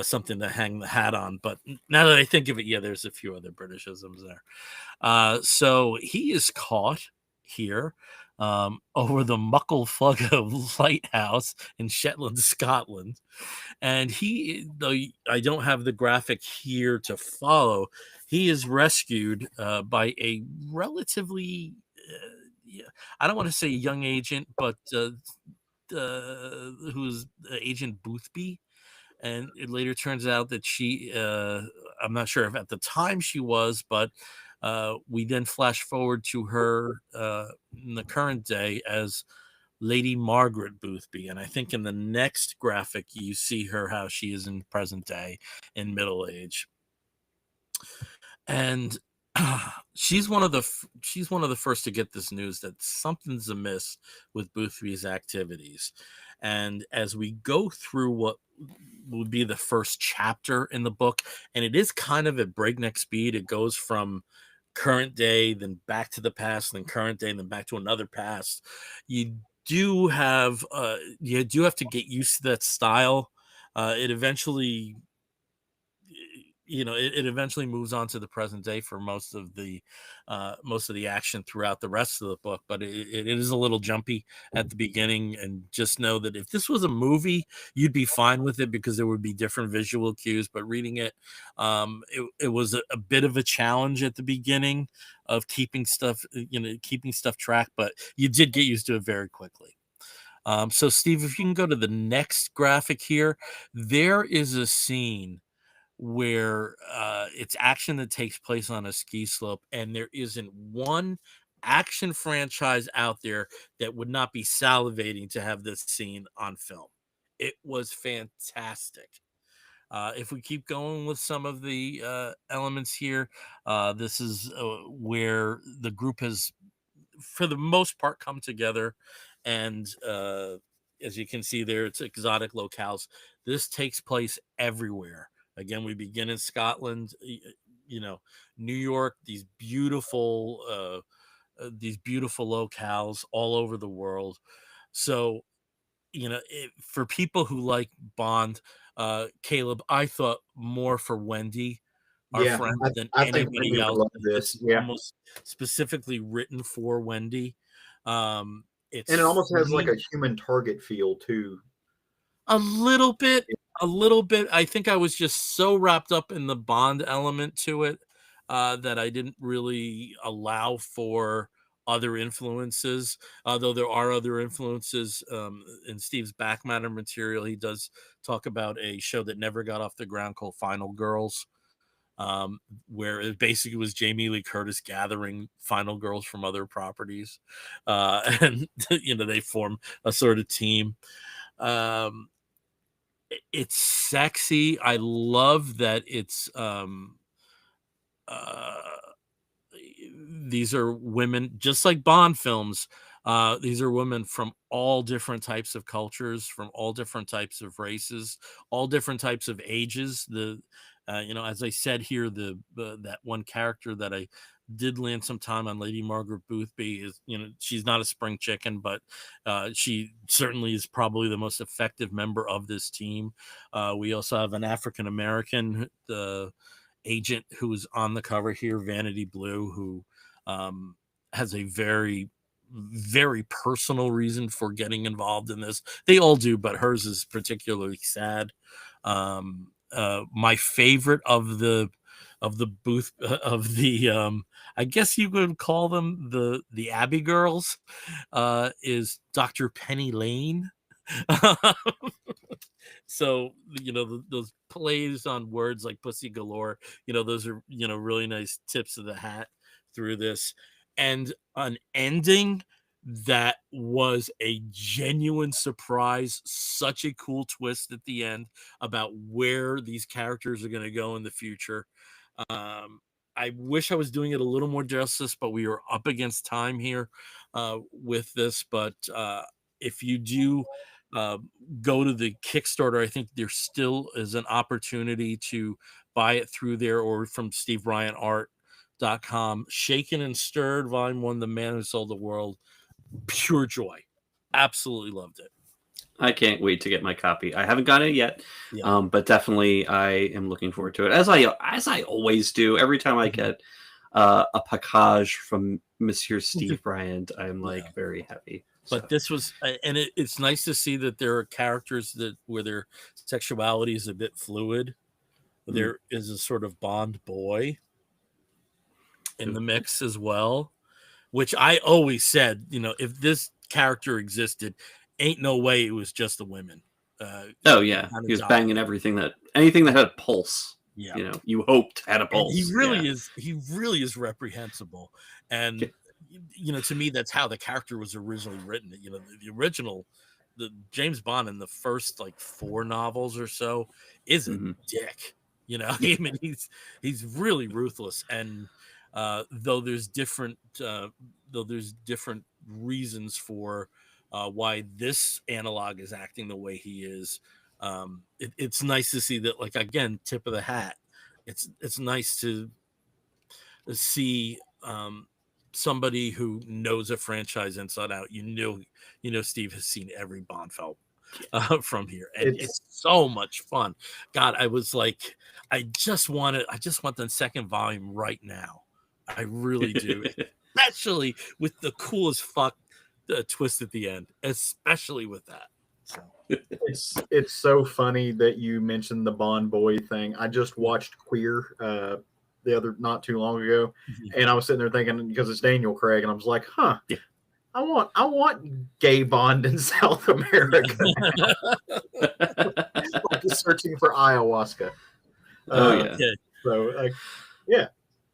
something to hang the hat on. But now that I think of it, yeah, there's a few other Britishisms there. So he is caught here over the Mucklefugga Lighthouse in Shetland, Scotland. And though I don't have the graphic here to follow, he is rescued by a relatively, I don't want to say young agent, but who's Agent Boothby. And it later turns out that she, I'm not sure if at the time she was, but we then flash forward to her in the current day as Lady Margaret Boothby. And I think in the next graphic, you see her how she is in present day in middle age. And she's one of the first to get this news that something's amiss with Boothby's activities. And as we go through what would be the first chapter in the book, and it is kind of at breakneck speed, it goes from current day, then back to the past, then current day, and then back to another past. You do have to get used to that style. It eventually it eventually moves on to the present day for most of the action throughout the rest of the book, but it is a little jumpy at the beginning. And just know that if this was a movie, you'd be fine with it because there would be different visual cues, but reading it, it was a bit of a challenge at the beginning of keeping stuff track, but you did get used to it very quickly. So Steve, if you can go to the next graphic here, there is a scene where it's action that takes place on a ski slope, and there isn't one action franchise out there that would not be salivating to have this scene on film. It was fantastic. If we keep going with some of the elements here, this is where the group has, for the most part, come together. And as you can see there, it's exotic locales. This takes place everywhere. Again, we begin in Scotland, New York, these beautiful locales all over the world. So, for people who like Bond, Caleb, I thought more for Wendy, our friend, than I think anybody Wendy would else. love this. It's Yeah, almost specifically written for Wendy. It's and it almost has like a strange. human target feel too. A little bit. I think I was just so wrapped up in the Bond element to it that I didn't really allow for other influences. Though there are other influences in Steve's back matter material. He does talk about a show that never got off the ground called Final Girls, where it basically was Jamie Lee Curtis gathering final girls from other properties, and they form a sort of team. It's sexy. I love that it's uh these are women just like Bond films. These are women from all different types of cultures, from all different types of races, all different types of ages. As I said here, that one character that I did land some time on Lady Margaret Boothby. Is, you know, she's not a spring chicken, but she certainly is probably the most effective member of this team. We also have an African American agent who is on the cover here, Vanity Blue, who has a very, very personal reason for getting involved in this. They all do, but hers is particularly sad. My favorite of the booth of the I guess you could call them the Abbey girls is Dr. Penny Lane. So, you know, those plays on words like pussy galore, you know, those are, you know, really nice tips of the hat through this. And an ending that was a genuine surprise, such a cool twist at the end about where these characters are going to go in the future. I wish I was doing it a little more justice, but we are up against time here with this. But if you do go to the Kickstarter, I think there still is an opportunity to buy it through there or from SteveBryantArt.com. Shaken and Stirred, Volume 1, The Man Who Sold the World. Pure joy. Absolutely loved it. I can't wait to get my copy. I haven't got it yet, but definitely I am looking forward to it, as I always do. Every time I get a package from Monsieur Steve Bryant, I'm like very happy. But this was, and it's nice to see that there are characters where their sexuality is a bit fluid. There is a sort of Bond boy in the mix as well, which I always said, you know, if this character existed, ain't no way it was just the women. Oh yeah, he was banging anything that had a pulse. Yeah, you know, you hoped had a pulse. And he really is. He really is reprehensible, and you know, to me, that's how the character was originally written. You know, the original, the James Bond in the first like 4 novels or so is a dick. You know, I mean, he's really ruthless, and though there's different reasons for why this analog is acting the way he is. It's nice to see that, like, again, tip of the hat. It's nice to see somebody who knows a franchise inside out. You know, Steve has seen every Bond film from here, and it's so much fun. God, I was like, I just want the second volume right now. I really do, especially with the coolest fuck twist at the end, especially with that. So it's so funny that you mentioned the Bond boy thing. I just watched Queer not too long ago, and I was sitting there thinking, because it's Daniel Craig, and I was like, I want gay Bond in South America. Like searching for ayahuasca. So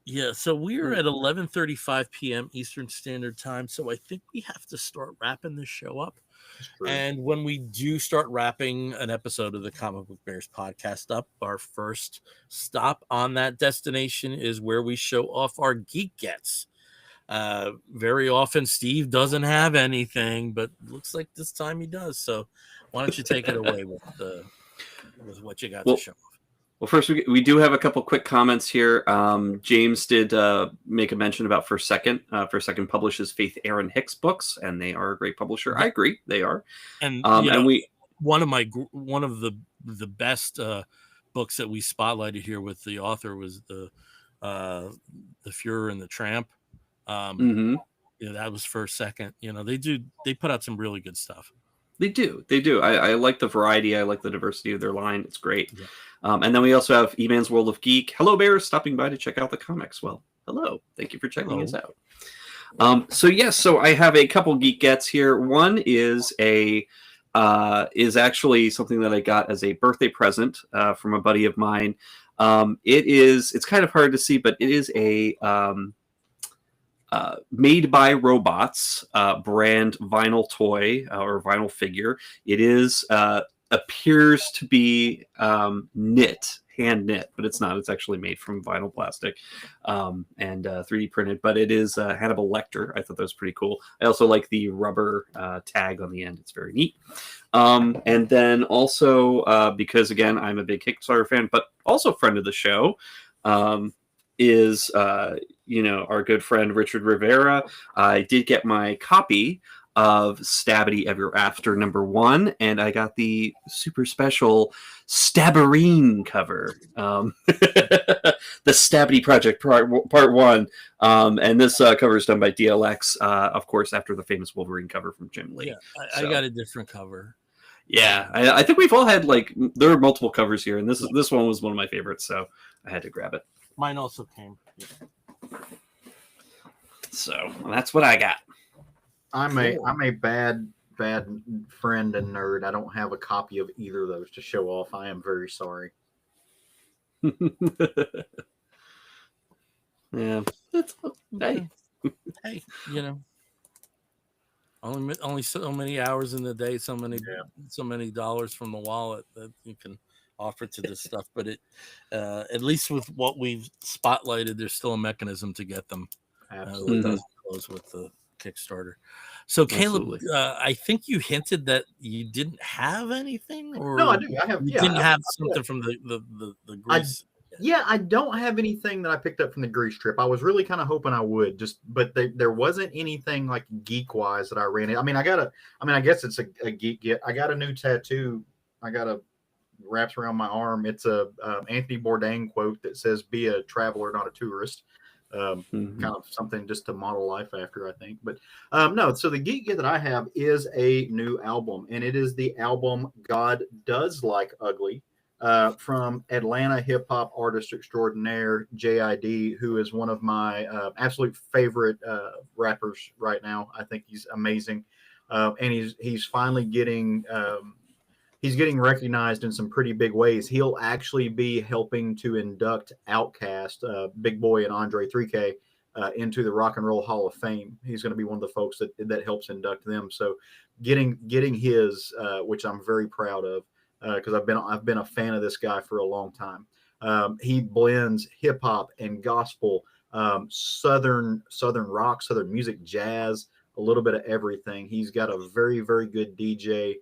yeah, so we're at 11:35 p.m. Eastern Standard Time, so I think we have to start wrapping this show up. And when we do start wrapping an episode of the Comic Book Bears podcast up, our first stop on that destination is where we show off our Geek Gets. Very often Steve doesn't have anything, but looks like this time he does. So why don't you take it away with what you got to show off? Well, first, we do have a couple quick comments here. James did make a mention about First Second. First Second publishes Faith Aaron Hicks books, and they are a great publisher. I agree, they are. And one of the best books that we spotlighted here with the author was the Fuhrer and the Tramp. You know, that was First Second. You know, they put out some really good stuff. They do. I like the variety. I like the diversity of their line. It's great. Yeah. And then we also have E-Man's World of Geek. Hello, Bears, stopping by to check out the comics. Well, hello. Thank you for checking us out. So I have a couple Geek Gets here. One is actually something that I got as a birthday present from a buddy of mine. It's kind of hard to see, but it is a Made by Robots brand vinyl toy or vinyl figure. It is appears to be hand knit, but it's not. It's actually made from vinyl plastic and 3D printed. But it is Hannibal Lecter. I thought that was pretty cool. I also like the rubber tag on the end. It's very neat. And then also because again I'm a big Kickstarter fan, but also friend of the show. is, our good friend Richard Rivera. I did get my copy of Stabity Ever After #1, and I got the super special Stabberine cover, the Stabity Project Part 1, and this cover is done by DLX, of course, after the famous Wolverine cover from Jim Lee. Yeah, I got a different cover. Yeah, I think we've all had, like, there are multiple covers here, and this one was one of my favorites, so I had to grab it. Mine also came. Yeah. So that's what I got. I'm a bad friend and nerd. I don't have a copy of either of those to show off. I am very sorry. Yeah, hey, only so many hours in the day, so many dollars from the wallet that you can offer to this stuff. But it, at least with what we've spotlighted, there's still a mechanism to get them. Absolutely. It doesn't close with the Kickstarter. So Caleb, I think you hinted that you didn't have anything, or no, I do. I have. You didn't have something from the Greece. I don't have anything that I picked up from the Greece trip. I was really kind of hoping I would, but there wasn't anything like geek wise that I ran in. I guess it's a geek get. I got a new tattoo. I got a wraps around my arm. It's a Anthony Bourdain quote that says, "Be a traveler, not a tourist." Kind of something just to model life after, I think. But no, so the geek get that I have is a new album, and it is the album God Does Like Ugly, from Atlanta hip hop artist extraordinaire JID, who is one of my absolute favorite rappers right now. I think he's amazing, and he's finally getting recognized in some pretty big ways. He'll actually be helping to induct Outkast, Big Boy and Andre 3K, into the Rock and Roll Hall of Fame. He's going to be one of the folks that helps induct them. So getting his, which I'm very proud of, because I've been a fan of this guy for a long time. He blends hip hop and gospel, southern rock, southern music, jazz, a little bit of everything. He's got a very, very good DJ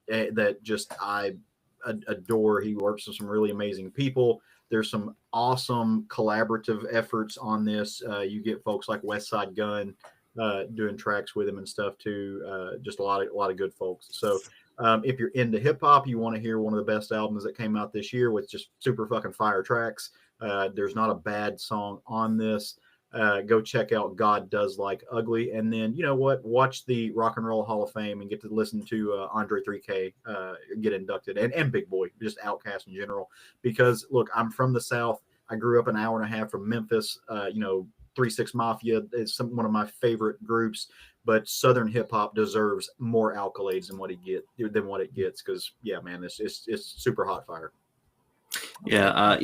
that just I adore. He works with some really amazing people. There's some awesome collaborative efforts on this. You get folks like West Side Gun doing tracks with him and stuff too. Just a lot of good folks. So if you're into hip hop, you want to hear one of the best albums that came out this year with just super fucking fire tracks. There's not a bad song on this. Go check out God Does Like Ugly, and then watch the Rock and Roll Hall of Fame and get to listen to Andre 3K get inducted, and Big Boy, just Outkast in general. Because look, I'm from the South. I grew up an hour and a half from Memphis. 3-6 Mafia is one of my favorite groups, but Southern hip hop deserves more accolades than what it gets. Because yeah, man, it's super hot fire. Yeah,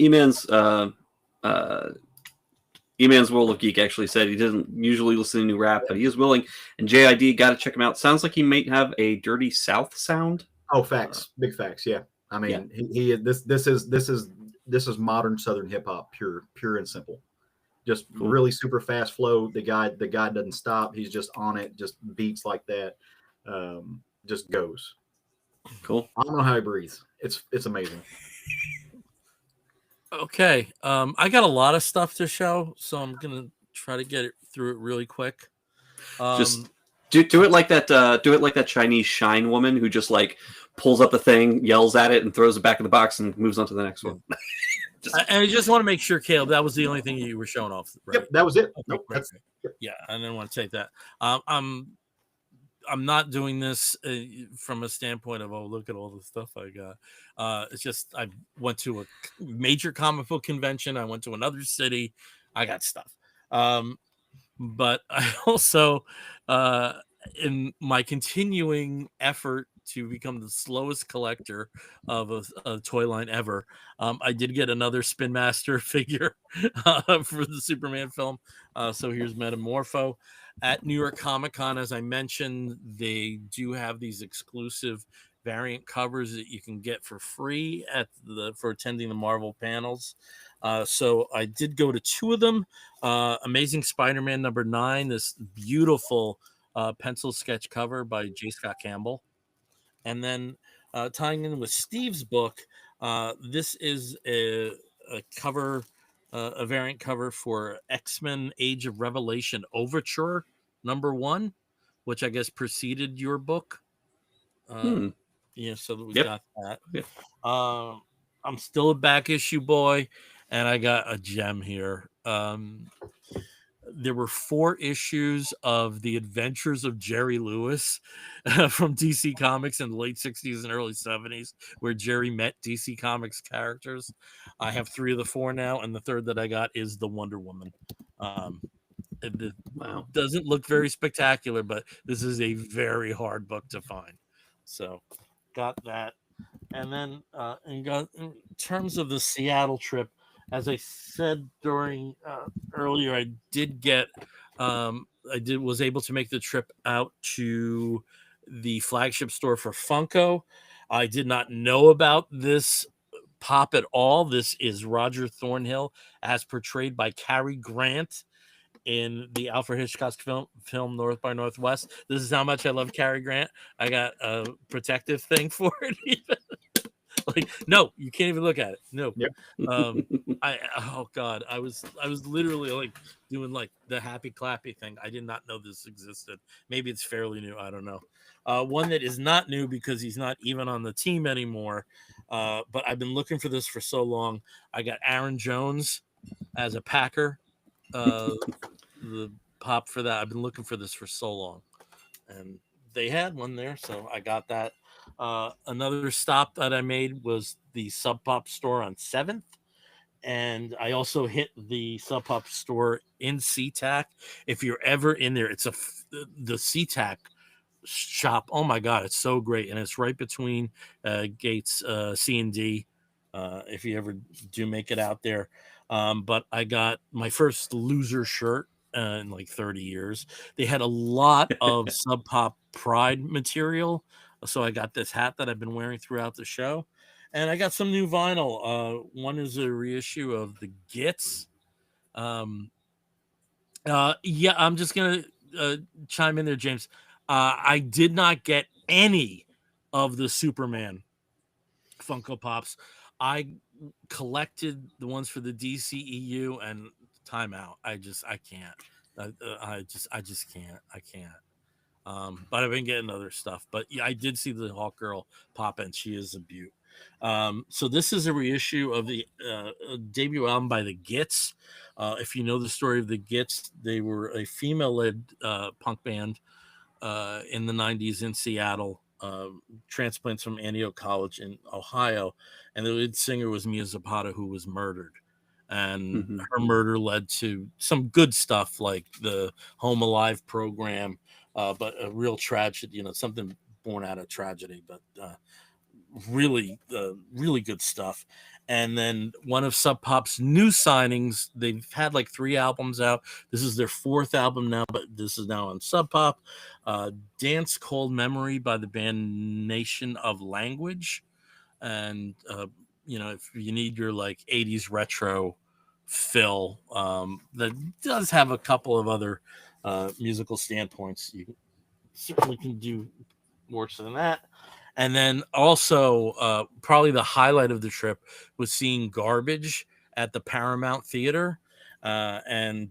E-Man's World of Geek actually said he doesn't usually listen to new rap, but he is willing. And JID, got to check him out. Sounds like he might have a Dirty South sound. Oh, facts, big facts. Yeah, I mean, yeah. This is modern Southern hip hop, pure and simple. Just really super fast flow. The guy doesn't stop. He's just on it. Just beats like that. Just goes. Cool. I don't know how he breathes. It's amazing. Okay, I got a lot of stuff to show, so I'm gonna try to get through it really quick. Just do it like that. Do it like that Chinese shine woman who just like pulls up the thing, yells at it, and throws it back in the box and moves on to the next one. And I just want to make sure, Caleb, that was the only thing you were showing off, right? Yep, that was it. Okay, nope, right. Yep. Yeah, I didn't want to take that. I'm not doing this from a standpoint of, oh, look at all the stuff I got. It's just I went to a major comic book convention. I went to another city. I got stuff. But I also, in my continuing effort to become the slowest collector of a toy line ever, I did get another Spin Master figure for the Superman film. So here's Metamorpho. At New York Comic Con, as I mentioned, they do have these exclusive variant covers that you can get for free for attending the Marvel panels. So I did go to two of them. Amazing Spider-Man #9, this beautiful pencil sketch cover by J. Scott Campbell. And then tying in with Steve's book, this is a cover a variant cover for X-Men Age of Revelation Overture #1, which I guess preceded your book. Yeah, so we got that. Yep. I'm still a back issue boy, and I got a gem here. There were 4 issues of The Adventures of Jerry Lewis from DC Comics in the late 60s and early 70s, where Jerry met DC Comics characters. I have 3 of the 4 now, and the third that I got is the Wonder Woman. It Wow. doesn't look very spectacular, but this is a very hard book to find. So, got that. And then in terms of the Seattle trip, as I said during earlier, I did get was able to make the trip out to the flagship store for Funko. I did not know about this pop at all. This is Roger Thornhill as portrayed by Cary Grant in the Alfred Hitchcock film North by Northwest. This is how much I love Cary Grant. I got a protective thing for it even. Like, no, you can't even look at it. No. Yep. Oh god, I was literally like doing like the happy clappy thing. I did not know this existed. Maybe it's fairly new. I don't know. One that is not new because he's not even on the team anymore. But I've been looking for this for so long. I got Aaron Jones as a Packer. The pop for that. I've been looking for this for so long, and they had one there, so I got that. Another stop that I made was the Sub Pop store on 7th, and I also hit the Sub Pop store in SeaTac. If you're ever in there, it's the SeaTac shop. Oh my god, it's so great, and it's right between gates C and D. If you ever do make it out there. But I got my first loser shirt in like 30 years. They had a lot of Sub Pop Pride material. So I got this hat that I've been wearing throughout the show. And I got some new vinyl. One is a reissue of the Gets. Yeah, I'm just going to chime in there, James. I did not get any of the Superman Funko Pops. I collected the ones for the DCEU and timeout. I can't. I just can't. I can't. But I've been getting other stuff. But yeah, I did see the Hawk Girl pop, and she is a beaut. So this is a reissue of the debut album by the Gets. If you know the story of the Gets, they were a female-led punk band in the 90s in Seattle. Transplants from Antioch College in Ohio, and the lead singer was Mia Zapata, who was murdered. And her murder led to some good stuff like the Home Alive program, but a real tragedy, something born out of tragedy, but really good stuff. And then one of Sub Pop's new signings, they've had like 3 albums out. This is their 4th album now, but this is now on Sub Pop. Dance Cold Memory by the band Nation of Language. And, if you need your like 80s retro fill, that does have a couple of other musical standpoints. You certainly can do worse than that. And then also, probably the highlight of the trip was seeing Garbage at the Paramount Theater. And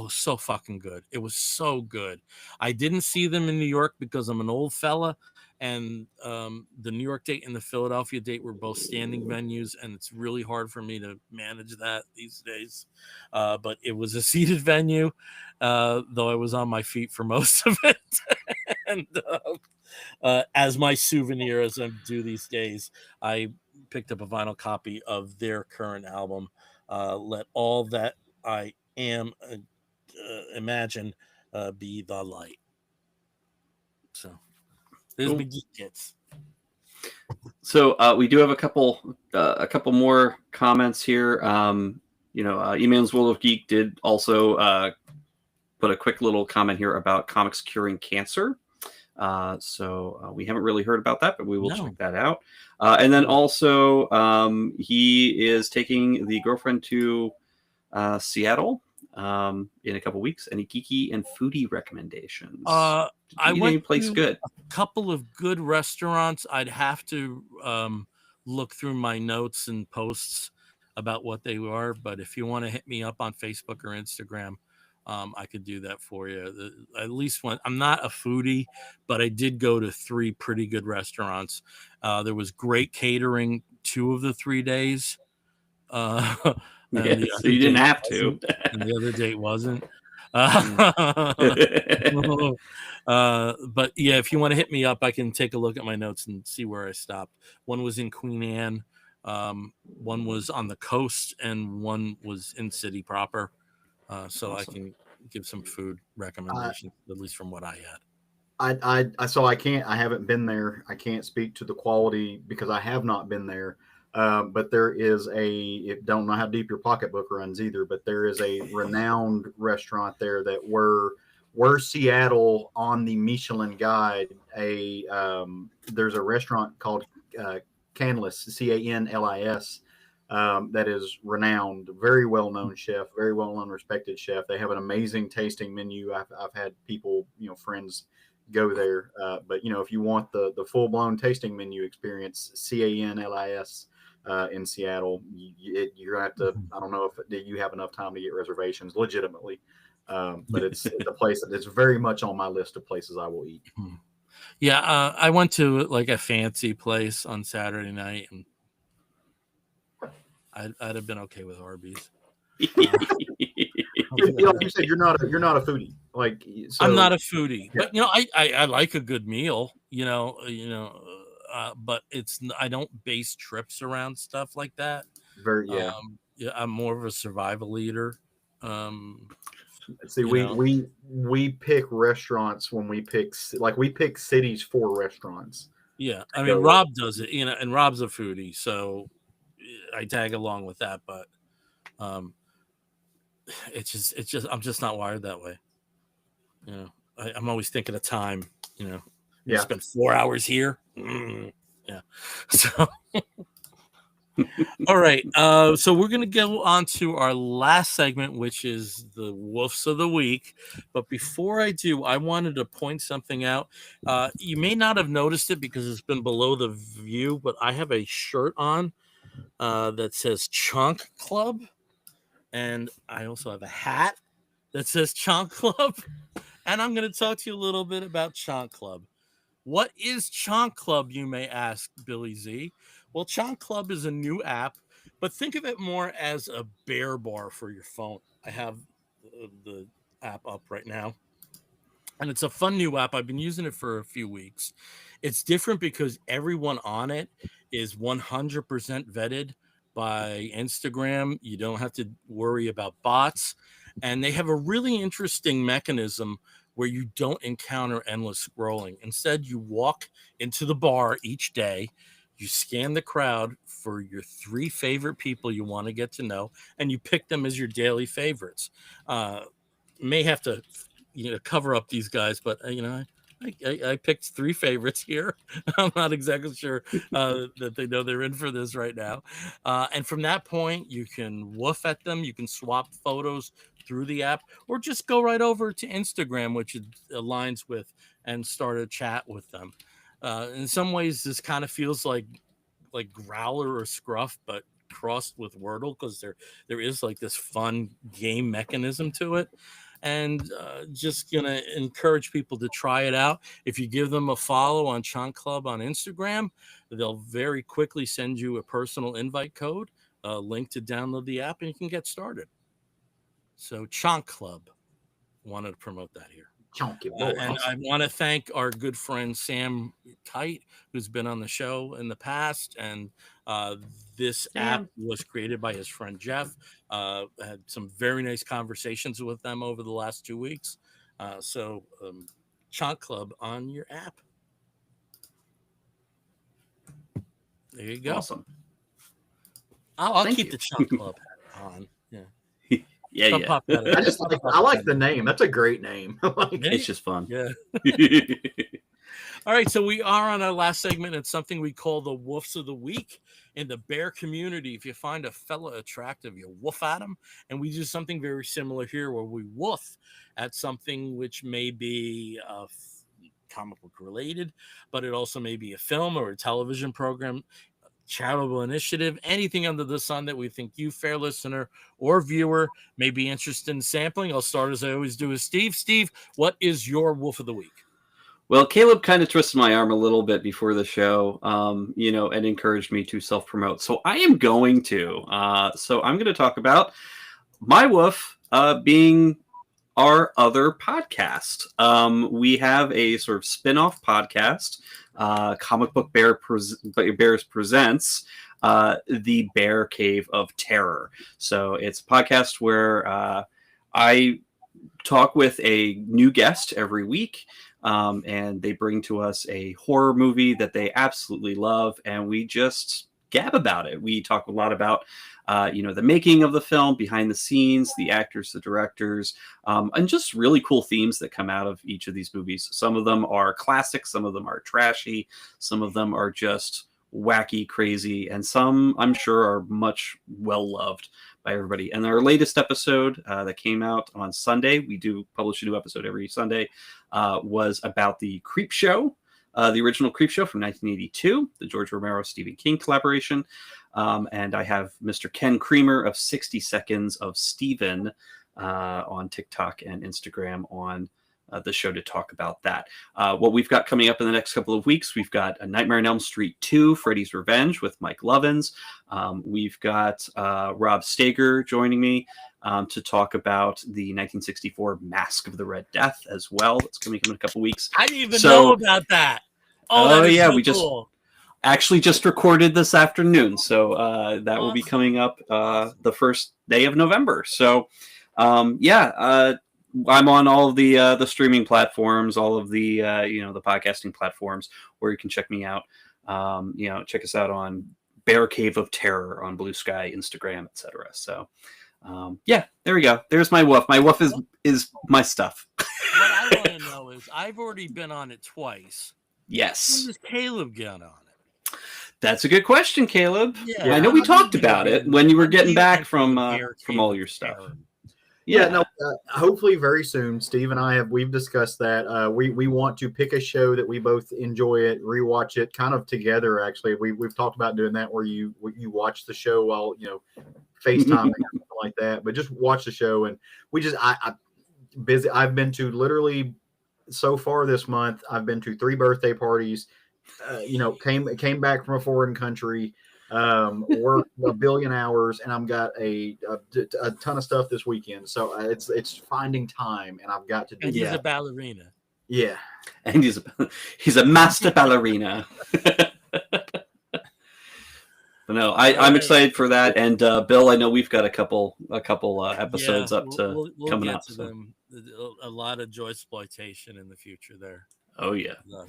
so fucking good. It was so good. I didn't see them in New York because I'm an old fella. And the New York date and the Philadelphia date were both standing venues. And it's really hard for me to manage that these days. But it was a seated venue, though I was on my feet for most of it. And as my souvenir, as I do these days, I picked up a vinyl copy of their current album, Let All That I Am Imagine Be the Light. So there's my Geek Gets. So we do have a couple more comments here. E-Man's World of Geek did also put a quick little comment here about comics curing cancer. So we haven't really heard about that, but we will check that out. And then also he is taking the girlfriend to Seattle in a couple weeks. Any geeky and foodie recommendations? I went place good. A couple of good restaurants. I'd have to look through my notes and posts about what they are. But if you want to hit me up on Facebook or Instagram, I could do that for you. At least one. I'm not a foodie, but I did go to 3 pretty good restaurants. There was great catering 2 of the 3 days. And the so other you didn't date have wasn't. to. And the other date wasn't. But yeah, if you want to hit me up, I can take a look at my notes and see where I stopped. One was in Queen Anne, one was on the coast, and one was in city proper. So Awesome. I can give some food recommendations, at least from what I had. So I haven't been there. I can't speak to the quality because I have not been there. But there is don't know how deep your pocketbook runs either, but there is a renowned restaurant there that were Seattle on the Michelin Guide. There's a restaurant called Canlis, Canlis, that is renowned, very well known chef, very well known, respected chef. They have an amazing tasting menu. I've had people, friends go there. But if you want the full blown tasting menu experience, Canlis in Seattle, you're gonna have to. I don't know if you have enough time to get reservations legitimately, but it's a place that is very much on my list of places I will eat. Yeah, I went to like a fancy place on Saturday night, and I'd have been okay with Arby's. Like you said, you're not a foodie. So, I'm not a foodie, yeah. but I like a good meal. But I don't base trips around stuff like that. Yeah. I'm more of a survival eater. See, we pick restaurants when we pick cities for restaurants. Yeah, I mean Rob does it, and Rob's a foodie, so I tag along with that. But it's just I'm just not wired that way. I'm always thinking of time. You spend 4 hours here. Yeah, so. All right. So we're going to go on to our last segment, which is the Woofs of the Week. But before I do, I wanted to point something out. You may not have noticed it because it's been below the view, but I have a shirt on that says Chunk Club. And I also have a hat that says Chunk Club. And I'm going to talk to you a little bit about Chunk Club. What is Chunk Club, you may ask, Billy Z? Well, Chunk Club is a new app, but think of it more as a bear bar for your phone. I have the app up right now, and it's a fun new app. I've been using it for a few weeks. It's different because everyone on it is 100% vetted by Instagram. You don't have to worry about bots, and they have a really interesting mechanism where you don't encounter endless scrolling. Instead, you walk into the bar each day, you scan the crowd for your 3 favorite people you want to get to know, and you pick them as your daily favorites. May have to cover up these guys, but I picked 3 favorites here. I'm not exactly sure that they know they're in for this right now. And from that point, you can woof at them. You can swap photos through the app, or just go right over to Instagram, which it aligns with, and start a chat with them. In some ways, this kind of feels like Growler or Scruff, but crossed with Wordle, because there is like this fun game mechanism to it. And just gonna encourage people to try it out. If you give them a follow on Chunk Club on Instagram, they'll very quickly send you a personal invite code, a link to download the app, and you can get started. So Chunk Club, wanted to promote that here. And I want to thank our good friend Sam Kite, who's been on the show in the past. And this app was created by his friend Jeff. Had some very nice conversations with them over the last 2 weeks. So Chunk Club on your app. There you go. Awesome. I'll keep the Chunk Club on. Yeah. Yeah. I like the name. That's a great name. It's just fun. Yeah. All right, so we are on our last segment. It's something we call the Woofs of the Week. In the bear community, if you find a fella attractive, you woof at him. And we do something very similar here, where we woof at something which may be comic book related, but it also may be a film or a television program. charitable initiative, anything under the sun that we think you, fair listener or viewer, may be interested in sampling. I'll start as I always do with Steve. Steve, what is your Wolf of the Week? Well, Caleb kind of twisted my arm a little bit before the show, and encouraged me to self-promote. So I am going to. So I'm going to talk about my woof being our other podcast. We have a sort of spin-off podcast, Comic Book Bears Presents The Bear Cave of Terror. So it's a podcast where I talk with a new guest every week. And they bring to us a horror movie that they absolutely love, and we just gab about it. We talk a lot about, the making of the film, behind the scenes, the actors, the directors, and just really cool themes that come out of each of these movies. Some of them are classic, some of them are trashy, some of them are just wacky, crazy, and some, I'm sure, are much well-loved by everybody. And our latest episode that came out on Sunday, we do publish a new episode every Sunday, was about the Creep Show, the original Creep Show from 1982, the George Romero Stephen King collaboration. And I have Mr. Ken Creamer of 60 Seconds of Steven on TikTok and Instagram on the show to talk about that. What we've got coming up in the next couple of weeks, we've got A Nightmare on Elm Street 2, Freddy's Revenge with Mike Lovins. We've got Rob Stager joining me to talk about the 1964 Mask of the Red Death as well. That's coming up in a couple of weeks. I didn't even know about that. Oh yeah, we cool. just recorded this afternoon, so that will be coming up the first day of November. So I'm on all of the streaming platforms, all of the the podcasting platforms where you can check me out. Check us out on Bear Cave of Terror on Blue Sky, Instagram, etc. So there we go. There's my woof. My woof is my stuff. What I want to know is, I've already been on it twice. Yes. When does Caleb get on it? That's a good question, Caleb. Yeah, I know we talked about it when you were getting back from all your stuff. Yeah, no. Hopefully, very soon. Steve and I we've discussed that. We want to pick a show that we both enjoy it, rewatch it, kind of together. Actually, we've talked about doing that, where you watch the show while FaceTime or something like that. But just watch the show, and we just I busy. I've been to literally so far this month. I've been to 3 birthday parties. Came back from a foreign country. Worked a billion hours, and I've got a ton of stuff this weekend. So it's finding time, and I've got to do. And he's a ballerina. Yeah, and he's a master ballerina. But no, I'm excited for that. And Bill, I know we've got a couple episodes we'll coming up. So. Them. A lot of joy exploitation in the future there. Oh yeah, it'll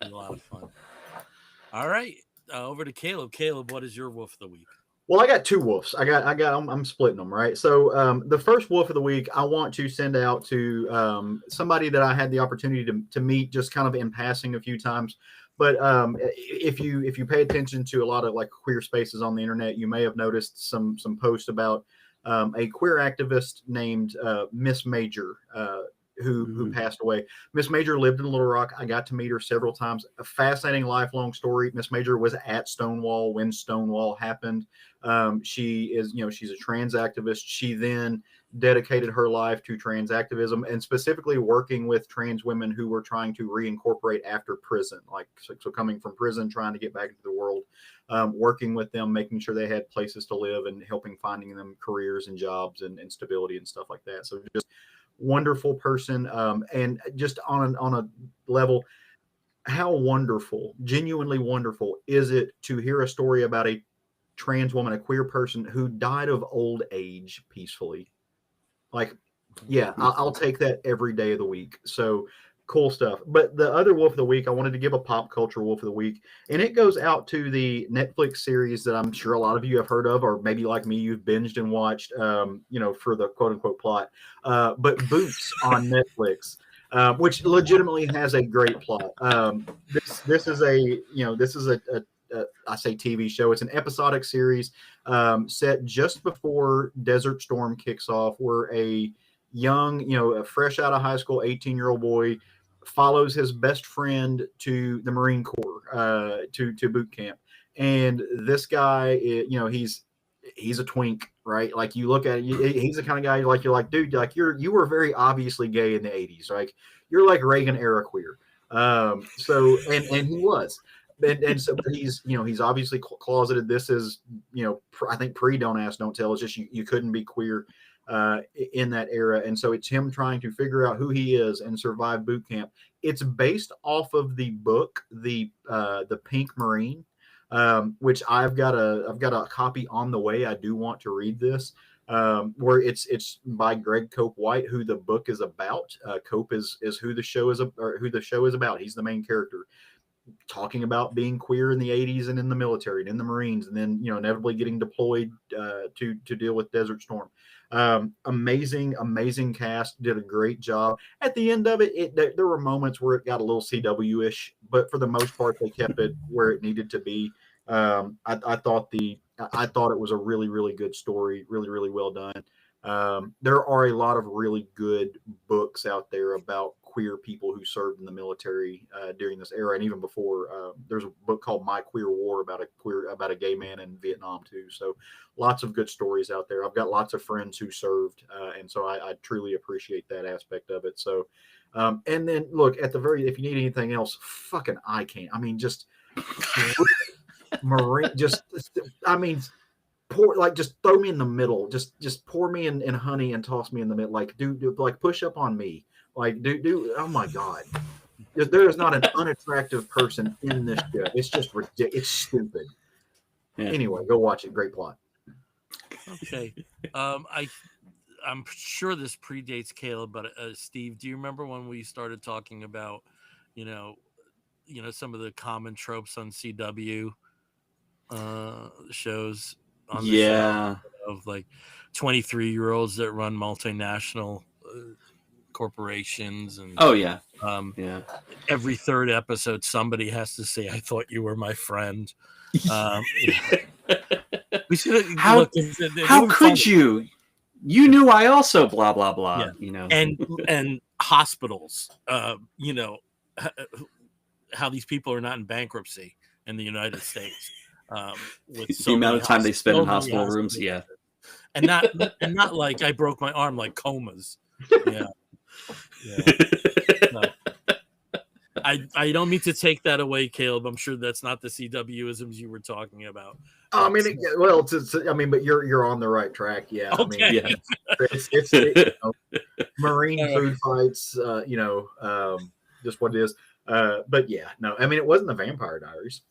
be a lot of fun. All right. Over to Caleb. Caleb, what is your woof of the week? Well, I got 2 woofs. I'm splitting them, right? So the first woof of the week, I want to send out to somebody that I had the opportunity to meet just kind of in passing a few times. But if you pay attention to a lot of like queer spaces on the internet, you may have noticed some posts about a queer activist named Miss Major, who passed away. Miss Major lived in Little Rock. I got to meet her several times. A fascinating lifelong story. Miss Major was at Stonewall when Stonewall happened. She's a trans activist. She then dedicated her life to trans activism, and specifically working with trans women who were trying to reincorporate after prison, so coming from prison, trying to get back into the world, working with them, making sure they had places to live, and helping finding them careers and jobs and stability and stuff like that. So just wonderful person, and just on a level, how wonderful, genuinely wonderful is it to hear a story about a trans woman, a queer person who died of old age peacefully. I'll take that every day of the week. So cool stuff. But the other wolf of the week, I wanted to give a pop culture wolf of the week, and it goes out to the Netflix series that I'm sure a lot of you have heard of, or maybe like me, you've binged and watched, for the quote unquote plot. But Boots on Netflix, which legitimately has a great plot. This is a I say TV show. It's an episodic series set just before Desert Storm kicks off, where a young, a fresh out of high school 18-year-old boy follows his best friend to the Marine Corps, to boot camp. And this guy, he's a twink, right? Like you look at it, he's the kind of guy you're like, dude, like you were very obviously gay in the 80s. Like you're like Reagan era queer. So and he was. And so but he's obviously closeted. This is, I think pre Don't Ask, Don't Tell. It's just you couldn't be queer in that era. And so it's him trying to figure out who he is and survive boot camp. It's based off of the book, the Pink Marine, which I've got a copy on the way. I do want to read this, where it's by Greg Cope White, who the book is about. Cope is who the show is about. He's the main character, talking about being queer in the 80s and in the military and in the Marines, and then inevitably getting deployed to deal with Desert Storm. Amazing cast, did a great job. At the end of it, there were moments where it got a little CW-ish, but for the most part they kept it where it needed to be. I thought it was a really good story, really well done. There are a lot of really good books out there about queer people who served in the military during this era, and even before. There's a book called My Queer War about a gay man in Vietnam too. So lots of good stories out there. I've got lots of friends who served, and so I truly appreciate that aspect of it. So and then look, if you need anything else, fucking ICANN. I mean, just Marine, just just throw me in the middle. Just pour me in honey and toss me in the middle. Like do like push up on me. Like do oh my god. There is not an unattractive person in this show. It's just ridiculous. It's stupid. Yeah. Anyway, go watch it. Great plot. Okay. I'm sure this predates Caleb, but Steve, do you remember when we started talking about, some of the common tropes on CW shows on the show of like 23-year-olds that run multinational corporations, and every third episode somebody has to say, "I thought you were my friend." We should how could you? You knew I also blah blah blah. Yeah. And hospitals, how these people are not in bankruptcy in the United States. With the amount of time they spend in hospital rooms, and not like I broke my arm, like comas. Yeah. No. I don't mean to take that away, Caleb. I'm sure that's not the CW-isms you were talking about. I mean, but you're on the right track. Yeah. Okay. I mean, it's Marine food fights. Just what it is. But yeah, no. I mean, it wasn't the Vampire Diaries.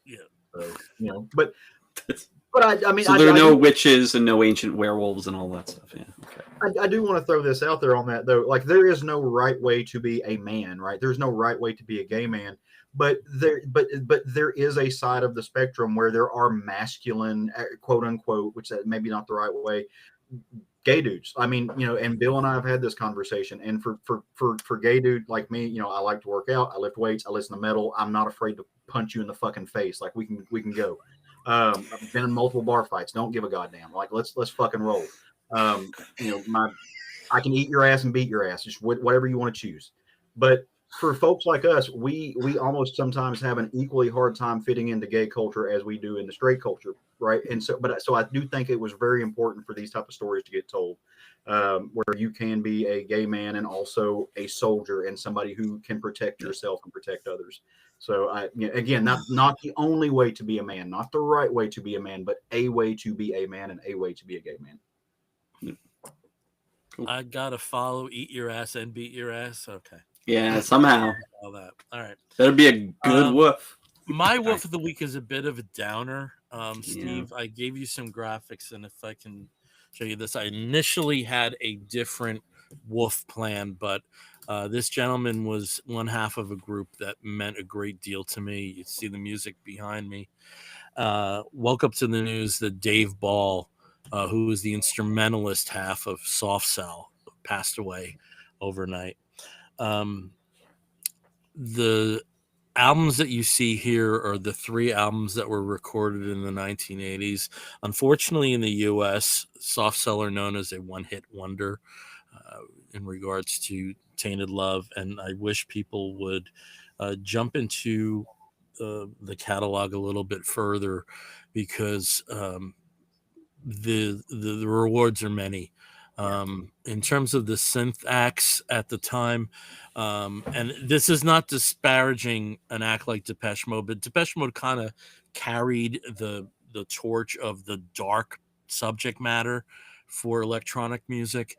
Yeah. So, but I mean, so there are no witches and no ancient werewolves and all that stuff. Yeah. Okay. I do want to throw this out there on that though. Like, there is no right way to be a man, right? There's no right way to be a gay man, but there is a side of the spectrum where there are masculine, quote unquote, which that maybe not the right way, gay dudes. I mean, and Bill and I have had this conversation, and for gay dude like me, I like to work out, I lift weights, I listen to metal. I'm not afraid to punch you in the fucking face. Like we can go. I've been in multiple bar fights. Don't give a goddamn. Like let's fucking roll. I can eat your ass and beat your ass, just whatever you want to choose. But for folks like us, we almost sometimes have an equally hard time fitting into gay culture as we do into straight culture, right? And so I do think it was very important for these type of stories to get told, where you can be a gay man and also a soldier and somebody who can protect yourself and protect others. So again, not the only way to be a man, not the right way to be a man, but a way to be a man and a way to be a gay man. Cool. I gotta follow eat your ass and beat your ass. Okay. Yeah, somehow. All that. All right. That'd be a good woof. My woof of the week is a bit of a downer. Steve, I gave you some graphics, and if I can show you this, I initially had a different woof plan, but this gentleman was one half of a group that meant a great deal to me. You see the music behind me. Woke up to the news that Dave Ball, who was the instrumentalist half of Soft Cell, passed away overnight. The albums that you see here are the 3 albums that were recorded in the 1980s. Unfortunately, in the U.S., Soft Cell are known as a one-hit wonder in regards to Tainted Love, and I wish people would jump into the catalog a little bit further, because the rewards are many. In terms of the synth acts at the time, and this is not disparaging an act like Depeche Mode, but Depeche Mode kind of carried the torch of the dark subject matter for electronic music.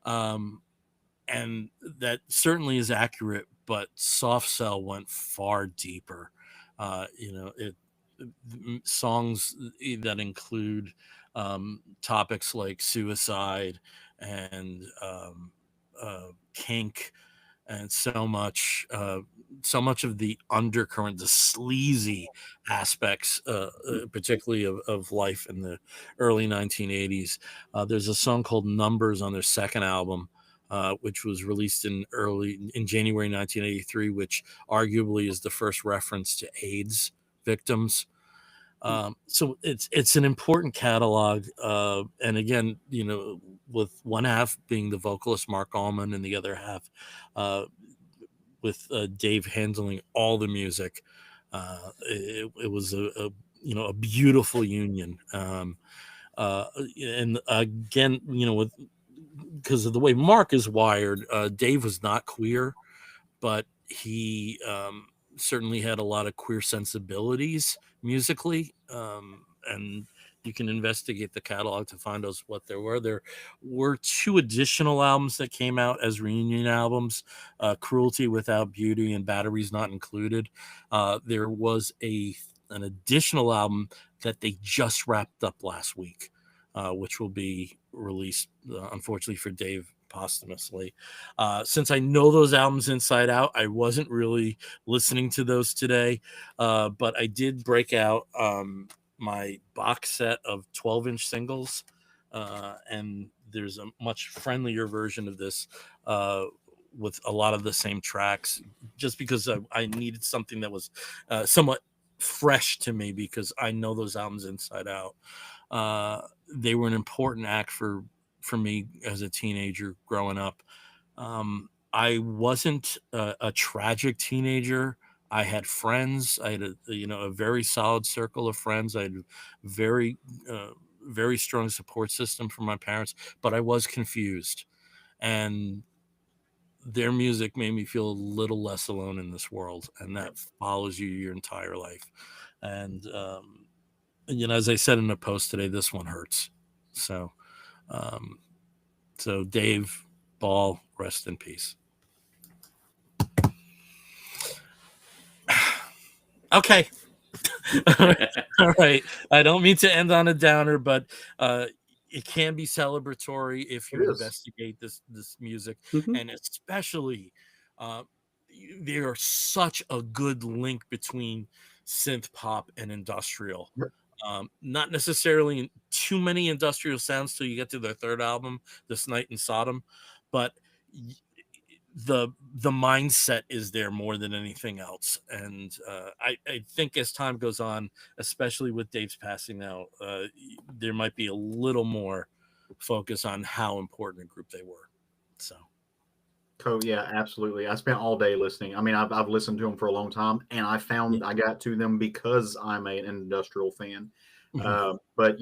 And that certainly is accurate, but Soft Cell went far deeper. Songs that include topics like suicide and kink, and so much of the undercurrent, the sleazy aspects, particularly of life in the early 1980s. There's a song called Numbers on their second album, which was released in January 1983, which arguably is the first reference to AIDS victims. So it's an important catalog, and again, with one half being the vocalist Mark Allman and the other half with Dave handling all the music. It was a beautiful union. And again, because of the way Mark is wired, Dave was not queer, but he certainly had a lot of queer sensibilities musically, and you can investigate the catalog to find out what there were. There were 2 additional albums that came out as reunion albums, Cruelty Without Beauty and Batteries Not Included. There was an additional album that they just wrapped up last week, which will be released, unfortunately for Dave, posthumously. Since I know those albums inside out, I wasn't really listening to those today, but I did break out my box set of 12-inch singles, and there's a much friendlier version of this with a lot of the same tracks, just because I needed something that was somewhat fresh to me, because I know those albums inside out. They were an important act for me as a teenager growing up. I wasn't a tragic teenager. I had friends. I had a very solid circle of friends. I had a very very strong support system from my parents, but I was confused, and their music made me feel a little less alone in this world, and that follows you your entire life. And as I said in the post today, this one hurts. So Dave Ball, rest in peace. Okay. All right. I don't mean to end on a downer, but it can be celebratory if you investigate this music, and especially there are such a good link between synth pop and industrial. Not necessarily too many industrial sounds till you get to their third album, This Night in Sodom, but the mindset is there more than anything else. And I think as time goes on, especially with Dave's passing now, there might be a little more focus on how important a group they were. So. Oh yeah, absolutely. I spent all day listening. I mean, I've listened to them for a long time, and I found I got to them because I'm an industrial fan. But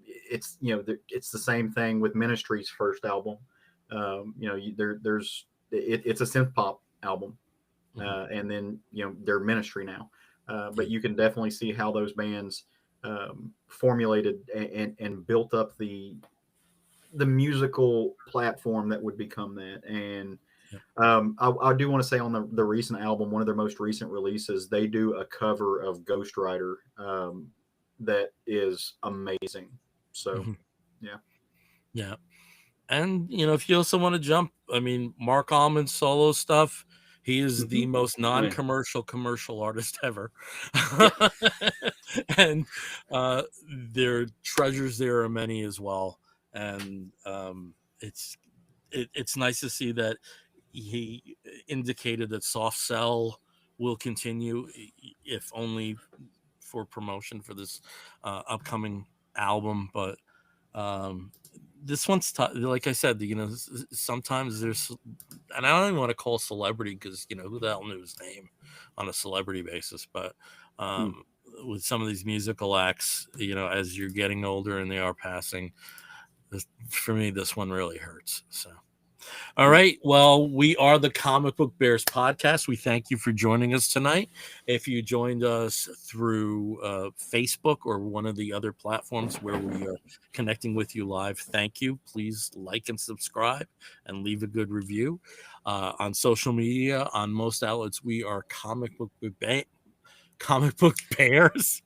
it's it's the same thing with Ministry's first album. It's a synth pop album, and then they're Ministry now. But you can definitely see how those bands formulated and built up the musical platform that would become that. And I do want to say on the recent album, one of their most recent releases, they do a cover of Ghost Rider that is amazing. So yeah. And if you also want to jump, I mean, Mark Allman's solo stuff, he is the most non-commercial commercial artist ever. And their treasures there are many as well. And it's nice to see that he indicated that Soft Cell will continue, if only for promotion for this upcoming album. But this one's like I said, sometimes there's, and I don't even want to call celebrity because who the hell knew his name on a celebrity basis, but with some of these musical acts, as you're getting older and they are passing, for me, this one really hurts. So. All right. Well, we are the Comic Book Bears podcast. We thank you for joining us tonight. If you joined us through Facebook or one of the other platforms where we are connecting with you live, thank you. Please like and subscribe and leave a good review. On social media, on most outlets, we are Comic Book Bears.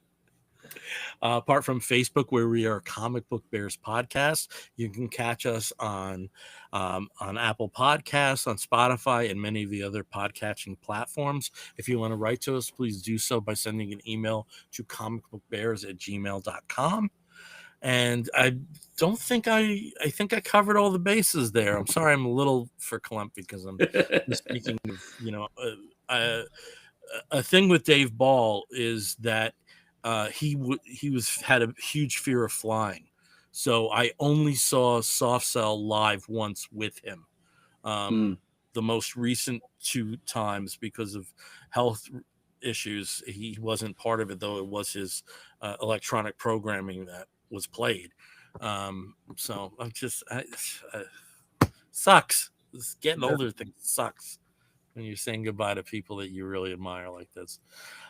Apart from Facebook, where we are Comic Book Bears podcast, you can catch us on Apple Podcasts, on Spotify, and many of the other podcatching platforms. If you want to write to us, please do so by sending an email to comicbookbears@gmail.com. And I don't think I think I covered all the bases there. I'm sorry, I'm a little verklempt because I'm speaking of, a thing with Dave Ball is that he had a huge fear of flying, so I only saw Soft Cell live once with him. The most recent 2 times, because of health issues, he wasn't part of it, though it was his electronic programming that was played. So I'm just sucks. This getting older thing sucks when you're saying goodbye to people that you really admire like this.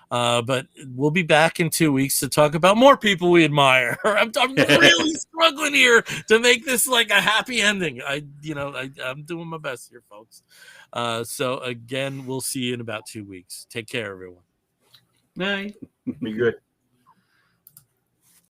But we'll be back in 2 weeks to talk about more people we admire. I'm really struggling here to make this like a happy ending. I'm doing my best here, folks. So again, we'll see you in about 2 weeks. Take care, everyone. Night. Be good.